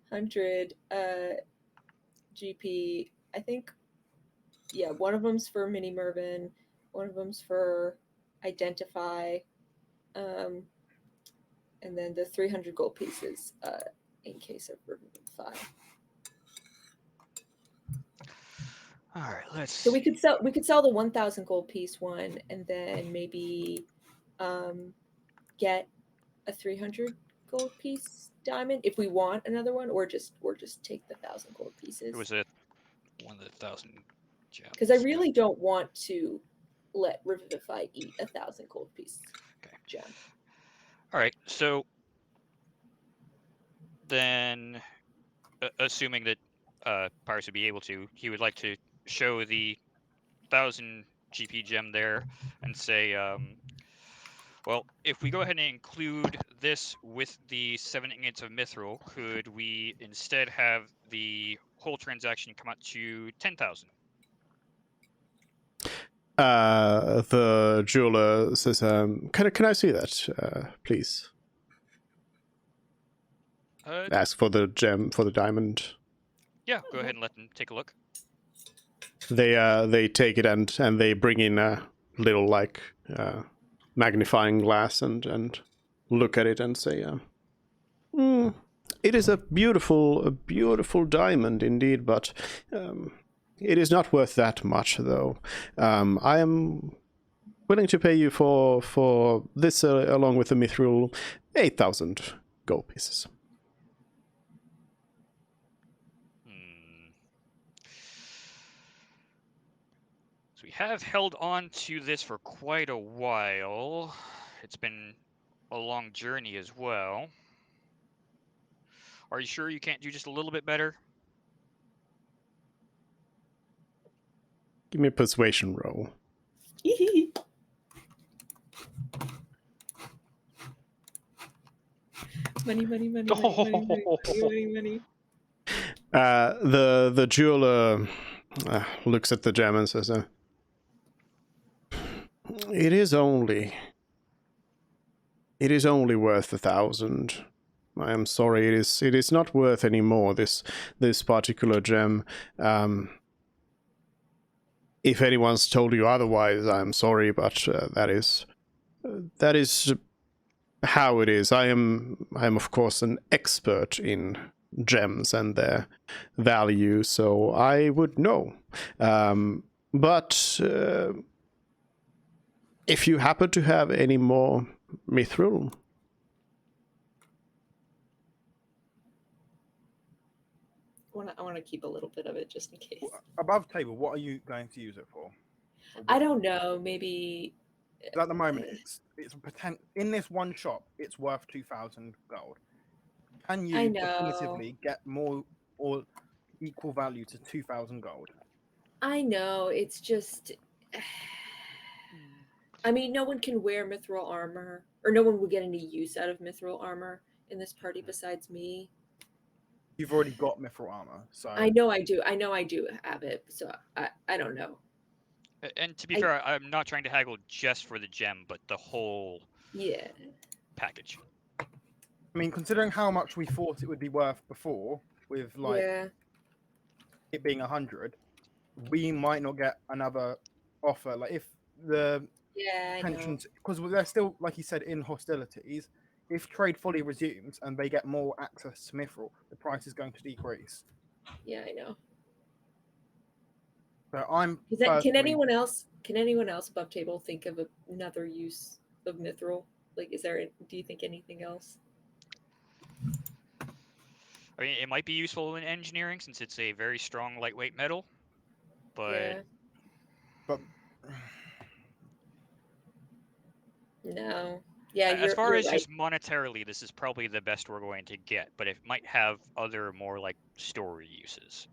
100 GP. I think, yeah, one of them's for Mini Mervin, one of them's for Identify, and then the 300 gold pieces in case of Revivify. All right. Let's. So we could sell the 1,000 gold piece one, and then maybe get a 300 gold piece diamond if we want another one, or just take the 1,000 gold pieces. It was a 1,000 gems. Because I really don't want to let Revivify eat 1,000 gold piece Okay. gem. All right. So then, assuming that Pyrus would be able to, he would like to show the 1,000 GP gem there and say, well, if we go ahead and include this with the 7 ingots of mithril, could we instead have the whole transaction come out to 10,000? The jeweler says, can I see that, please? Ask for the gem, for the diamond. Yeah, go ahead and let them take a look. They take it and they bring in a little magnifying glass and look at it and say, it is a beautiful diamond indeed, but it is not worth that much, though. I am willing to pay you for this along with the mithril 8,000 gold pieces. So we have held on to this for quite a while. It's been a long journey as well. Are you sure you can't do just a little bit better? Give me a persuasion roll. Money, money, money, money, money, money, money, money. The jeweler looks at the gem and says, it is only worth 1,000. I am sorry, it is not worth any more, this particular gem. If anyone's told you otherwise, I'm sorry, but that is how it is. I am of course an expert in gems and their value, so I would know. But if you happen to have any more mithril, I want to keep a little bit of it just in case. Above table, what are you going to use it for? I don't know. Maybe. At the moment, it's a in this one shop, it's worth 2,000 gold. Can you definitively get more or equal value to 2,000 gold? I know. It's just. I mean, no one can wear mithril armor, or no one will get any use out of mithril armor in this party besides me. You've already got mithril armor, so I know I do. I know I do have it, so I don't know. And to be fair, I'm not trying to haggle just for the gem, but the whole package. I mean, considering how much we thought it would be worth before, with like it being 100, we might not get another offer. Like if the tensions, because they're still, like you said, in hostilities. If trade fully resumes and they get more access to mithril, the price is going to decrease. Yeah, I know. So I'm. Can anyone else above table think of another use of mithril? Like, do you think anything else? I mean, it might be useful in engineering since it's a very strong, lightweight metal. But no. Yeah, as far you're as right. just monetarily, this is probably the best we're going to get. But it might have other more like story uses.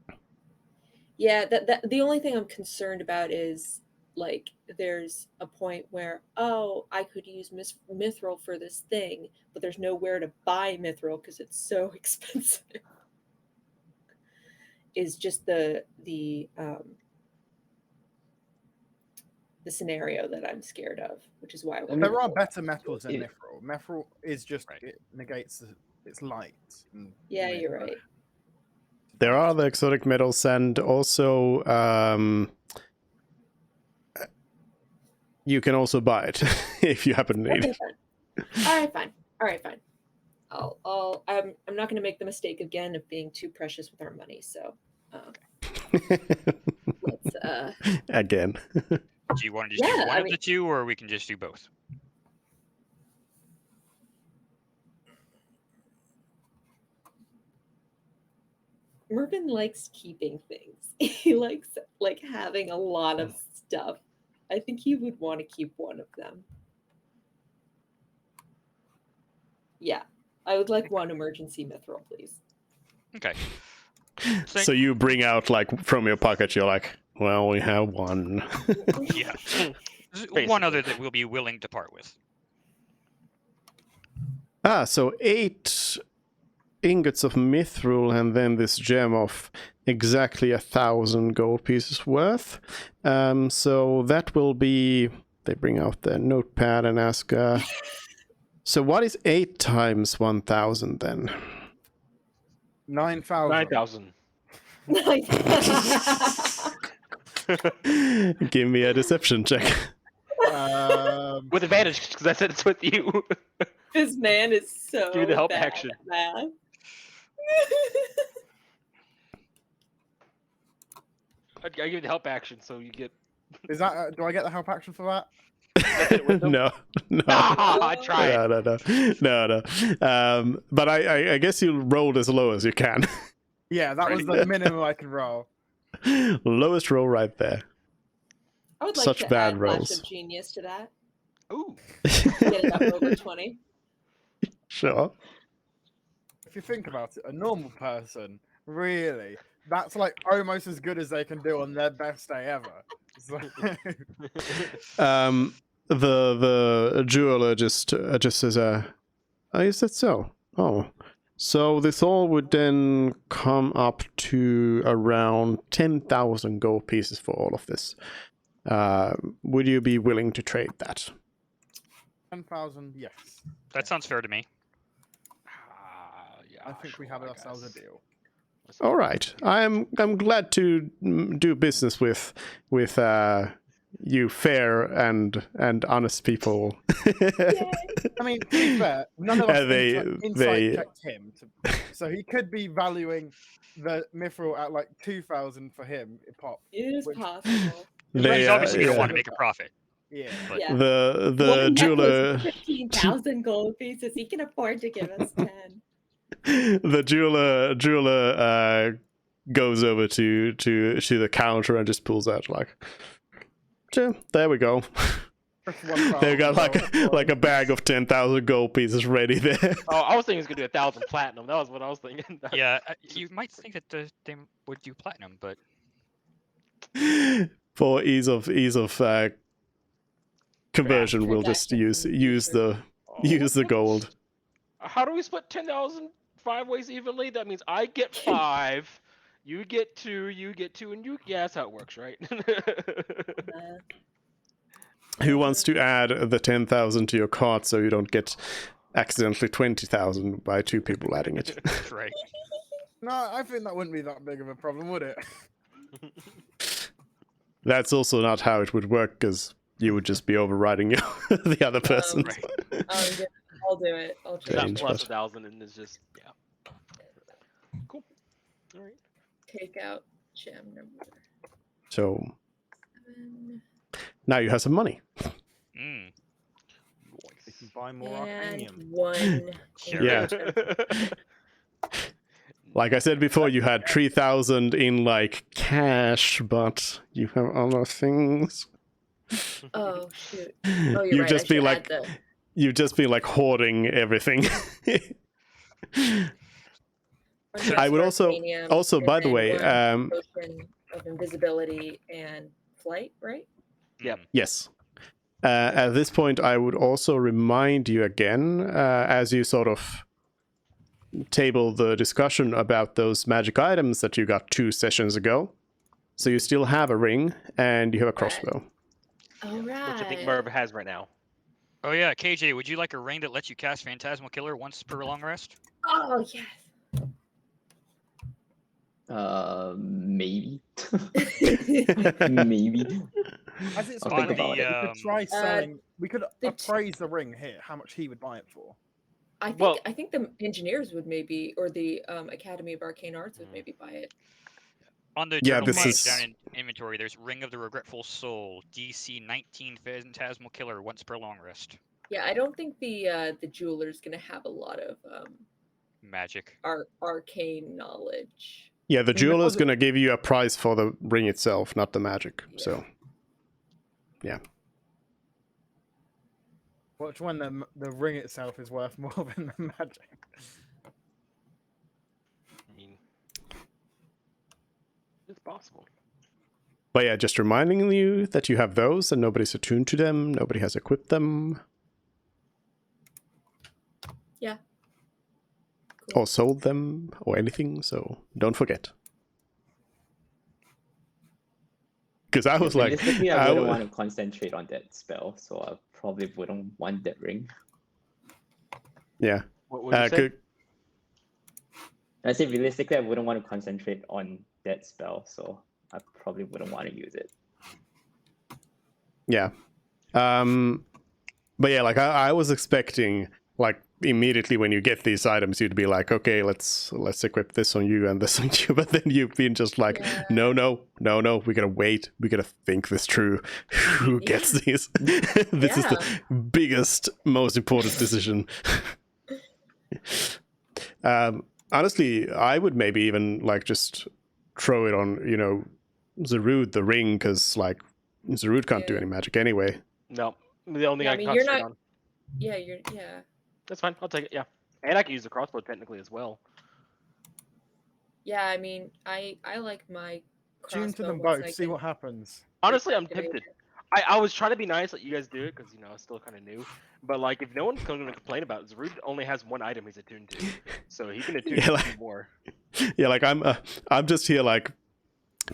Yeah, the only thing I'm concerned about is like there's a point where I could use mithril for this thing, but there's nowhere to buy mithril because it's so expensive. Is just the scenario that I'm scared of, which is why I there are better metals than mithril. Mithril is just it negates its light. Yeah, you're right. There are the exotic metals, and also you can also buy it if you happen to need it. Fine. All right, fine. I'm not going to make the mistake again of being too precious with our money. So let's again. Do you want to just do one of the two, or we can just do both? Mervin likes keeping things. He likes having a lot of stuff. I think he would want to keep one of them. Yeah, I would like one emergency mithril, please. Okay. So you bring out from your pocket. You're like, well, we have one. Yeah. One other that we'll be willing to part with. So 8 ingots of mithril and then this gem of exactly 1,000 gold pieces worth. So that will be. They bring out their notepad and ask. So what is 8 times 1,000 then? 9,000. 9,000. Give me a deception check. With advantage, because I said it's with you. This man is so Give me the help bad action. at math. I give you the help action, so you get. Is that? Do I get the help action for that? Let's hit with them. No, no. I tried. No. But I guess you'll roll as low as you can. Yeah, that was the minimum I could roll. Lowest roll right there. I would like Such to bad add rolls. Flash of Genius to that. Ooh. Get it up over 20. Sure. If you think about it, a normal person, really, that's like almost as good as they can do on their best day ever. So, The jeweler just says, "Oh, is that so? Oh, so this all would then come up to around 10,000 gold pieces for all of this. Would you be willing to trade that?" 10,000, yes. That sounds fair to me. Yeah, I think we sure, have I ourselves a guess. deal. All right, I'm glad to do business with you fair and honest people. I mean, to be fair, none of us They- insight they- checked him, so he could be valuing the mithril at like 2,000 for him. Pop. It is Which- possible. He's obviously going to yeah. want to make a profit. Yeah. But Yeah. The One jeweler necklace, 15,000 gold pieces. He can afford to give us 10. the jeweler goes over to the counter and just pulls out like, "Yeah, there we go." Just 1,000 They've got gold. like a bag of 10,000 gold pieces ready there. Oh, I was thinking it's gonna do 1,000 platinum. That was what I was thinking. Yeah, you might think that they would do platinum, but For ease of conversion, we'll just use the gold. How do we split 10,000 5 ways evenly? That means I get 5, you get 2, you get 2, and you. Yeah, that's how it works, right? Who wants to add the 10,000 to your cart so you don't get accidentally 20,000 by two people adding it? that's right. No, I think that wouldn't be that big of a problem, would it? That's also not how it would work, because you would just be overriding the other person. Right. Yeah, I'll do it. I'll It's not Change, plus but- 1,000, and it's just yeah. Cool. All right. take out gem number So 7. now you have some money. Mm. You can buy more And arcanium. 1. Yeah. Like I said before, you had 3,000 in like cash, but you have other things. Oh, shoot. Oh, you're You'd right. just I be should like, add you'd just be like hoarding everything. I would also, by the way, potion of invisibility and flight, right? Yep. Mm. yes. At this point, I would also remind you again, as you sort of table the discussion about those magic items that you got 2 sessions ago. So you still have a ring and you have a crossbow. All right. Which I think Merv has right now. Oh yeah, KJ, would you like a ring that lets you cast Phantasmal Killer once per long rest? Oh, yes. Maybe. Maybe. As it's I'll On think about the, it. we could try selling. We could the appraise the ring here. How much he would buy it for? Well- I think the engineers would maybe, or the Academy of Arcane Arts would maybe buy it. On the Yeah, journal this page is- down in inventory, there's Ring of the Regretful Soul, DC 19 Phantasmal Killer once per long rest. Yeah, I don't think the jeweler's gonna have a lot of Magic. arcane knowledge. Yeah, the mean, jeweler's because going to give you a price for the ring itself, not the magic. Yeah. So, yeah. Watch when the ring itself is worth more than the magic. I mean, it's possible. But yeah, just reminding you that you have those and nobody's attuned to them, nobody has equipped them. Yeah. Or sold them, or anything, so don't forget. Because I was like, Realistically, I I wouldn't w- want to concentrate on that spell, so I probably wouldn't want that ring. yeah. What would you say? I say realistically, I wouldn't want to concentrate on that spell, so I probably wouldn't want to use it. Yeah. But yeah, like I was expecting like immediately when you get these items, you'd be like, okay, let's equip this on you and this on you. But then you've been just like, Yeah. no, we gotta wait. We gotta think this through. Who gets these? This is the biggest, most important decision. Honestly, I would maybe even like just throw it on, Zarud the ring, because like Zarud can't do Yeah. any magic anyway. No, the only Yeah, thing I mean, can you're concentrate not- on. Yeah, yeah. That's fine. I'll take it. Yeah, and I can use the crossbow technically as well. Yeah, I mean, I like my Tune to crossbow them once both. I See get- what happens. Honestly, I'm Okay. tempted. I was trying to be nice, let you guys do it, because I'm still kind of new. But like, if no one's going to complain about it, Zarud only has one item he's attuned to, so he can attune Yeah, to like- two more. Yeah, like I'm just here like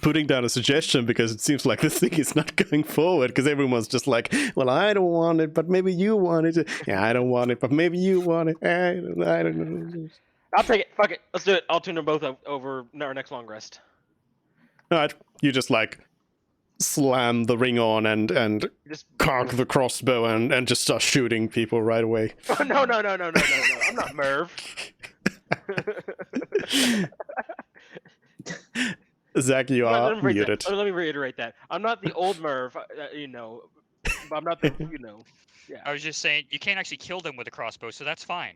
putting down a suggestion because it seems like this thing is not going forward because everyone's just like, well, I don't want it, but maybe you want it. Yeah, I don't want it, but maybe you want it. I don't know. I'll take it. Fuck it. Let's do it. I'll tune them both over our next long rest. All right, you just like slam the ring on and Just cock the crossbow and just start shooting people right away. Oh, no. I'm not Merv. Zach, you Let are me reiterate muted. that. Let me reiterate that. I'm not the old Merv, but I'm not the, yeah. I was just saying you can't actually kill them with a crossbow, so that's fine.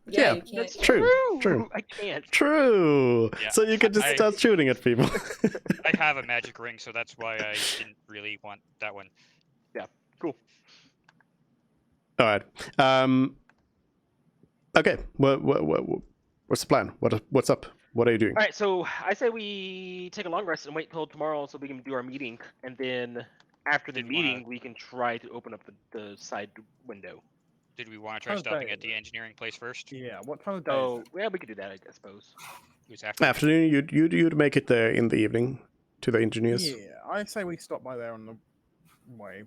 Yeah, you can't. That's True, true. I can't. True. Yeah, So you can just I- start shooting at people. I have a magic ring, so that's why I didn't really want that one. Cool. All right. Okay. What's the plan? What's up? What are you doing? All right, so I say we take a long rest and wait till tomorrow so we can do our meeting, and then after the Did wanna- meeting we can try to open up the side window. Did we want to try How's stopping that? at the engineering place first? Yeah. What time of day? So Is yeah, we could do that, I suppose. It was after. Afternoon. You'd make it there in the evening to the it? engineers. Yeah, I say we stop by there on the way.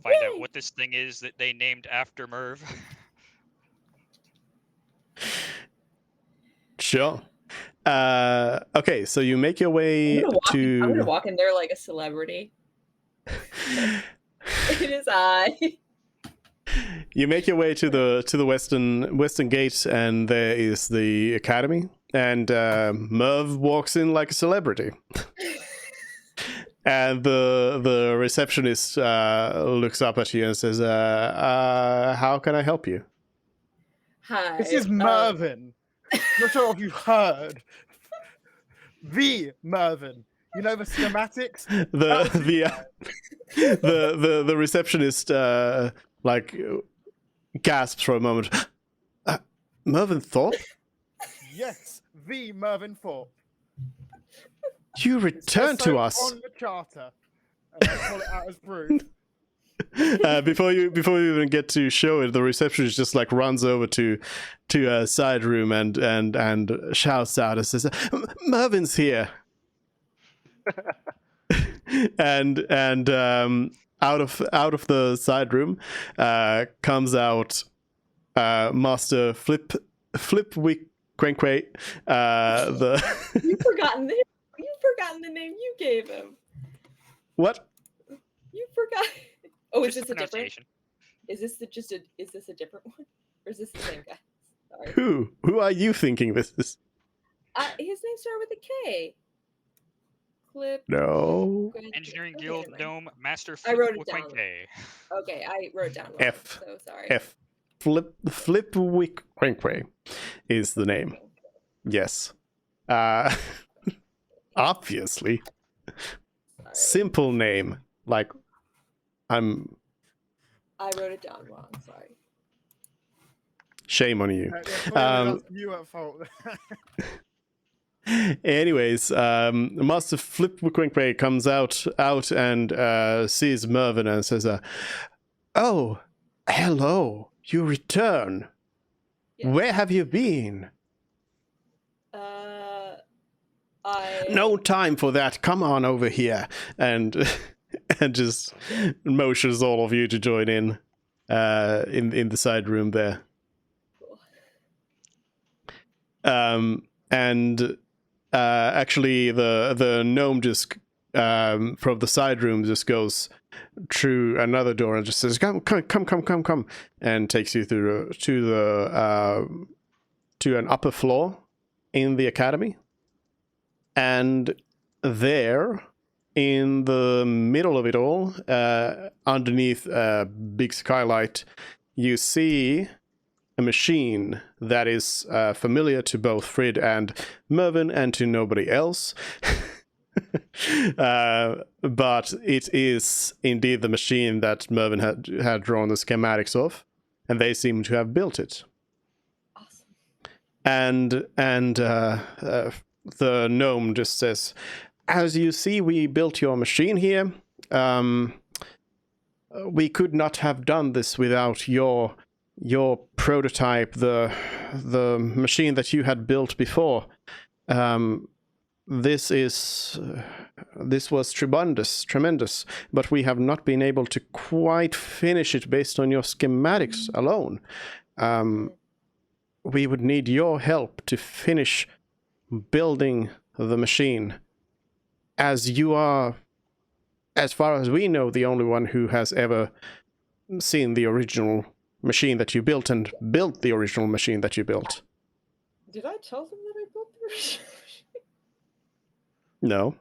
Find out what this thing is that they named after Merv. Sure. Okay. So you make your way I'm gonna to. walk in there like a celebrity. It is I. You make your way to the western gate, and there is the academy. And Merv walks in like a celebrity. And the receptionist looks up at you and says, "How can I help you?" Hi. This is Mervin. Not sure if you've heard. The Mervin. You know the schematics? The receptionist like gasps for a moment. Mervin Thorpe, Yes, the Mervin Thorpe. you returned to us. On the charter. And I call it out as proof. Before you even get to show it, the receptionist just like runs over to a side room and shouts out and says, "Mervin's here." and out of the side room comes out Master Flipwick Quenquay. You've forgotten the name you gave him. What? You forgot. Oh, is Just this the a different? pronunciation. Is this a different one, or is this the same guy? Sorry. Who are you thinking this is? His name started with a K. Clip. No. Engineering Okay, Guild never mind. Gnome Master I wrote it Flipwick. Okay, I wrote down wrong. F. So sorry. F. Flipwick Quenquay is the name. Yes. Obviously. Sorry. Simple name. Like, I wrote it down wrong. Sorry. shame on you. Clearly that's you at fault. Anyways, Master Flipwick comes out and sees Mervin and says, "Oh, hello, you return. Yeah. Where have you been?" I. "No time for that. Come on over here." And just motions all of you to join in the side room there. Cool. And actually the gnome just from the side room just goes, through another door and just says, come, and takes you through to an upper floor in the academy. And there, in the middle of it all, underneath a big skylight, you see a machine that is familiar to both Frid and Mervyn and to nobody else. But it is indeed the machine that Mervyn had drawn the schematics of, and they seem to have built it. Awesome. And the gnome just says, as you see, we built your machine here. We could not have done this without your prototype, the machine that you had built before. This was tremendous, but we have not been able to quite finish it based on your schematics alone. We would need your help to finish building the machine, as you are, as far as we know, the only one who has ever seen the original machine that you built and built the original machine that you built. Did I tell them that I built the machine? No.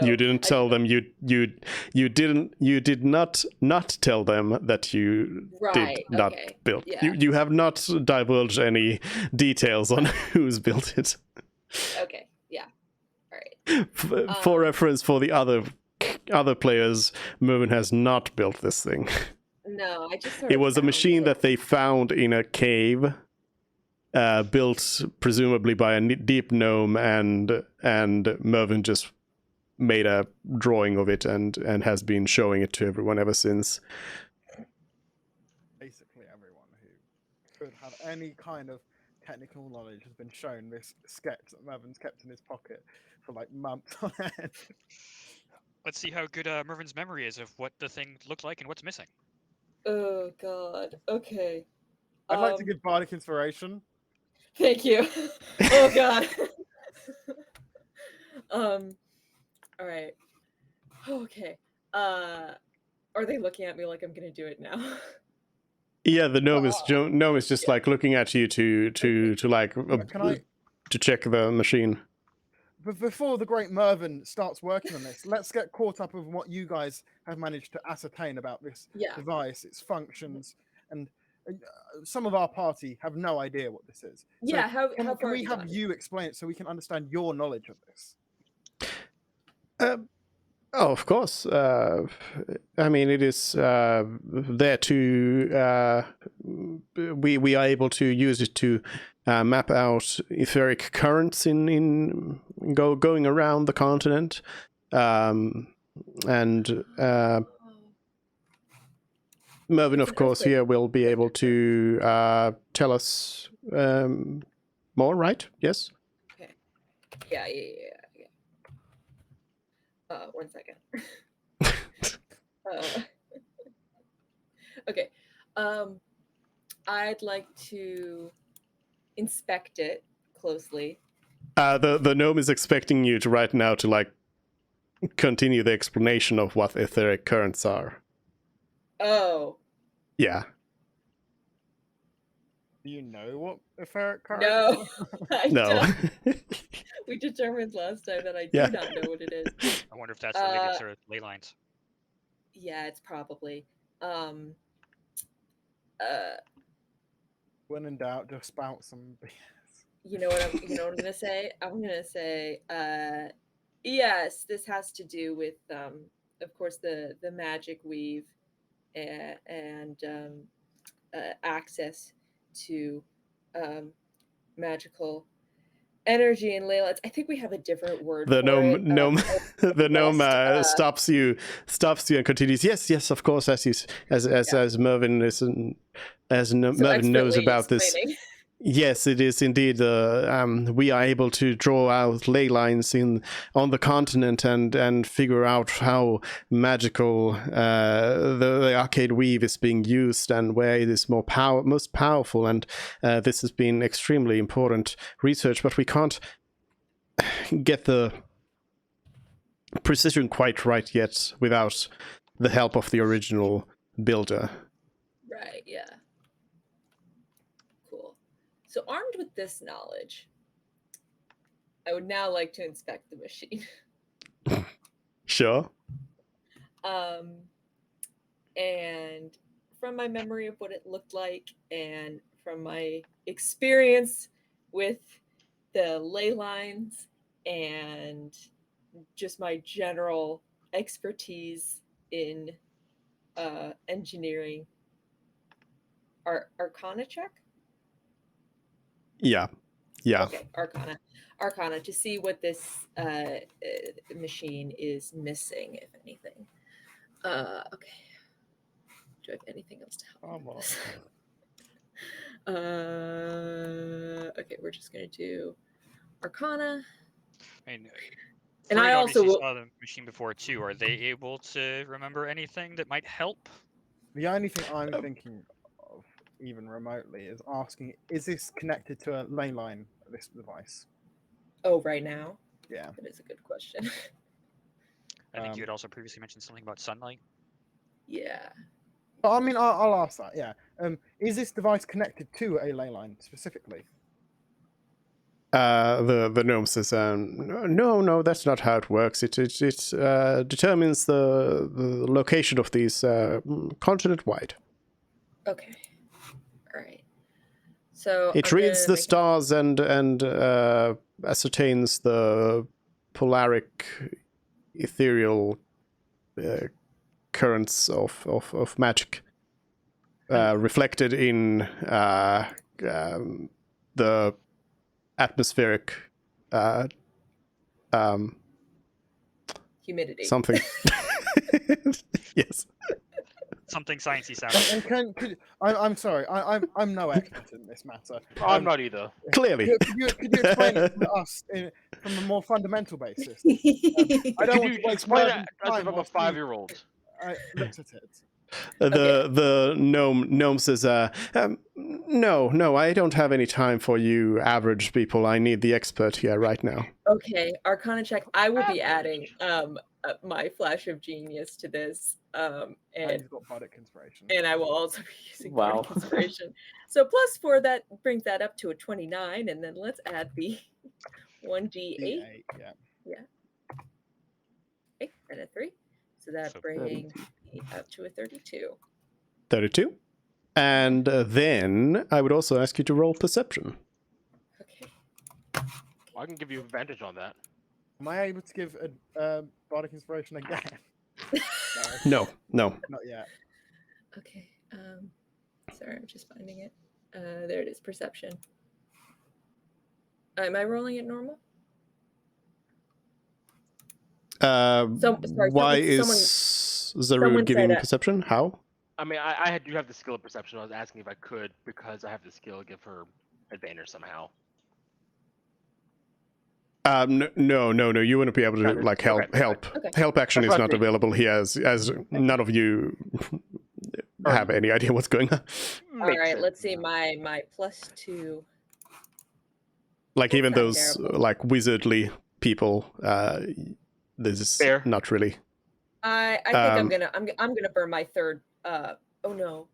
No, You didn't tell them. You did not tell them that you Right, did not okay, build. yeah. You have not divulged any details on who's built it. Okay, yeah. All right. For reference, for the other players, Mervyn has not built this thing. No, I just It was a machine that they found in a cave, built presumably by a deep gnome, and Mervyn just made a drawing of it and has been showing it to everyone ever since. Basically, everyone who could have any kind of technical knowledge has been shown this sketch that Mervyn's kept in his pocket for like months on end. Let's see how good Mervyn's memory is of what the thing looked like and what's missing. Oh God. Okay. I'd like to give bardic inspiration. Thank you. Oh God. All right. Okay. Are they looking at me like I'm gonna do it now? Yeah, the gnome is just like looking at you to like Can I? to check the machine. But before the great Mervyn starts working on this, let's get caught up with what you guys have managed to ascertain about this Yeah. device, its functions, and some of our party have no idea what this is. So Yeah. How can far we have you have gotten? you explain it so we can understand your knowledge of this? Oh, of course. I mean, it is there to. We are able to use it to map out etheric currents going around the continent, and Mervyn, of course, here will be able to tell us more. Right? Yes. Okay. Yeah. One second. Okay. I'd like to inspect it closely. The gnome is expecting you to right now to like continue the explanation of what etheric currents are. Oh. Yeah. Do you know what etheric current? No. I No. don't. We determined last time that I do Yeah. not know what it is. I wonder if that's related to ley lines. Yeah, it's probably. When in doubt, just spout some BS. You know what I'm gonna say? I'm gonna say, yes, this has to do with, of course, the magic weave and access to magical energy and ley lines. I think we have a different word. The for gnome, it. the gnome West, stops you and continues. Yes, of course. As Mervyn is, Mervyn knows expertly about this. explaining. Yes, it is indeed. We are able to draw out ley lines on the continent and figure out how magical the arcade weave is being used and where it is most powerful. And this has been extremely important research, but we can't get the precision quite right yet without the help of the original builder. Right, yeah. Cool. So armed with this knowledge, I would now like to inspect the machine. Sure. And from my memory of what it looked like and from my experience with the ley lines and just my general expertise in engineering, Arcana check? Yeah. Okay, Arcana to see what this machine is missing, if anything. Okay. Do I have anything else to help me with this? Okay, we're just gonna do Arcana. I mean, And Fern I obviously also saw the machine before too. Are they able to remember anything that might help? The only thing I'm thinking of, even remotely, is asking: is this connected to a ley line? This device? right now. Yeah. That is a good question. I think you had also previously mentioned something about sunlight. Yeah. But I mean, I'll ask that. Yeah. Is this device connected to a ley line specifically? The gnome says, no, that's not how it works. It determines the location of these continent wide. Okay. All right. So It I'm reads gonna the make stars and ascertains the polaric ethereal currents of magic reflected in the atmospheric humidity. something. Yes. Something sciencey sounding. And I'm sorry, I'm no expert in this matter. I'm not either. Clearly. Could you explain it to us from a more fundamental basis? I don't Could want you to waste explain Mervin's it as time if I'm a whilst he 5-year-old? looks at it. The gnome says, no, I don't have any time for you average people. I need the expert here right now. Okay, Arcana check. I will be adding my flash of genius to this, And and he's got bardic inspiration. I will also be using Wow. bardic inspiration. So +4, that brings that up to a 29, and then let's add the 1d8. D8, yeah. Okay, and a 3. So that So brings me up to a 32. 32. And then I would also ask you to roll perception. Okay. I can give you advantage on that. Am I able to give a bardic inspiration again? No. Not yet. Okay. Sorry, I'm just finding it. There it is. Perception. Am I rolling it normal? Why is Zarud giving said, perception? How? I mean, I do have the skill of perception. I was asking if I could, because I have the skill, give her advantage somehow. No. You wouldn't be able to Okay, like help. okay. Help action That's is what I not think. available here, as none of you have any idea what's going on. All right. Let's see. My +2. Like That's even not those terrible. like wizardly people, this is Fair. not really. I think I'm gonna burn my third. Oh no,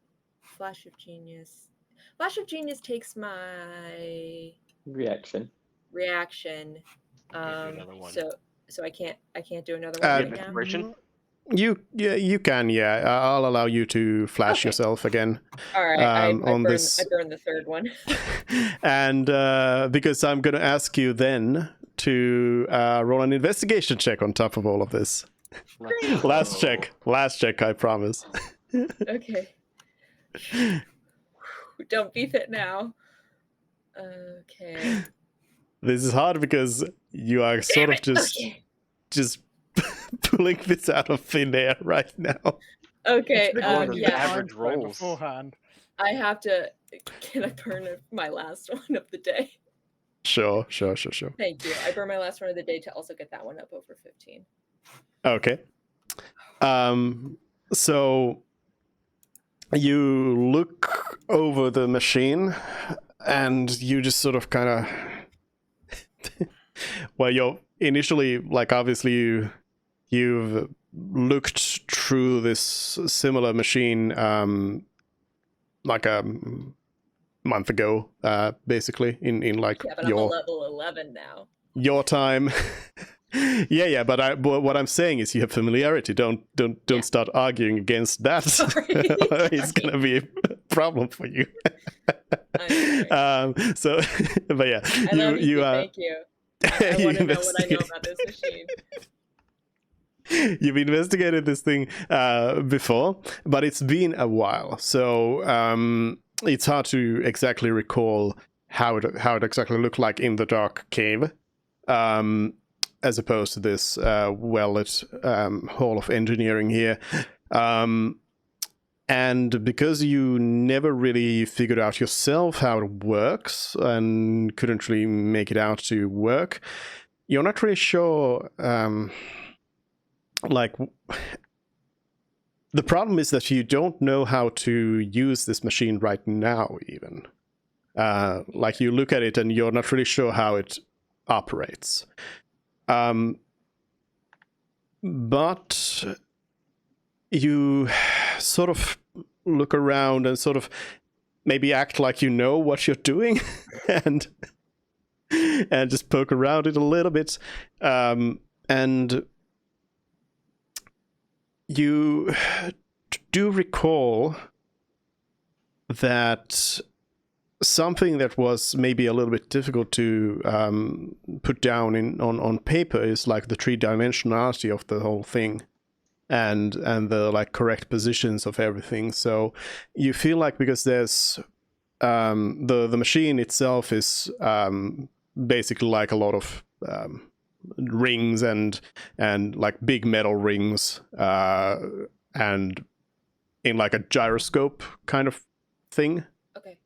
Flash of Genius. Flash of Genius takes my Reaction. reaction. Another one. So I can't do another one right now. Inspiration? You can. I'll allow you to flash Okay. yourself again. All right, I on this. burn the third one. And because I'm going to ask you then to roll an investigation check on top of all of this. Last check, I promise. Okay. Don't beef it now. Okay. This is hard because you are sort of just pulling this out of thin air right now. Okay. One of the Yeah. average Time frame rolls. beforehand. I have to. Can I burn my last one of the day? Sure. Thank you. I burn my last one of the day to also get that one up over 15. Okay. So you look over the machine and you just sort of kind of well, you're initially like obviously you've looked through this similar machine like a month ago, basically, in like Yeah, but I'm a level 11 now. your time. yeah, but what I'm saying is you have familiarity. Don't start arguing against that. Sorry. It's gonna be a problem for you. I'm sorry. So, but yeah, I love you. Thank you. I you want to know what I know about this machine. You've investigated this thing before, but it's been a while, so it's hard to exactly recall how it exactly looked like in the dark cave, as opposed to this well-lit hall of engineering here. And because you never really figured out yourself how it works and couldn't really make it out to work, you're not really sure. Like, the problem is that you don't know how to use this machine right now, even. Like, you look at it and you're not really sure how it operates. But you sort of look around and sort of maybe act like you know what you're doing and just poke around it a little bit. And you do recall that something that was maybe a little bit difficult to put down on paper is like the three-dimensionality of the whole thing, and the like correct positions of everything. So you feel like, because there's the machine itself is basically like a lot of rings and like big metal rings and in like a gyroscope kind of thing. Okay.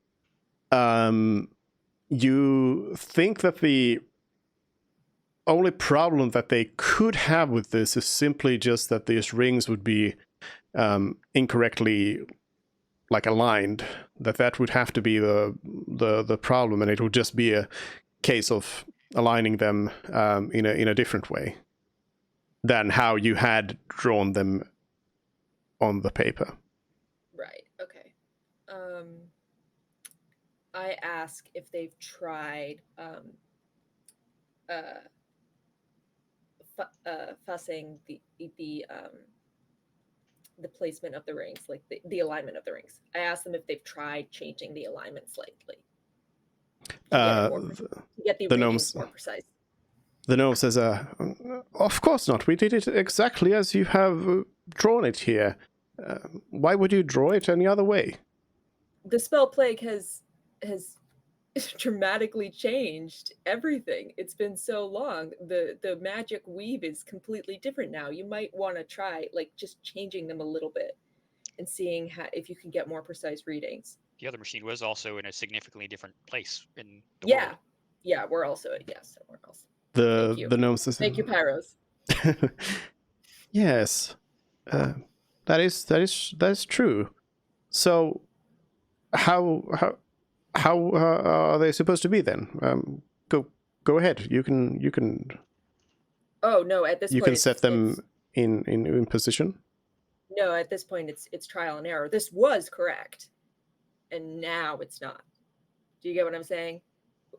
You think that the only problem that they could have with this is simply just that these rings would be incorrectly like aligned, that would have to be the problem, and it would just be a case of aligning them in a different way than how you had drawn them on the paper. Right. Okay. I ask if they've tried fussing the placement of the rings, like the alignment of the rings. I ask them if they've tried changing the alignment slightly to get the readings more precise. The gnome says, of course not. We did it exactly as you have drawn it here. Why would you draw it any other way? The spell plague has dramatically changed everything. It's been so long. The magic weave is completely different now. You might want to try like just changing them a little bit and seeing if you can get more precise readings. The other machine was also in a significantly different place in the world. Yeah, we're also somewhere else. The gnome says, thank you, Pyros. Yes, that is true. So how are they supposed to be then? Go ahead. You can. Oh no! At this point, you can set them in position. No, at this point, it's trial and error. This was correct, and now it's not. Do you get what I'm saying?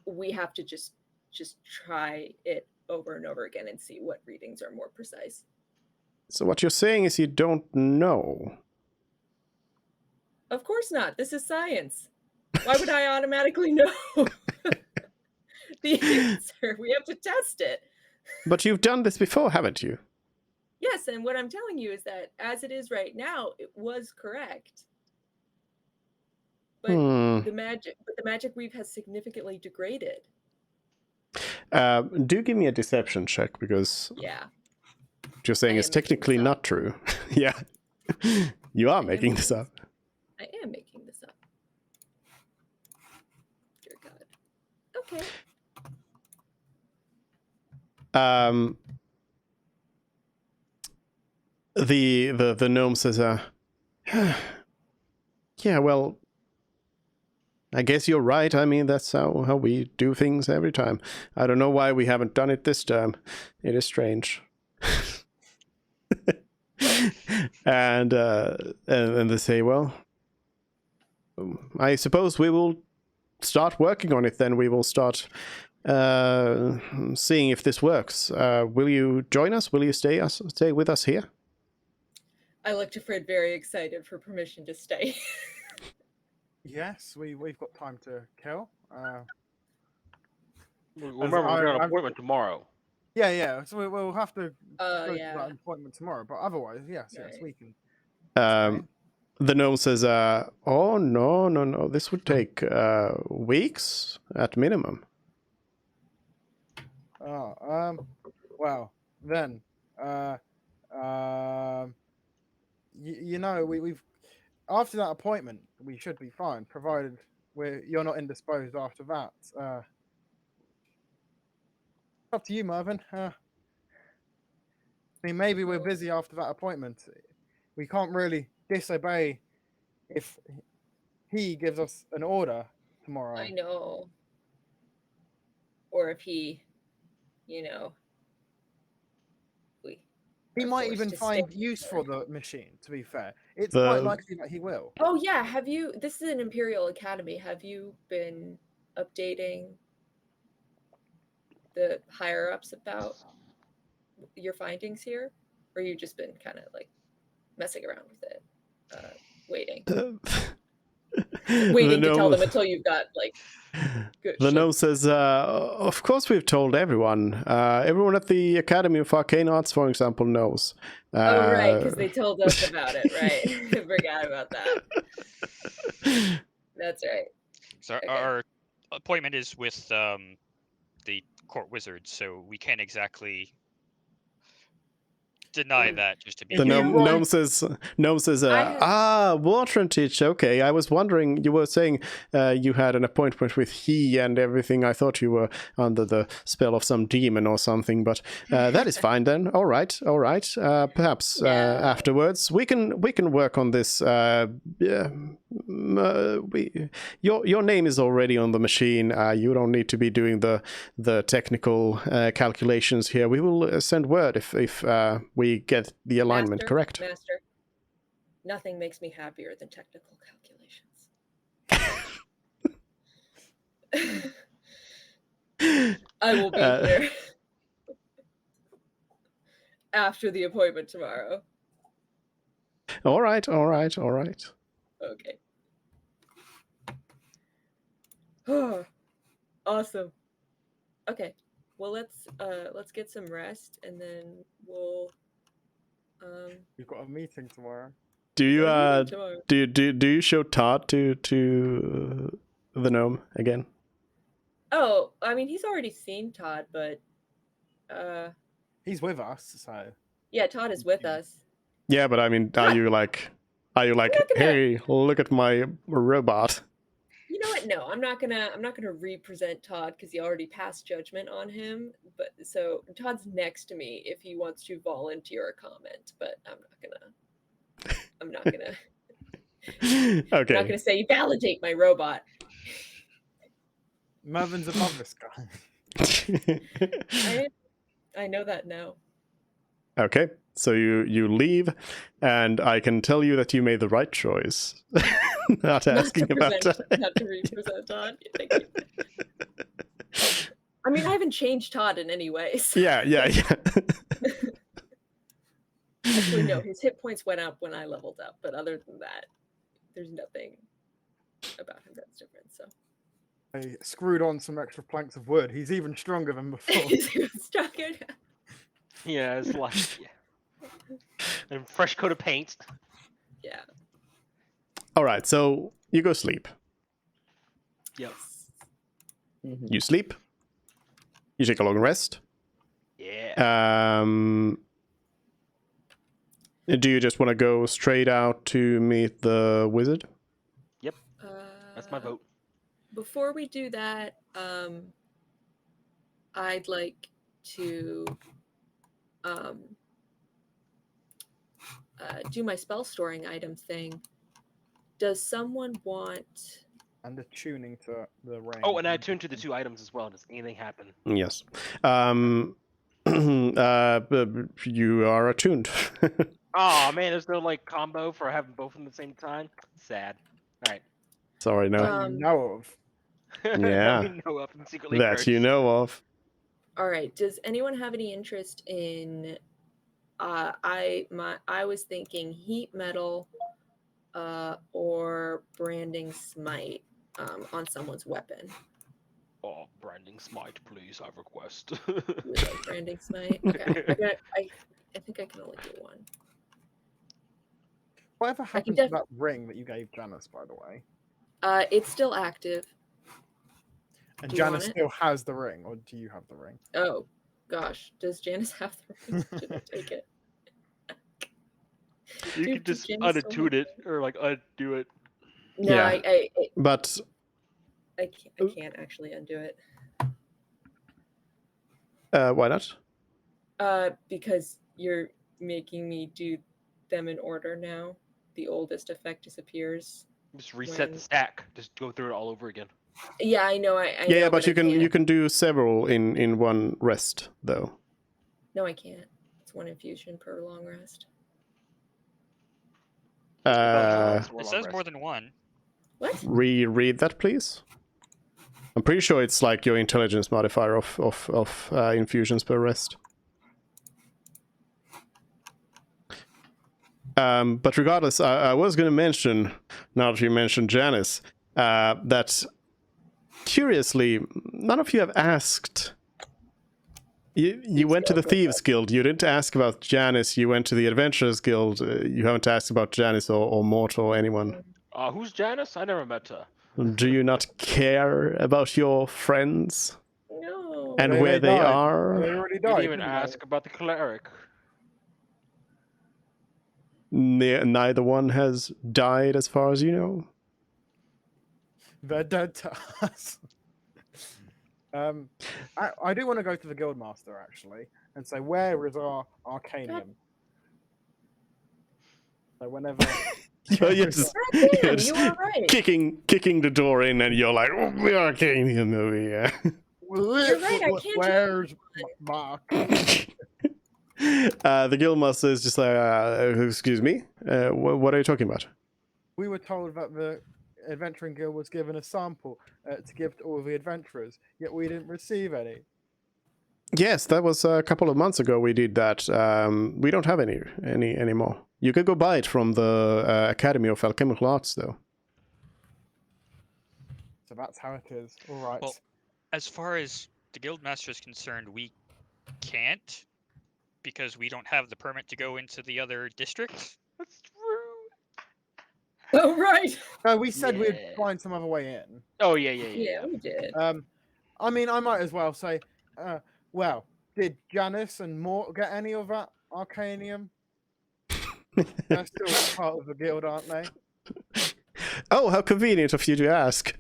We have to just try it over and over again and see what readings are more precise. So what you're saying is you don't know. Of course not. This is science. Why would I automatically know the answer? We have to test it. But you've done this before, haven't you? Yes, and what I'm telling you is that as it is right now, it was correct. But the magic weave has significantly degraded. Do give me a deception check, because what you're saying is technically not true. Yeah. You are making this up. I am making this up. Dear God. Okay. The gnome says, yeah, well, I guess you're right. I mean, that's how we do things every time. I don't know why we haven't done it this time. It is strange. and they say, well, I suppose we will start working on it then. We will start seeing if this works. Will you join us? Will you stay with us here? I look to Fred very excited for permission to stay. Yes, we've got time to kill. Remember, we're gonna have an appointment tomorrow. Yeah. So we'll have to go to Yeah. that appointment tomorrow. But otherwise, yes, Right. we can. The gnome says, oh, no. This would take weeks at minimum. Oh, well, then, you know, we've after that appointment, we should be fine, provided you're not indisposed after that. Up to you, Mervyn. I mean, maybe we're busy after that appointment. We can't really disobey if he gives us an order tomorrow. I know. Or if he, you know, He are might forced even to find stay use there. for the machine, to be fair. It's quite likely that he will. Oh yeah, this is an Imperial Academy. Have you been updating the higher ups about your findings here? Or you just been kind of like messing around with it, waiting to tell them until you've got like good The shit. gnome says, of course we've told everyone. Everyone at the Academy of Arcane Arts, for example, knows. Oh, right, because they told us about it, right? I forgot about that. That's right. So Okay. our appointment is with the court wizard, so we can't exactly deny that. Just to be The clear. gnome says, water and teach. Okay, I was wondering. You were saying you had an appointment with he and everything. I thought you were under the spell of some demon or something, but that is fine then. All right. Perhaps afterwards we can work on this. Your name is already on the machine. You don't need to be doing the technical calculations here. We will send word if we get the alignment correct. Master, nothing makes me happier than technical calculations. I will be there after the appointment tomorrow. All right. Okay. Awesome. Okay. Well, let's get some rest, and then we'll. We've got a meeting tomorrow. Do you do you show Todd to the gnome again? Oh, I mean, he's already seen Todd, but he's with us, so yeah, Todd is with us. Yeah, but I mean, are you like, hey, look at my robot? You know what? No, I'm not gonna represent Todd because he already passed judgment on him. But so Todd's next to me if he wants to volunteer a comment, but I'm not gonna. Okay. I'm not gonna say validate my robot. Mervyn's above this guy. I know that now. Okay, so you leave, and I can tell you that you made the right choice. Not asking about Todd. Not to represent Todd. Thank you. I mean, I haven't changed Todd in any way. So. Yeah. Actually, no, his hit points went up when I leveled up, but other than that, there's nothing about him that's different. So I screwed on some extra planks of wood. He's even stronger than before. he's even stronger now. Yeah, it's like a fresh coat of paint. Yeah. All right, so you go sleep. Yep. You sleep. You take a long rest. Yeah. Do you just want to go straight out to meet the wizard? Yep. That's my vote. Before we do that, I'd like to do my spell storing item thing. Does someone want... And attuning to the range. Oh, and I attuned to the 2 items as well. Does anything happen? Yes. You are attuned. Oh man, there's no like combo for having both of them at the same time. Sad. All right. Sorry, no. That you know of. That we know of and secretly That curse. you know of. All right. Does anyone have any interest in? I was thinking heat metal, or branding smite, on someone's weapon. Oh, branding smite, please. I request. You would like branding smite? Okay. I think I can only do one. Whatever happened to that ring that you gave Janice, by the way? It's still active. And Do you want Janice it? still has the ring, or do you have the ring? Oh gosh, does Janice have the ring? Should I take it? You Dude, could does just Janice still unattune it or like undo it. No, Yeah. But I can't actually undo it. why not? Because you're making me do them in order now. The oldest effect disappears. Just reset when- the stack. Just go through it all over again. Yeah, I know. I Yeah, know, but you I can can't. do several in one rest though. No, I can't. It's one infusion per long rest. It says more than one. What? Reread that, please. I'm pretty sure it's like your intelligence modifier of infusions per rest. But regardless, I was going to mention, now that you mentioned Janice, that curiously, none of you have asked. You went to the Thieves Guild. You didn't ask about Janice. You went to the Adventurers Guild. You haven't asked about Janice or Mort or anyone. Who's Janice? I never met her. Do you not care about your friends No. and where they died. are? They already You died. didn't even didn't they? ask about the cleric. Neither one has died, as far as you know. They're dead to us. I do want to go to the Guildmaster actually and say, where is our Arcanium? So whenever You're just You are right. kicking the door in, and you're like, "Oh, the Arcanium over here." You're right, I can't Where's Mark? The Guildmaster is just like, excuse me, what are you talking about? We were told that the Adventuring Guild was given a sample to give to all the adventurers, yet we didn't receive any. Yes, that was a couple of months ago we did that. We don't have any anymore. You could go buy it from the Academy of Alchemical Arts, though. So that's how it is. All right. Well, as far as the Guildmaster is concerned, we can't because we don't have the permit to go into the other districts. That's true. Oh right. No, we said we'd Yeah. find some other way in. Oh yeah. Yeah, we did. I mean, I might as well say, well, did Janice and Mort get any of that Arcanium? They're still part of the guild, aren't they? Oh, how convenient of you to ask.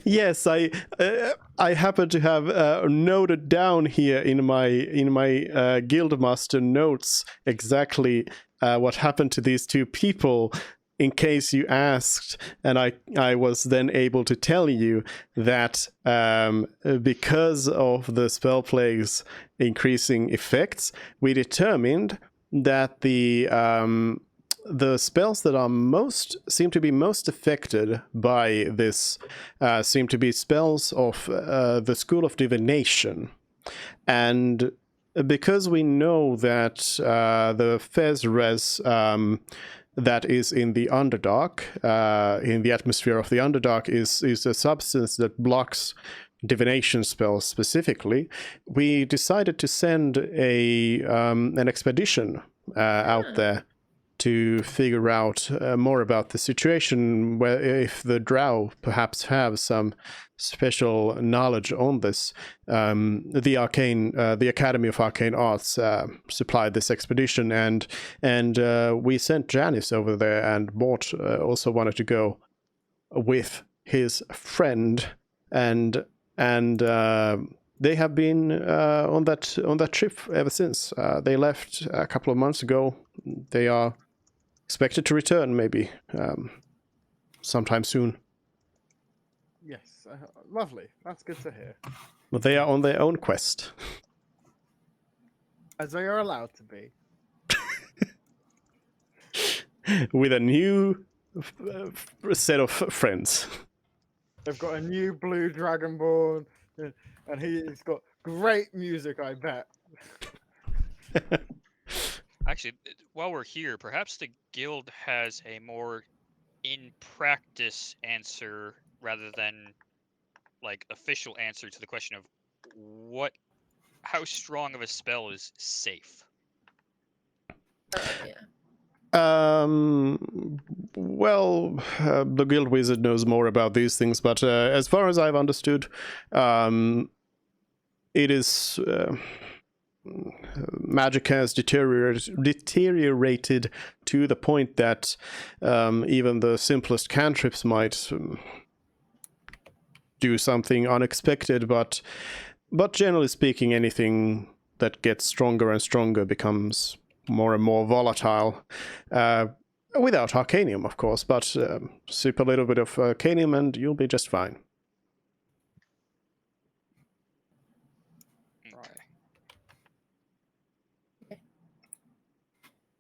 Yes, I happen to have noted down here in my Guildmaster notes exactly what happened to these two people, in case you asked, and I was then able to tell you that because of the spell plague's increasing effects, we determined that the spells that seem to be most affected by this seem to be spells of the School of Divination. And because we know that the Fez Res that is in the Underdark, in the atmosphere of the Underdark, is a substance that blocks divination spells specifically, we decided to send an expedition out there to figure out more about the situation, where if the Drow perhaps have some special knowledge on this. The Academy of Arcane Arts supplied this expedition, and we sent Janice over there, and Mort also wanted to go with his friend, and they have been on that trip ever since. They left a couple of months ago. They are expected to return maybe sometime soon. Yes, lovely. That's good to hear. But they are on their own quest. As they are allowed to be. with a new set of friends. They've got a new blue dragonborn, and he's got great music, I bet. Actually, while we're here, perhaps the guild has a more in practice answer rather than like official answer to the question of how strong of a spell is safe. Yeah. Well, the guild wizard knows more about these things, but as far as I've understood, it is magic has deteriorated to the point that even the simplest cantrips might do something unexpected, but generally speaking, anything that gets stronger and stronger becomes more and more volatile. Without Arcanium, of course, but sip a little bit of Arcanium and you'll be just fine. Okay.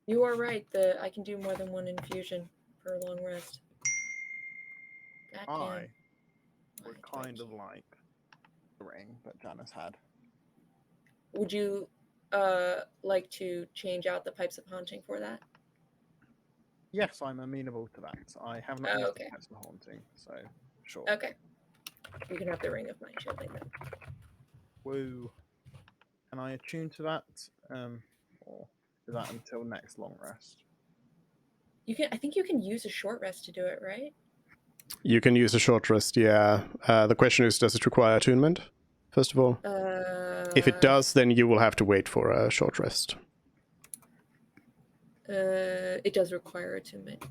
You are right. I can do more than one infusion for a long rest. I Goddamn. would kind of like the ring that Janice had. Would you like to change out the pipes of haunting for that? Yes, I'm amenable to that. I have not Oh, used okay. the Pest of Haunting, so sure. Okay. You can have the ring of mind shielding then. Woo. Can I attune to that? Or is that until next long rest? You can. I think you can use a short rest to do it, right? You can use a short rest, yeah. The question is, does it require attunement, first of all? If it does, then you will have to wait for a short rest. It does require attunement.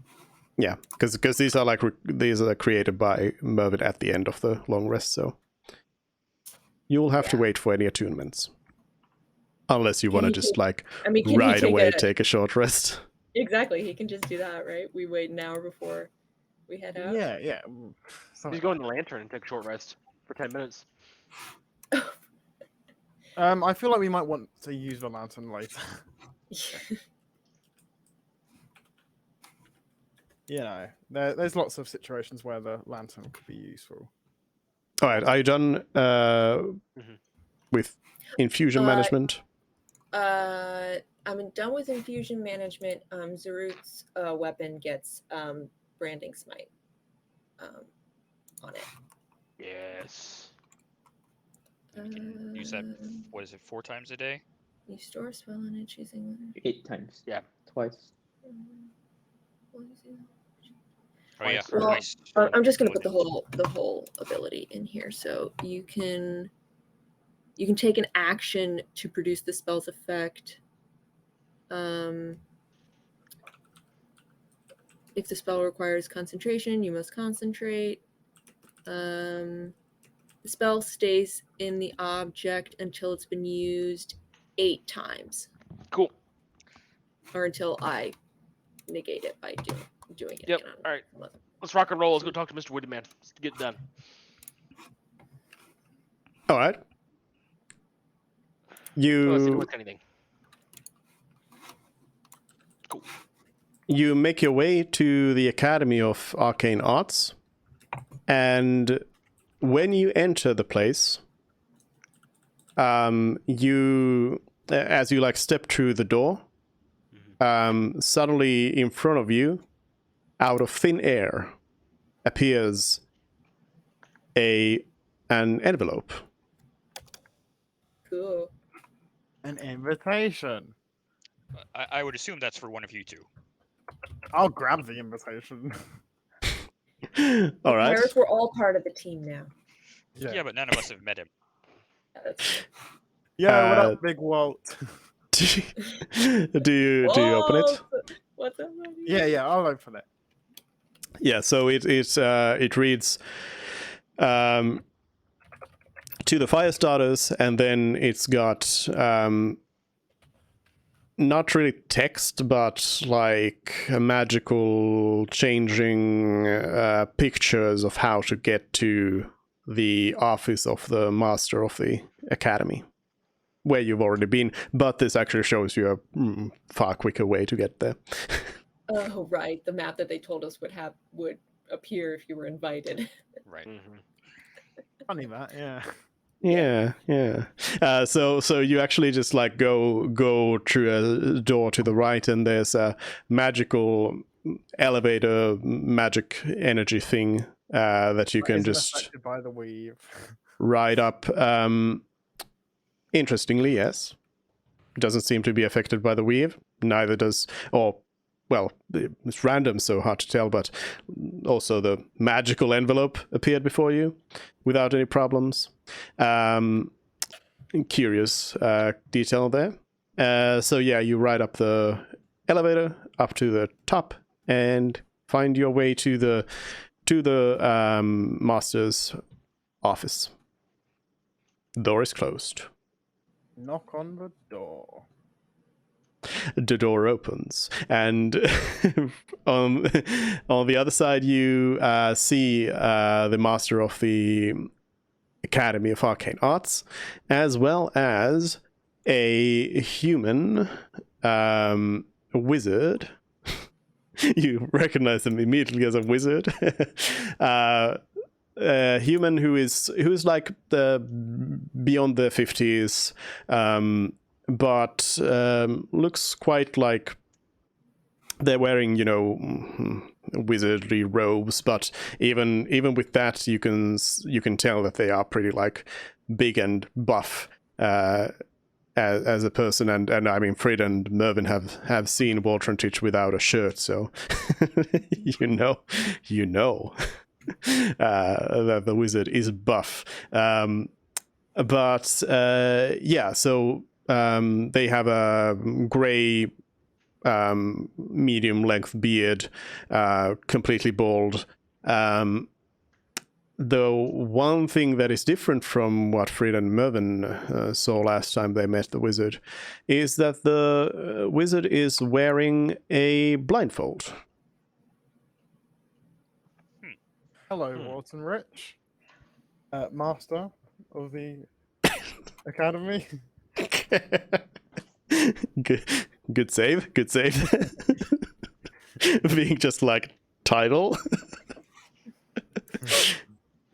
Yeah, because these are these are created by Mervyn at the end of the long rest, so you will have to wait for any attunements, unless you want to just can he right away take take a short rest. Exactly. He can just do that, right? We wait an hour before we head out. Yeah. He's going to the lantern and take a short rest for 10 minutes. I feel like we might want to use the lantern later. You know, there's lots of situations where the lantern could be useful. All right, are you done with infusion management? I'm done with infusion management. Zarut's weapon gets branding smite on it. Yes. You can use that, what is it, 4 times a day? You store a spell in it, choosing 8 times. Yeah. Twice. Oh yeah. Well, Twice. I'm just gonna put the whole ability in here. So you can take an action to produce the spell's effect. If the spell requires concentration, you must concentrate. The spell stays in the object until it's been used 8 times. Cool. Or until I negate it by doing it. Yep. again. All right. Let's rock and roll. Let's go talk to Mr. Woodyman. Let's get it done. All right. Let's see if it's anything. Cool. You make your way to the Academy of Arcane Arts, and when you enter the place, you, as you step through the door, suddenly in front of you, out of thin air, appears an envelope. Cool. An invitation. I would assume that's for one of you two. I'll grab the invitation. All right. Pirates were all part of the team now. Yeah, but none of us have met him. Yeah, that's Yeah, what up, Big Walt? do you open it? What's up, buddy? Yeah, I'll open it. Yeah, so it reads to the fire starters, and then it's got not really text, but a magical changing pictures of how to get to the office of the master of the academy, where you've already been, but this actually shows you a far quicker way to get there. Oh, right. The map that they told us would appear if you were invited. Right. Mm-hmm. Funny that, yeah. Yeah. So you actually just like go through a door to the right, and there's a magical elevator, magic energy thing that you That can isn't just affected by the weave. ride up. Interestingly, yes, doesn't seem to be affected by the weave. Neither does, or well, it's random, so hard to tell. But also the magical envelope appeared before you without any problems. Curious detail there. So yeah, you ride up the elevator up to the top and find your way to the master's office. Door is closed. Knock on the door. The door opens, and on the other side you see the master of the Academy of Arcane Arts, as well as a human wizard. You recognize him immediately as a wizard. A human who's like beyond the 50s, but looks quite like they're wearing, wizardly robes. But even with that, you can tell that they are pretty like big and buff as a person. And I mean, Frid and Mervyn have seen Waltrantich without a shirt, so you know that the wizard is buff. But yeah, so they have a grey medium length beard, completely bald. The one thing that is different from what Frid and Mervyn saw last time they met the wizard is that the wizard is wearing a blindfold. Hello, Walton Rich. Master of the Academy. Good save. Being just like title.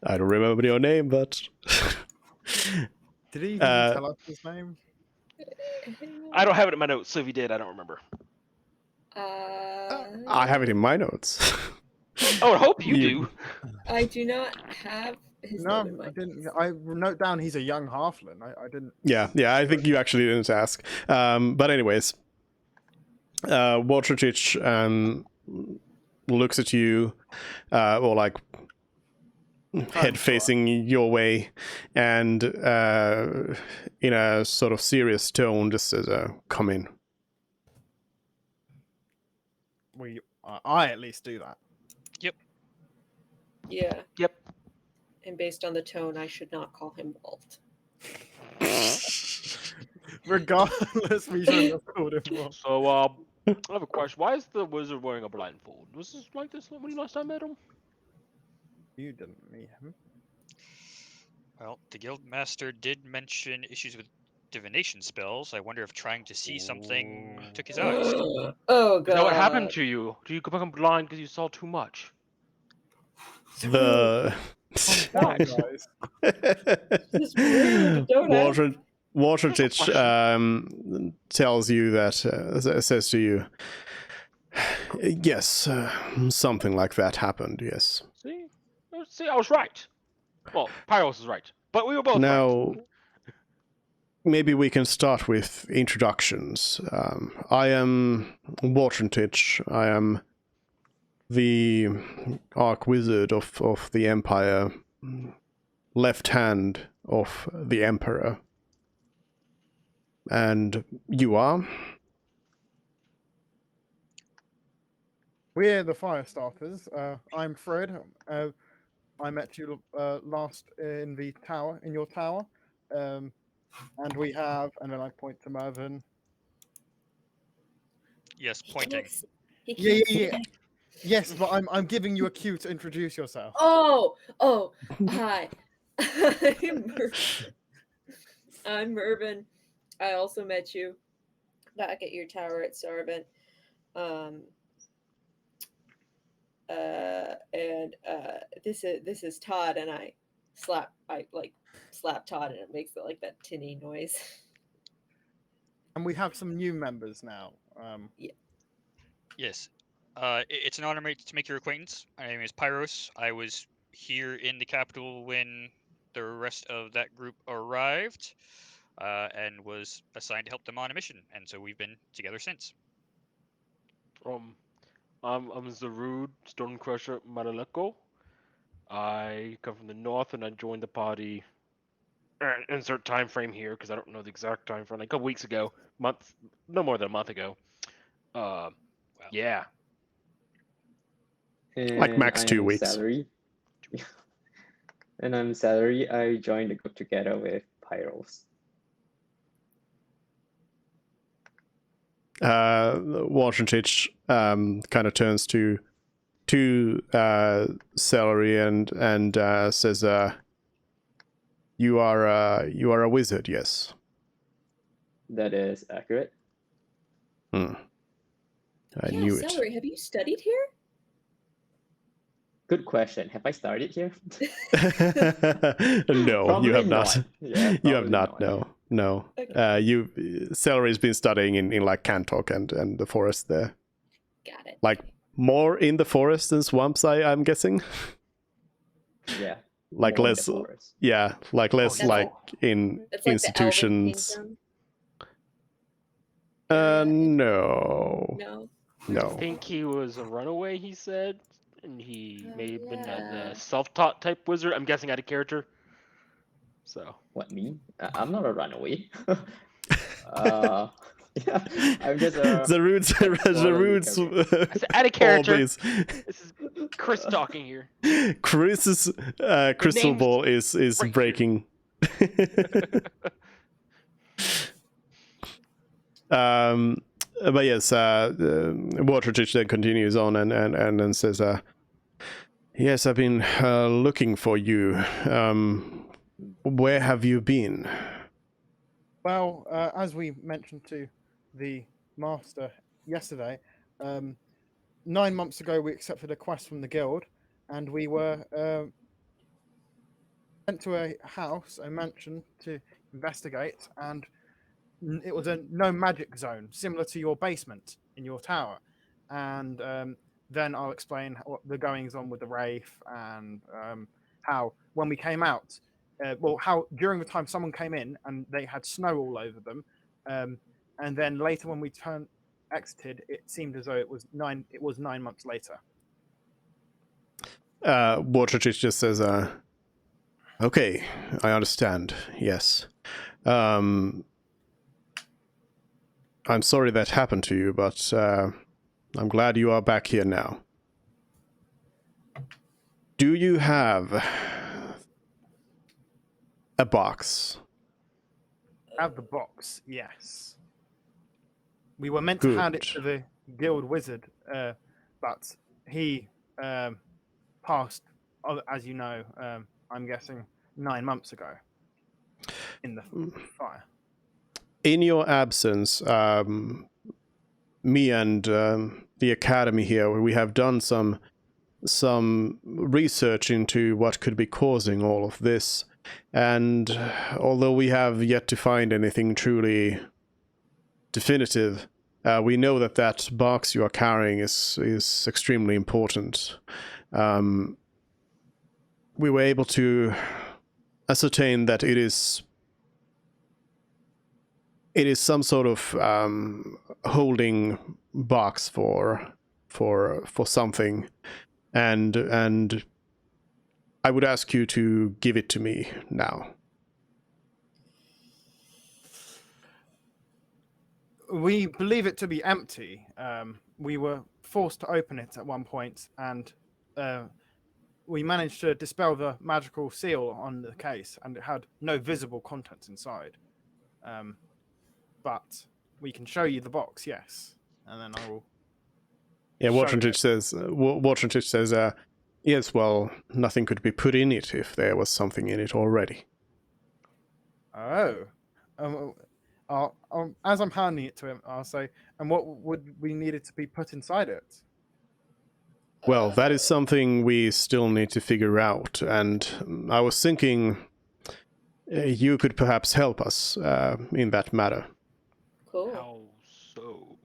I don't remember your name, but Did he even tell us his name? I don't have it in my notes, so if you did, I don't remember. I have it in my notes. Oh, I hope you do. I do not have his No, name in my I didn't. I wrote down he's a young halfling. I didn't. Yeah, I think you actually didn't ask. But anyways, Waltrich looks at you, or like head facing your way, and in a sort of serious tone, just says, "Come in." I at least do that. Yeah. Yep. And based on the tone, I should not call him Walt. Regardless, we shouldn't have called him Walt. So, I have a question. Why is the wizard wearing a blindfold? Was this like this when you last time met him? You didn't meet him. Well, the guildmaster did mention issues with divination spells. I wonder if trying to see something took his eyes. Oh god. Is that what happened to you? Do you become blind because you saw too much? The Guys. It's rude. Don't ask. Waltrich tells you that, says to you, yes, something like that happened, yes. See, I was right. Well, Pyros is right, but we were both Now, right. maybe we can start with introductions. I am Waltrantich. I am the Archwizard of the Empire, left hand of the Emperor. And you are? We're the Firestarters. I'm Fred. I met you last in the tower, in your tower. And we have, and then I point to Mervyn. Yes, pointing. Yeah. Yes, but I'm giving you a cue to introduce yourself. Oh, hi. I'm Mervyn. I also met you back at your tower at Sarvent. this is Todd, and I slap Todd, and it makes like that tinny noise. And we have some new members now. Yes. It's an honor to make your acquaintance. My name is Pyros. I was here in the capital when the rest of that group arrived, and was assigned to help them on a mission, and so we've been together since. I'm Zarud Stonecrusher Malaleko. I come from the north, and I joined the party. Insert time frame here because I don't know the exact time frame. Like a couple weeks ago, no more than a month ago. Wow. Yeah. Like And max I 2 am weeks. Salary. And I'm Salary. I joined the group together with Pyros. Washington kind of turns to Celery and says, "You are a wizard, yes." That is accurate. I knew it. Celery, have you studied here? Good question. Have I started here? No, you Probably have not. Yeah, You have probably not. No. Okay. Celery's been studying in like Cantok and the forest there. Got it. Like more in the forest than swamps, I'm guessing. Yeah. Like more in less. the forest. Yeah, like less That's like in It's like institutions. The Elven Kingdom. No. No. I No. think he was a runaway, he said, and he may have been yeah. the self-taught type wizard. I'm guessing out of character. So. What, me? I'm not a runaway. Yeah, I'm just a The roots. I said out of character. Always. This is Chris talking here. Chris's crystal name's ball is right breaking. But yes, Watertich then continues on and then says, "Yes, I've been looking for you. Where have you been?" Well, as we mentioned to the master yesterday, 9 months ago we accepted a quest from the guild, and we were sent to a house, a mansion, to investigate, and it was a no magic zone, similar to your basement in your tower. And then I'll explain what the goings on with the Wraith and how when we came out, how during the time someone came in and they had snow all over them, and then later when we exited, it seemed as though it was 9 months later. Watertich just says, "Okay, I understand. Yes. I'm sorry that happened to you, but I'm glad you are back here now. Do you have a box?" Have the box, yes. We were meant to hand it to the guild wizard, but he passed, as you know, I'm guessing 9 months ago in the fire. In your absence, me and the academy here, we have done some research into what could be causing all of this, and although we have yet to find anything truly definitive, we know that box you are carrying is extremely important. We were able to ascertain that it is some sort of holding box for something, and I would ask you to give it to me now. We believe it to be empty. We were forced to open it at one point, and we managed to dispel the magical seal on the case, and it had no visible contents inside. But we can show you the box, yes, and then I will. Yeah, show Watertich says, yes, well, nothing could be put in it if there was something in it already. Oh. As I'm handing it to him, I'll say, and what would we need it to be put inside it? Well, that is something we still need to figure out, and I was thinking you could perhaps help us in that matter. Cool. How so?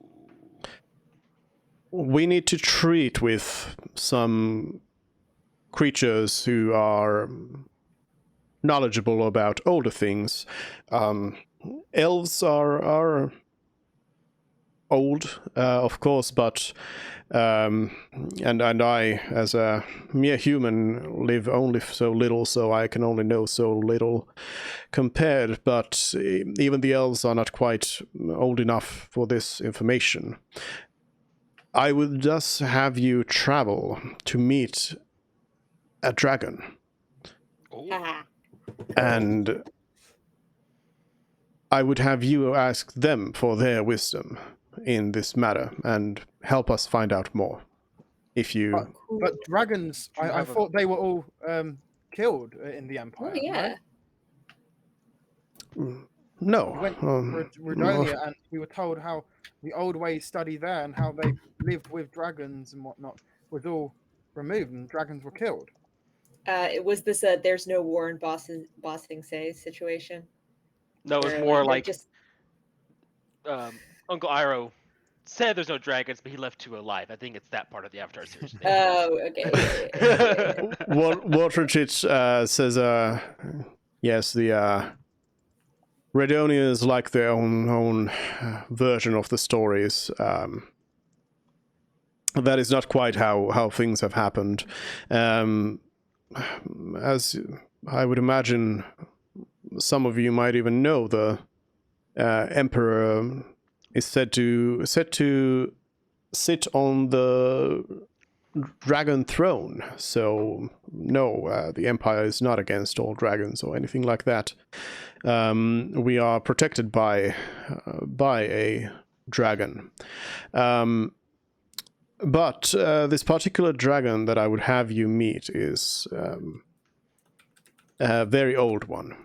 We need to treat with some creatures who are knowledgeable about older things. Elves are old, of course, but and I, as a mere human, live only so little, so I can only know so little compared. But even the elves are not quite old enough for this information. I would just have you travel to meet a dragon, Oh, Haha. and I would have you ask them for their wisdom in this matter and help us find out more. If you... But dragons, Do you I have a- thought they were all killed in the Empire. Oh yeah. No. We went to Rydonia and we were told how the old ways study there and how they lived with dragons and whatnot was all removed and dragons were killed. Was this a "there's no war in Bossing Say" situation? no, it's Where, more they're like just Uncle Iroh said there's no dragons, but he left two alive. I think it's that part of the Avatar series. oh, okay. Yeah. Waterchit says, yes, the Rydonia is like their own version of the stories. That is not quite how things have happened. As I would imagine, some of you might even know, the Emperor is said to sit on the dragon throne. So no, the Empire is not against all dragons or anything like that. We are protected by a dragon. But this particular dragon that I would have you meet is a very old one.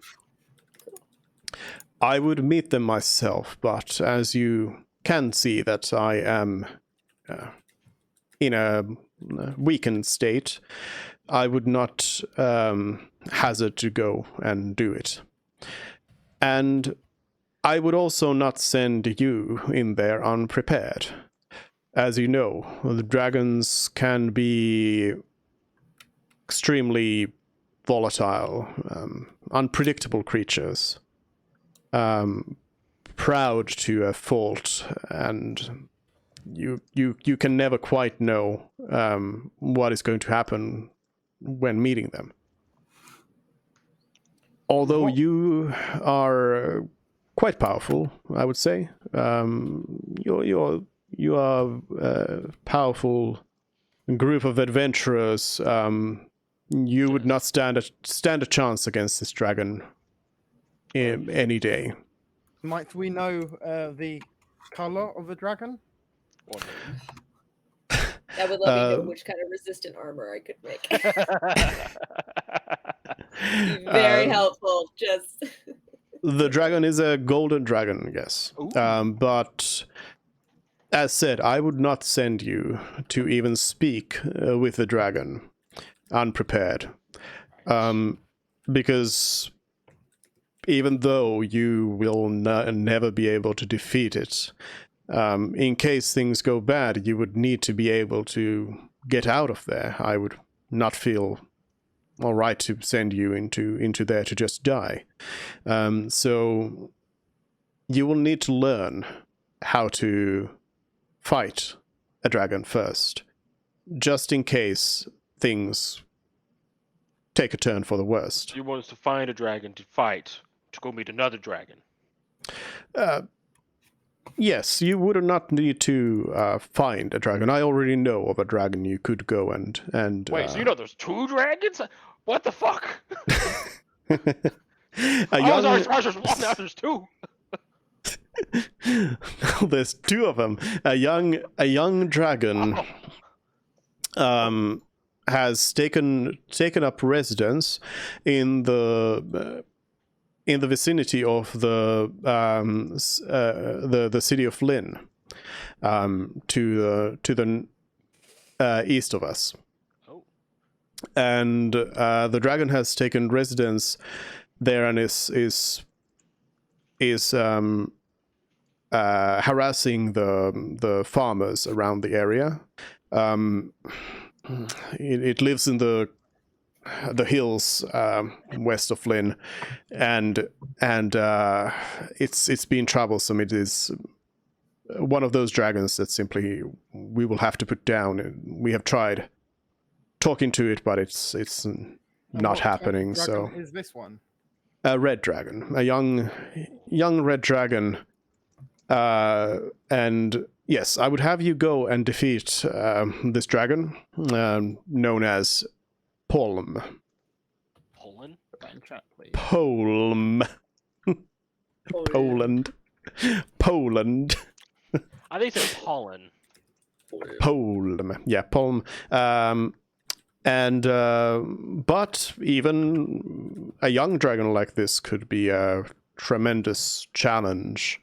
I would meet them myself, but as you can see that I am in a weakened state, I would not hazard to go and do it. And I would also not send you in there unprepared. As you know, the dragons can be extremely volatile, unpredictable creatures. Proud to a fault, and you can never quite know what is going to happen when meeting them. Although you are quite powerful, I would say. You are a powerful group of adventurers. You would not stand a chance against this dragon any day. Might we know the color of the dragon? Or I would love to know which kind of resistant armor I could make. Be very helpful. Just The dragon is a golden dragon, yes. But as said, I would not send you to even speak with the dragon unprepared. Because even though you will never be able to defeat it, in case things go bad, you would need to be able to get out of there. I would not feel all right to send you into there to just die. So you will need to learn how to fight a dragon first, just in case things take a turn for the worst. you want us to find a dragon to fight, to go meet another dragon. Yes, you would not need to find a dragon. I already know of a dragon you could go and Wait, so you know there's two dragons? What the fuck? There's one, now there's two. There's two of them. A young dragon has taken up residence in the vicinity of the city of Lynn, to the east of us. Oh. And the dragon has taken residence there and is harassing the farmers around the area. It lives in the hills west of Lynn, and it's been troublesome. It is one of those dragons that simply we will have to put down. We have tried talking to it, but it's And not what type of happening. dragon So is this one? a red dragon, a young red dragon, and yes, I would have you go and defeat this dragon, known as Polm. Poland? In chat, please. Polm. Poland. Poland. I think it's pollen. Polm. Yeah, Polm. But even a young dragon like this could be a tremendous challenge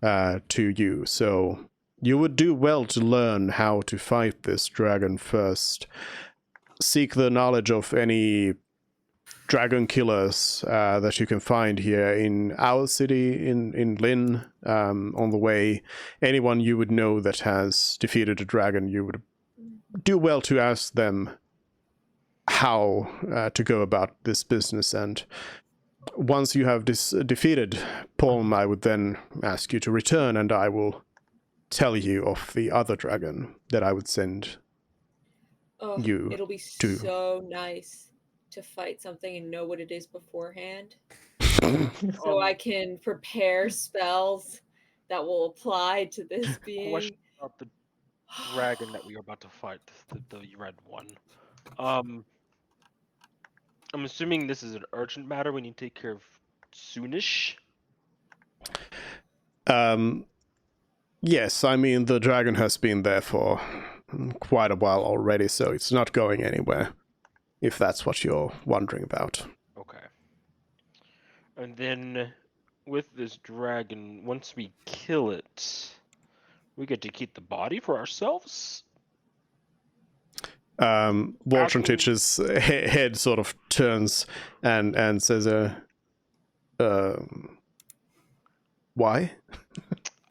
to you. So you would do well to learn how to fight this dragon first. Seek the knowledge of any dragon killers that you can find here in our city, in Lynn, on the way. Anyone you would know that has defeated a dragon, you would do well to ask them how to go about this business. And once you have defeated Polm, I would then ask you to return, and I will tell you of the other dragon that I would send you It'll be to. so nice to fight something and know what it is beforehand, so I can prepare spells that will apply to this being. Question about the dragon that we are about to fight, the red one. I'm assuming this is an urgent matter we need to take care of soonish. Yes, I mean, the dragon has been there for quite a while already, so it's not going anywhere, if that's what you're wondering about. Okay. And then with this dragon, once we kill it, we get to keep the body for ourselves? Waltrantich's head sort of turns and says, why?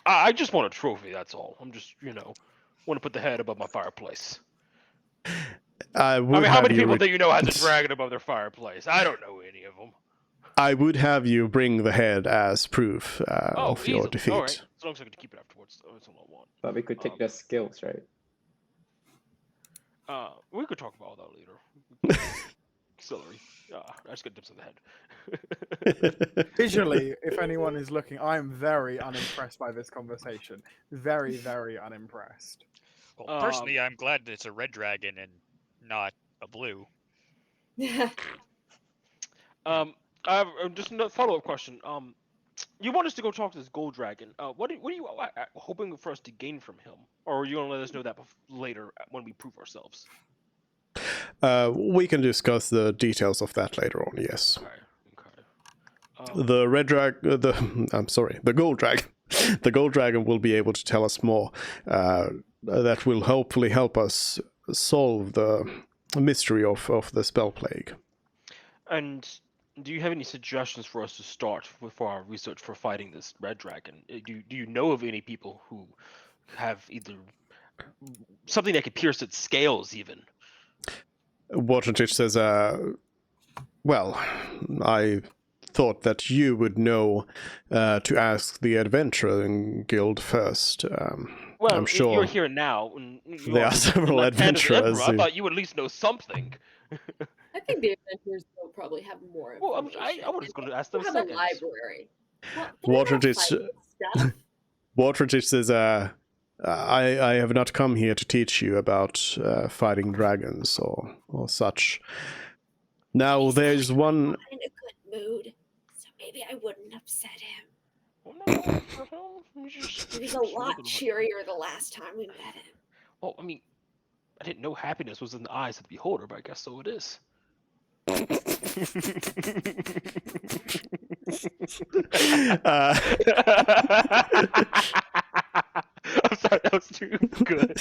I just want a trophy, that's all. I'm just, want to put the head above my fireplace. I mean, how many people do you know has a dragon above their fireplace? I don't know any of them. I would have you bring the head as proof of your defeat. All right. As long as I can keep it afterwards, that's all I want. But we could take the skills, right? We could talk about that later. Celery. I just got dips in the head. Visually, if anyone is looking, I am very unimpressed by this conversation. Very, very unimpressed. Well, personally, I'm glad that it's a red dragon and not a blue. I have just a follow-up question. You want us to go talk to this gold dragon? What are you hoping for us to gain from him, or are you gonna let us know that later when we prove ourselves? We can discuss the details of that later on. Yes. Okay. The red dragon. The gold dragon. The gold dragon will be able to tell us more. That will hopefully help us solve the mystery of the spell plague. And do you have any suggestions for us to start for our research for fighting this red dragon? Do you know of any people who have either something that could pierce its scales, even? Watertich says, well, I thought that you would know to ask the Adventuring Guild first. Well, I'm sure you're here now. And there are several adventurers. I thought you would at least know something. I think the adventurers will probably have more information. Well, I was going to ask them They have second. a library. Watertich says, I have not come here to teach you about fighting dragons or such. Now, there's one... in a good mood, so maybe I wouldn't upset him. He was a lot cheerier the last time we met him. Well, I mean, I didn't know happiness was in the eyes of the beholder, but I guess so it is. I'm sorry, that was too good.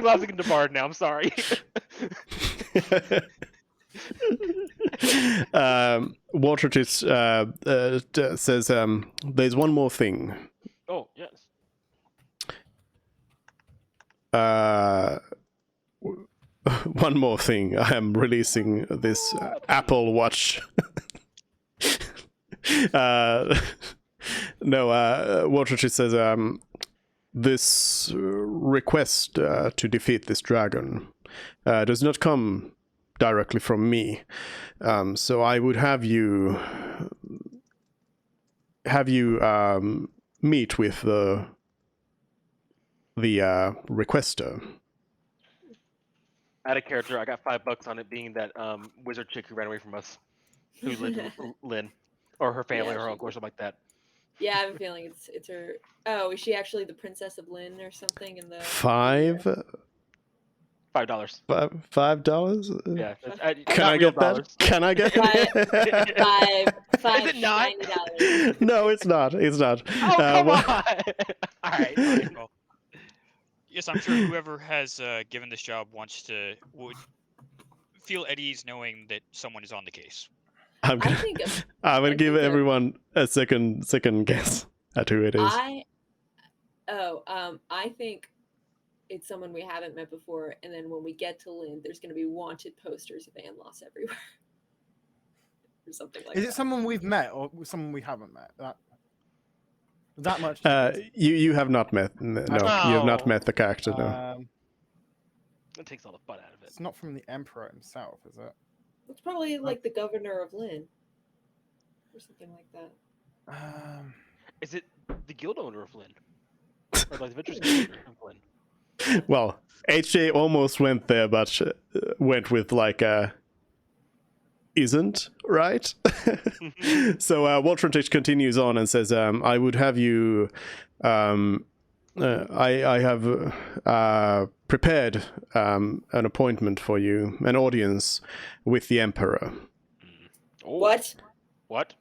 glancing into Bard now. I'm sorry. Watertich says, "There's one more thing. Oh yes. One more thing. I am releasing this Apple Watch." No, Watertich says, "This request to defeat this dragon does not come directly from me. So I would have you meet with the requester." Out of character, I got $5 on it being that wizard chick who ran away from us, who lived with Lynn, or her family, Yeah, or her she uncle, or something like that. Yeah, I have a feeling it's her. Oh, is she actually the Princess of Lynn or something in the $5? $5. $5? Yeah. Can not I real get that? dollars. Can I get Is five it not? $90. No, it's not. It's not. Oh, come Well, on! Alright. Fine, well, yes, I'm sure whoever has given this job would feel at ease knowing that someone is on the case. I'm I gonna, think I'm gonna I give think everyone a second guess at who it is. I think it's someone we haven't met before, and then when we get to Lynn, there's going to be wanted posters of Anlos everywhere, or something like Is that. it someone we've met or someone we haven't met? That much. You have not met. No, you have not Oh. met the character. No. It takes all the fun out of it. It's not from the Emperor himself, is it? It's probably like the governor of Lynn, or something like that. Is it the guild owner of Lynn? Or like the Adventurers Guild owner of Lynn? Well, HJ almost went there, but went with like isn't right. So Waltron continues on and says, "I would have you. I have prepared an appointment for you, an audience with the Emperor." Oh, What? What?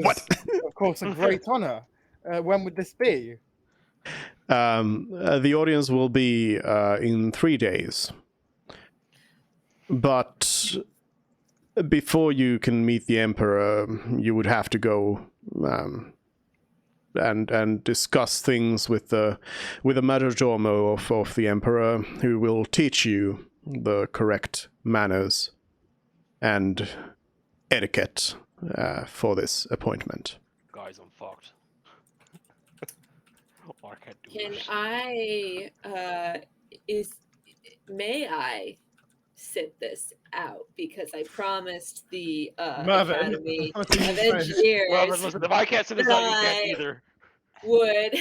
What? Of course, a great honor. When would this be? The audience will be in 3 days. But before you can meet the Emperor, you would have to go and discuss things with the majordomo of the Emperor, who will teach you the correct manners and etiquette for this appointment. Guys, I'm fucked. I can't do Can this. may I sit this out, because I promised the Mervyn, Academy what did you of say? Engineers Well, listen, if I can't sit this out, you can't either. would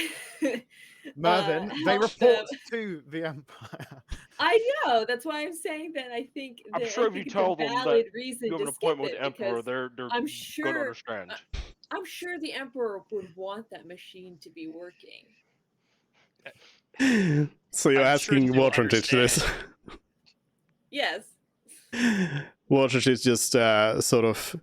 Mervyn, they help report them. to the Empire. I know, that's why I'm saying that I think I'm that sure I if you think it's tell a them that valid reason You have to an skip appointment with it, the Emperor, because they're I'm going to sure understand. I'm sure the Emperor would want that machine to be working. So you're I'm sure asking that they'll Watertich this. Yes. Watertich just sort of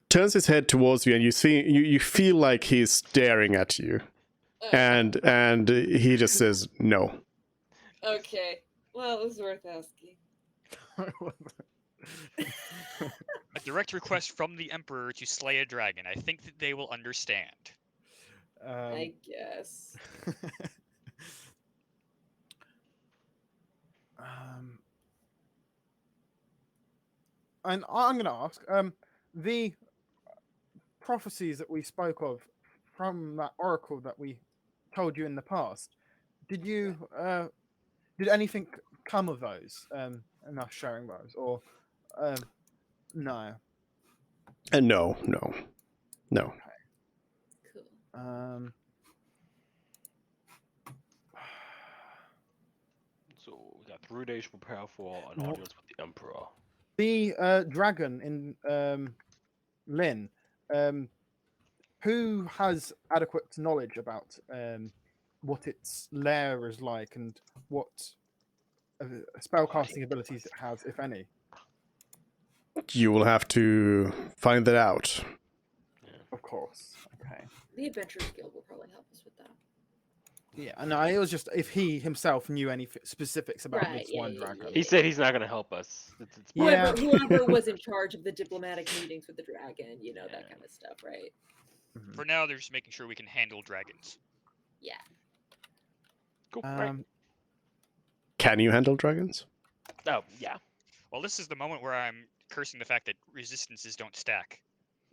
turns his head towards you, and you feel like he's staring at you, and he just says no. Okay. Well, it was worth asking. A direct request from the Emperor to slay a dragon. I think that they will understand. I guess. And I'm going to ask, the prophecies that we spoke of from that oracle that we told you in the past, did you did anything come of those? And us sharing those, or no? No. Cool. So we got 3 days to prepare for an What? audience with the Emperor. The dragon in Lynn, who has adequate knowledge about what its lair is like and what spellcasting abilities it has, if any? You will have to find that out. Of course. Okay. The Adventurers Guild will probably help us with that. Yeah, no, it was just if he himself knew any specifics about Right, this yeah, one yeah, dragon. He said he's not going to help us. It's Yeah. Whoever was in charge of the diplomatic meetings with the dragon, you know, that Yeah. kind of stuff, right? Mhm. For now, they're just making sure we can handle dragons. Yeah. cool. Right. Can you handle dragons? Oh, yeah. Well, this is the moment where I'm cursing the fact that resistances don't stack.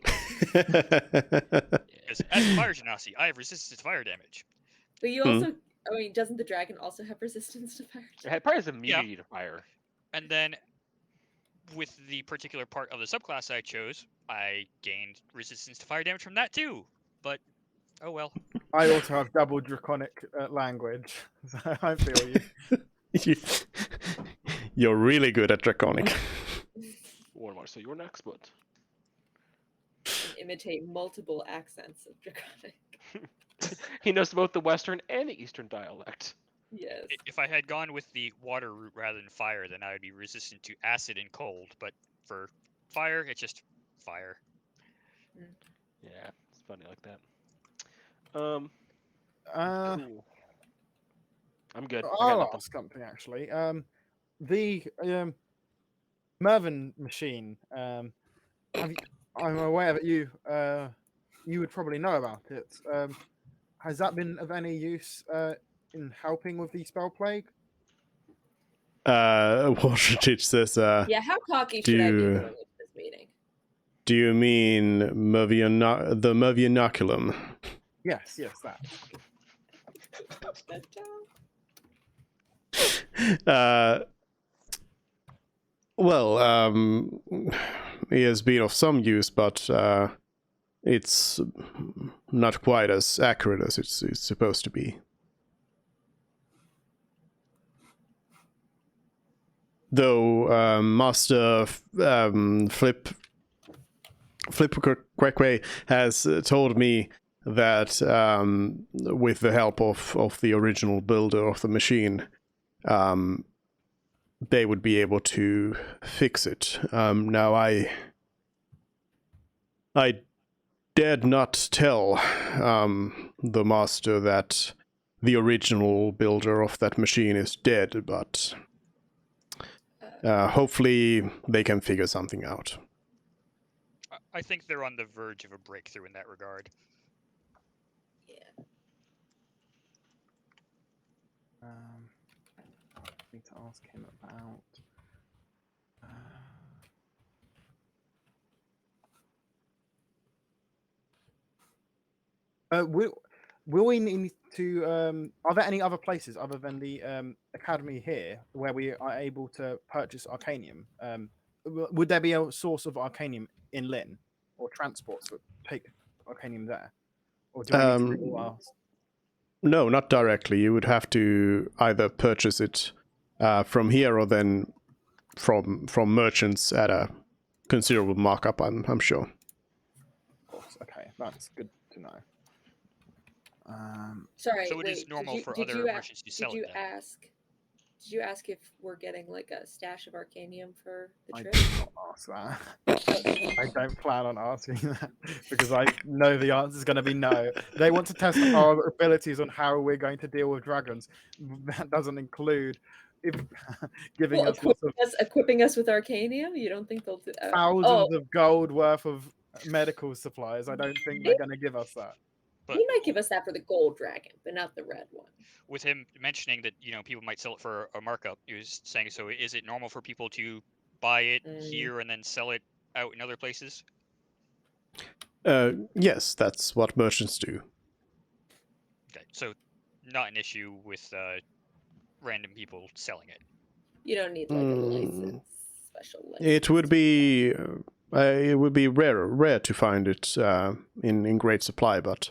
Because as a fire genasi, I have resistance to fire damage. But you Hmm. also, I mean, doesn't the dragon also have resistance to fire? It probably has immunity to fire. And then, with the particular part of the subclass I chose, I gained resistance to fire damage from that too. But, oh well. I also have double draconic language, so I feel you. You're really good at draconic. One more. So you're next, but Imitate multiple accents of draconic. he knows both the Western and the Eastern dialect. Yes. If I had gone with the water route rather than fire, then I would be resistant to acid and cold. But for fire, it's just fire. Yeah, it's funny like that. Cool. I'm good. I got I'll nothing. ask something actually. The Mervyn machine. I'm aware that you would probably know about it. Has that been of any use in helping with the spell plague? Watertich says, Yeah, how cocky should I be do- going into this meeting? do you mean the Mervionoculum? Yes, that. Well, he has been of some use, but it's not quite as accurate as it's supposed to be. Though Master Flip Queque has told me that with the help of the original builder of the machine, they would be able to fix it. Now I dared not tell the master that the original builder of that machine is dead, but hopefully they can figure something out. I think they're on the verge of a breakthrough in that regard. I need to ask him about. Will we need to? Are there any other places other than the academy here where we are able to purchase Arcanium? Would there be a source of Arcanium in Lynn, or transports that take Arcanium there, or do we need to do all else? No, not directly. You would have to either purchase it from here or then from merchants at a considerable markup, I'm sure. Of course. Okay, that's good to know. Sorry. So it is wait, normal for did other you merchants to sell Did you it then. Did you ask if we're getting like a stash of Arcanium for the I trip? did not ask that. I don't plan on asking that because I know the answer is going to be no. They want to test our abilities on how we're going to deal with dragons. That doesn't include giving Well, us lots of equipping us with Arcanium? You don't think they'll do thousands of gold worth of medical supplies. I don't think they're going to give us that. But He might give us that for the gold dragon, but not the red one. with him mentioning that, people might sell it for a markup, he was saying, so is it normal for people to buy it here and then sell it out in other places? Yes, that's what merchants do. Okay, so not an issue with random people selling it. You don't need like a license, special license. It would be rare to find it in great supply, but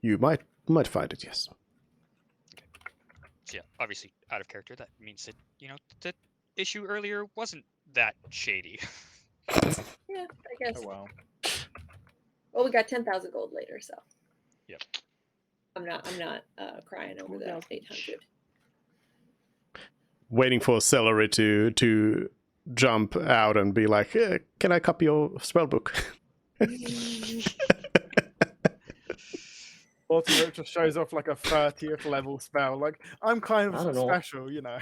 you might find it. Yes. So yeah, obviously out of character. That means that the issue earlier wasn't that shady. Yeah, I guess. Oh well. Well, we got 10,000 gold later, so. Yep. I'm not crying over the 800. Waiting for Celery to jump out and be like, "Can I copy your spellbook?" Ultimate just shows off like a 30th level spell. Like, I'm kind I of don't know. special, you know.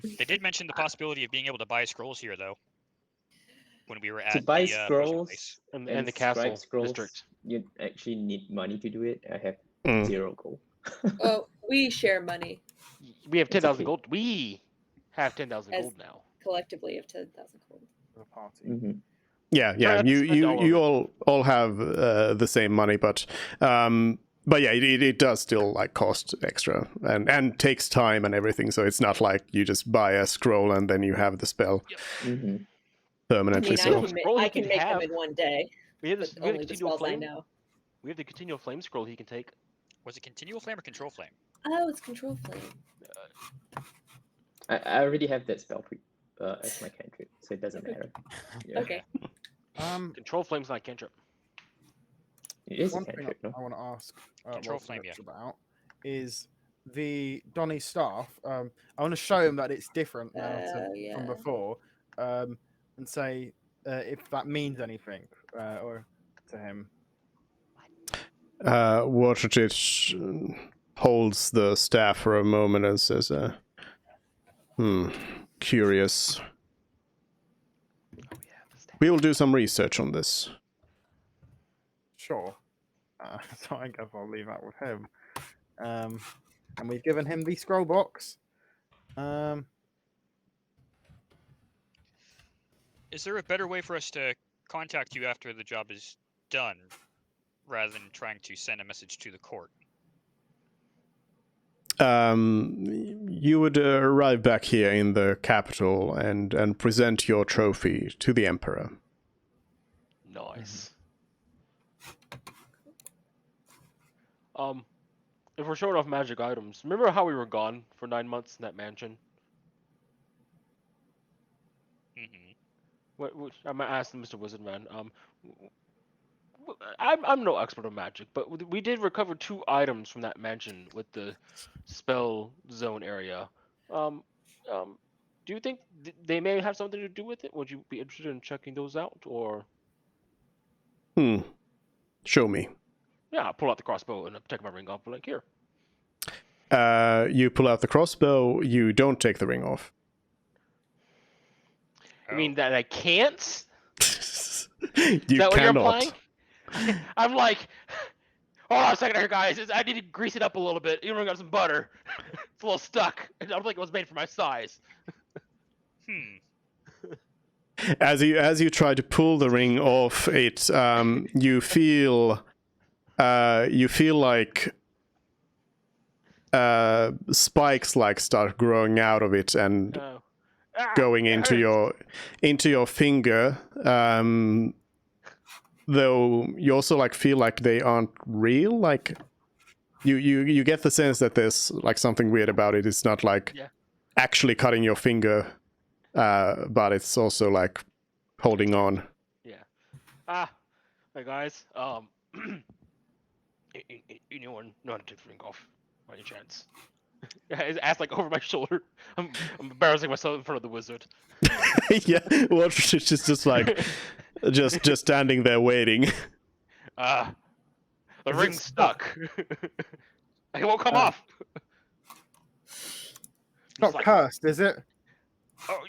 They did mention the possibility of being able to buy scrolls here, though. When we were To at buy the potion scrolls place. And and the castle scribe scrolls, district. you actually need money to do it. I have Mm. 0 gold. Oh, we share money We have It's 10,000 okay. gold. We have 10,000 As- gold now. collectively of 10,000 gold. For the party. Hmm. Yeah. Perhaps You a dollar you of it. all have the same money, but yeah, it does still like cost extra and takes time and everything. So it's not like you just buy a scroll and then you have the spell Hmm. permanently. I So can, Scroll he I can can make have. them in one day, We have, but we have only the continual spells I flame. know. We have the continual flame scroll he can take. Was it continual flame or control flame? Oh, it's control flame. I already have that spell as my cantrip, so it doesn't matter. Yeah. Okay. Control flame's not cantrip. It is a One thing cantrip, no? I want to ask Control Walter flame, Mitch about is the Donny staff. I want to show him that it's different now from Yeah. before, and say if that means anything or to him. Watertich holds the staff for a moment and says, curious. Oh yeah, the staff. We will do some research on this. Sure. So I guess I'll leave that with him. And we've given him the scroll box. Is there a better way for us to contact you after the job is done, rather than trying to send a message to the court? You would arrive back here in the capital and present your trophy to the Emperor. Nice. If we're showing off magic items, remember how we were gone for 9 months in that mansion? Mm-hmm. What I'm asking Mr. Wizardman. I'm no expert on magic, but we did recover 2 items from that mansion with the spell zone area. Do you think they may have something to do with it? Would you be interested in checking those out, or? Show me. Yeah, I'll pull out the crossbow and take my ring off. Like, here. You pull out the crossbow. You don't take the ring off. You mean that I can't? You Is that what you're cannot. implying? I'm like, hold on a second here, guys. I need to grease it up a little bit. Even got some butter. It's a little stuck. I don't think it was made for my size. As you try to pull the ring off it, you feel like spikes like start growing out of it and going into your finger. Though you also like feel like they aren't real. Like you get the sense that there's like something weird about it. It's not like actually cutting your finger. But it's also like holding on. Yeah. Hey guys. Anyone know how to take the ring off by any chance? His ass like over my shoulder. I'm embarrassing myself in front of the wizard. Yeah, Watertich is just like just standing there waiting. The ring's stuck. It won't come off. Not like, cursed, is it? oh,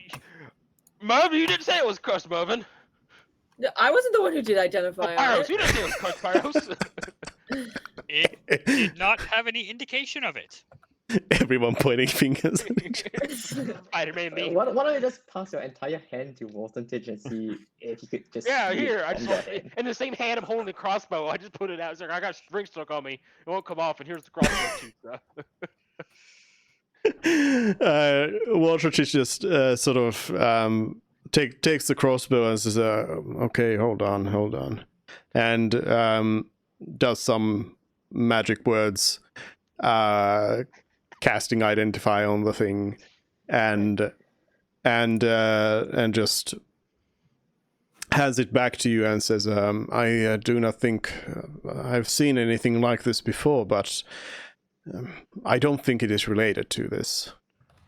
Mervin, you didn't say it was cursed, Mervin. No, I wasn't the one who did identify on Pyros, it. you didn't say it was cursed, Pyros. It did not have any indication of it. Everyone pointing fingers. Spider-Man me. Why don't you just pass your entire hand to Waltentich and see if you could just Yeah, see it here. I on just the hold, hand? in the same hand I'm holding the crossbow. I just put it out. It's like I got a string stuck on me. It won't come off, and here's the crossbow too. Watertich just sort of takes the crossbow and says, "Okay, hold on," and does some magic words, casting identify on the thing, and just hands it back to you and says, "I do not think I've seen anything like this before, but." I don't think it is related to this.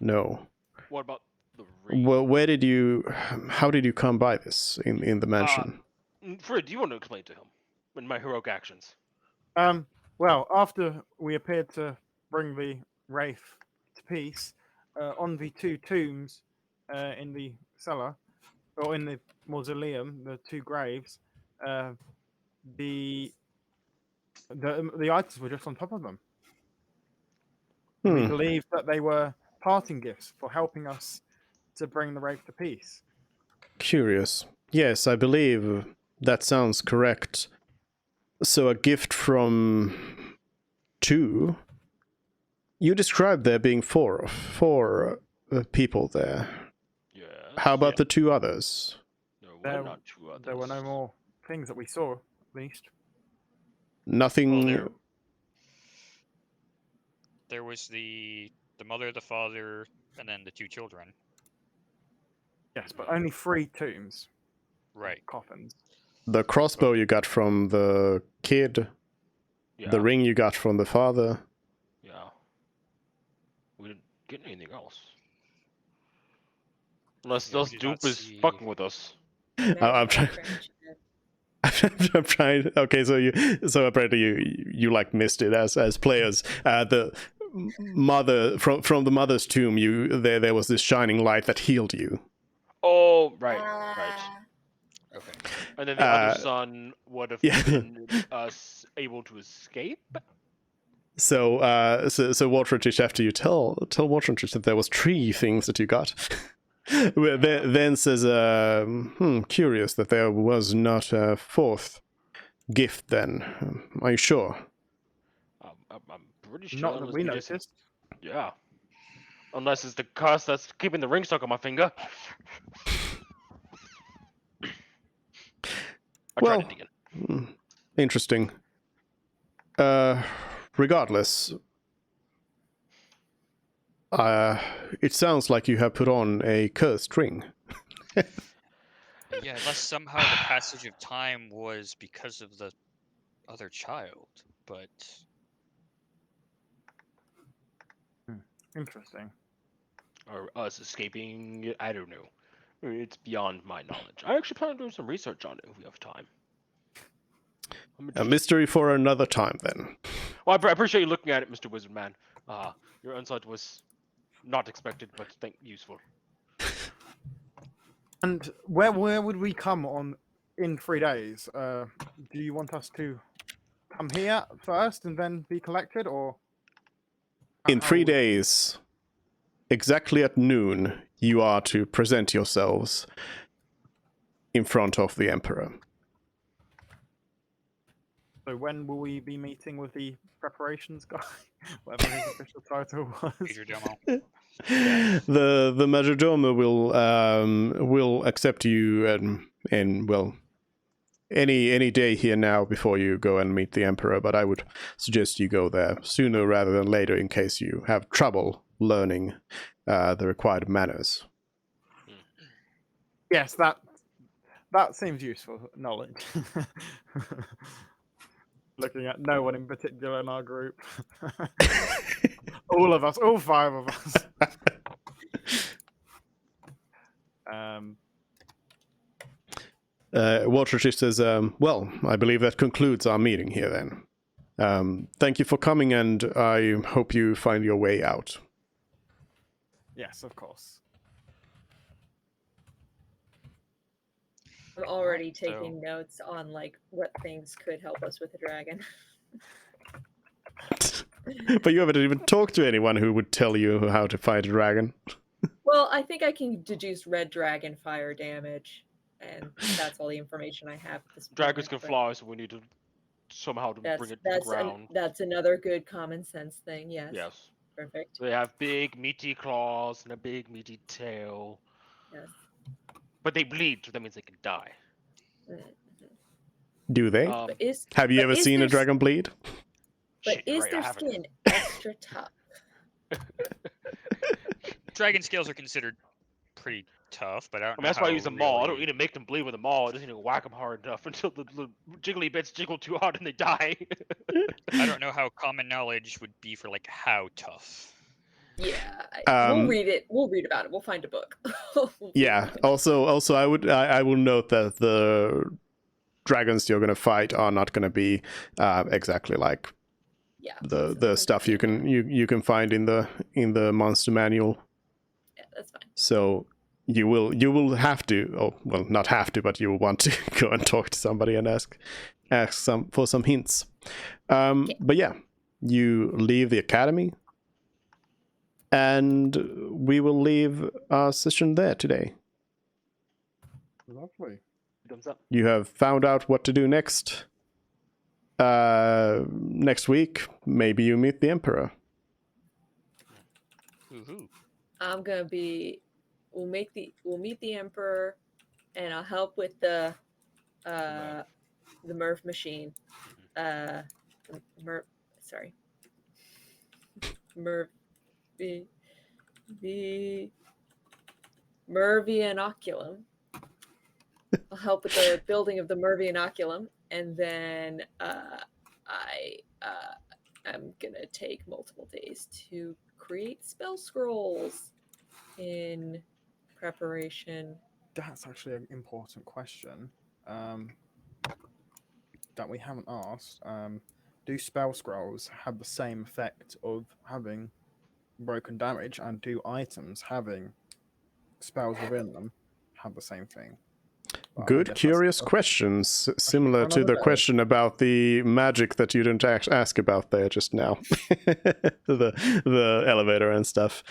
No. What about the ring? Well, how did you come by this in the mansion? Fred, do you want to explain to him in my heroic actions? Well, after we appeared to bring the wraith to peace, on the 2 tombs in the cellar, or in the mausoleum, the 2 graves, the items were just on top of them. And we believed that they were parting gifts for helping us to bring the wraith to peace. Curious. Yes, I believe that sounds correct. So a gift from 2? You described there being four people there. Yes. How about the 2 others? There were not 2 others. There were no more things that we saw, at least. Nothing. Well, there was the mother, the father, and then the 2 children. Yes, but only 3 tombs. Right. Coffins. The crossbow you got from the kid. Yeah. The ring you got from the father. Yeah. We didn't get anything else. Unless Yeah, we this did not dupe is see- fucking with us. I'm Magical trying. friendship. I'm trying. Okay, so apparently you like missed it as players. The mother from the mother's tomb. There was this shining light that healed you. Oh, right. Okay. And then the other son would have yeah. been able to escape. So Waterfish, after you tell Waterfish that there was 3 things that you got. Then says, curious that there was not a 4th gift then. Are you sure? I'm pretty sure. Not that unless we we just- noticed. Yeah. Unless it's the curse that's keeping the ring stuck on my finger. I Well, tried it again. Interesting. Regardless, it sounds like you have put on a cursed ring. Yeah, unless somehow the passage of time was because of the other child, but Interesting. Or us escaping. I don't know. It's beyond my knowledge. I actually plan on doing some research on it if we have time. I'm A interested. mystery for another time, then. Well, I appreciate you looking at it, Mr. Wizard Man. Your insight was not expected, but useful. And where would we come on in 3 days? Do you want us to come here first and then be collected, or In how 3 would- days, exactly at noon, you are to present yourselves in front of the Emperor. So when will we be meeting with the preparations guy? Whatever his official title was. Major Domo. The Majordomo will accept you and well, any day here now before you go and meet the Emperor, but I would suggest you go there sooner rather than later in case you have trouble learning the required manners. Yes, that seems useful knowledge. Looking at no one in particular in our group. All of us, all 5 of us. Waterfish says, well, I believe that concludes our meeting here then. Thank you for coming, and I hope you find your way out. Yes, of course. I'm already So- taking notes on like what things could help us with the dragon. But you haven't even talked to anyone who would tell you how to fight a dragon. Well, I think I can deduce red dragon fire damage, and that's all the information I have at this Dragons moment, can but fly, so we need to somehow to bring it to the ground. that's another good common sense thing. Yes. Yes. Perfect. They have big meaty claws and a big meaty tail. Yes. But they bleed, so that means they can die. Mm. Do they? Um, But is Have you but ever is seen a their- dragon bleed? But shit, is right, I their haven't. skin extra tough? Dragon scales are considered pretty tough, but I don't I mean, know that's why I how use a maul. I don't really- need to make them bleed with a maul. I just need to whack them hard enough until the jiggly bits jiggle too hard and they die. I don't know how common knowledge would be for like how tough. Yeah. Um, We'll read it. We'll read about it. We'll find a book. We'll Yeah. read it. Also, I will note that the dragons you're going to fight are not going to be exactly like Yeah. the stuff you can find in the monster manual. Yeah, that's fine. So you will have to, oh well, not have to, but you will want to go and talk to somebody and ask for some hints. But yeah, you leave the academy, and we will leave our session there today. Lovely. Thumbs up. You have found out what to do next. Next week, maybe you meet the Emperor. Woohoo. I'm gonna be. We'll meet the Emperor, and I'll help with the Merv machine. Sorry. The Mervianoculum. I'll help with the building of the Mervianoculum, and then I'm gonna take multiple days to create spell scrolls in preparation. That's actually an important question that we haven't asked. Do spell scrolls have the same effect of having broken damage, and do items having spells within them have the same thing? Well, I Good, guess curious that's questions, similar to another the day. question about the magic that you didn't ask about there just now. the elevator and stuff.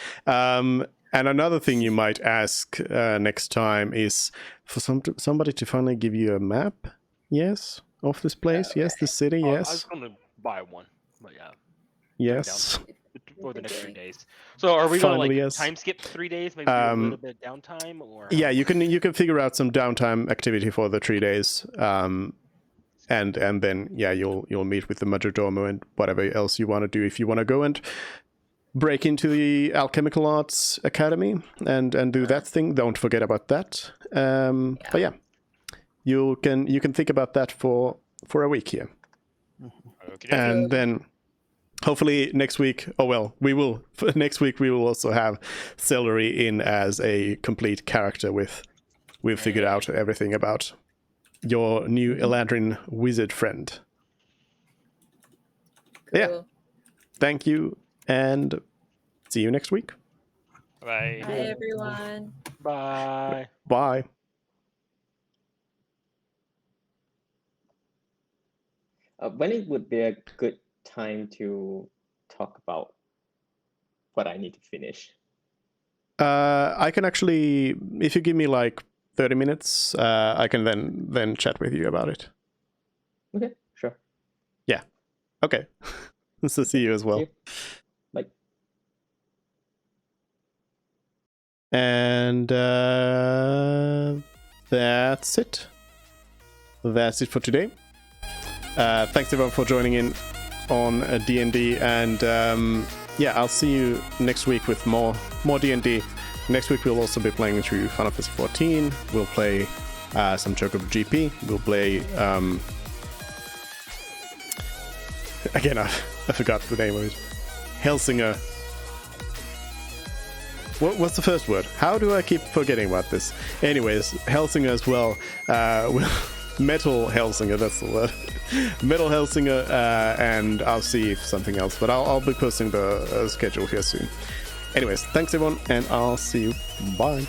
And another thing you might ask next time is for somebody to finally give you a map, yes, of this place, yes, the city, I was yes, gonna buy one, but yeah, yes. for the next 3 days. So are we Finally, gonna yes. time skip 3 days? Maybe do a little bit of downtime, or Yeah, you can figure out some downtime activity for the 3 days, and then yeah, you'll meet with the majordomo and whatever else you want to do. If you want to go and break into the Alchemical Arts Academy and do that thing, don't forget about that. But yeah, you can think about that for a week here, Okay. and then hopefully next week. Oh well, next week we will also have Celery in as a complete character we've figured out everything about your new Eladrin wizard friend. Yeah. Cool. Thank you, and see you next week. Bye. Bye, everyone. bye. Bye. When it would be a good time to talk about what I need to finish? I can actually, if you give me like 30 minutes, I can then chat with you about it. Okay, sure. Okay. So see you as well. See you. Bye. And that's it. That's it for today. Thanks everyone for joining in on D&D, and yeah, I'll see you next week with more D&D. Next week we'll also be playing through Final Fantasy 14. We'll play some Chocobo GP. We'll play again, I forgot the name of it. Helsinger. What's the first word? How do I keep forgetting about this? Anyways, Helsinger as well. Metal Helsinger, that's the word. Metal Helsinger, and I'll see if something else, but I'll be posting the schedule here soon. Anyways, thanks everyone, and I'll see you. Bye.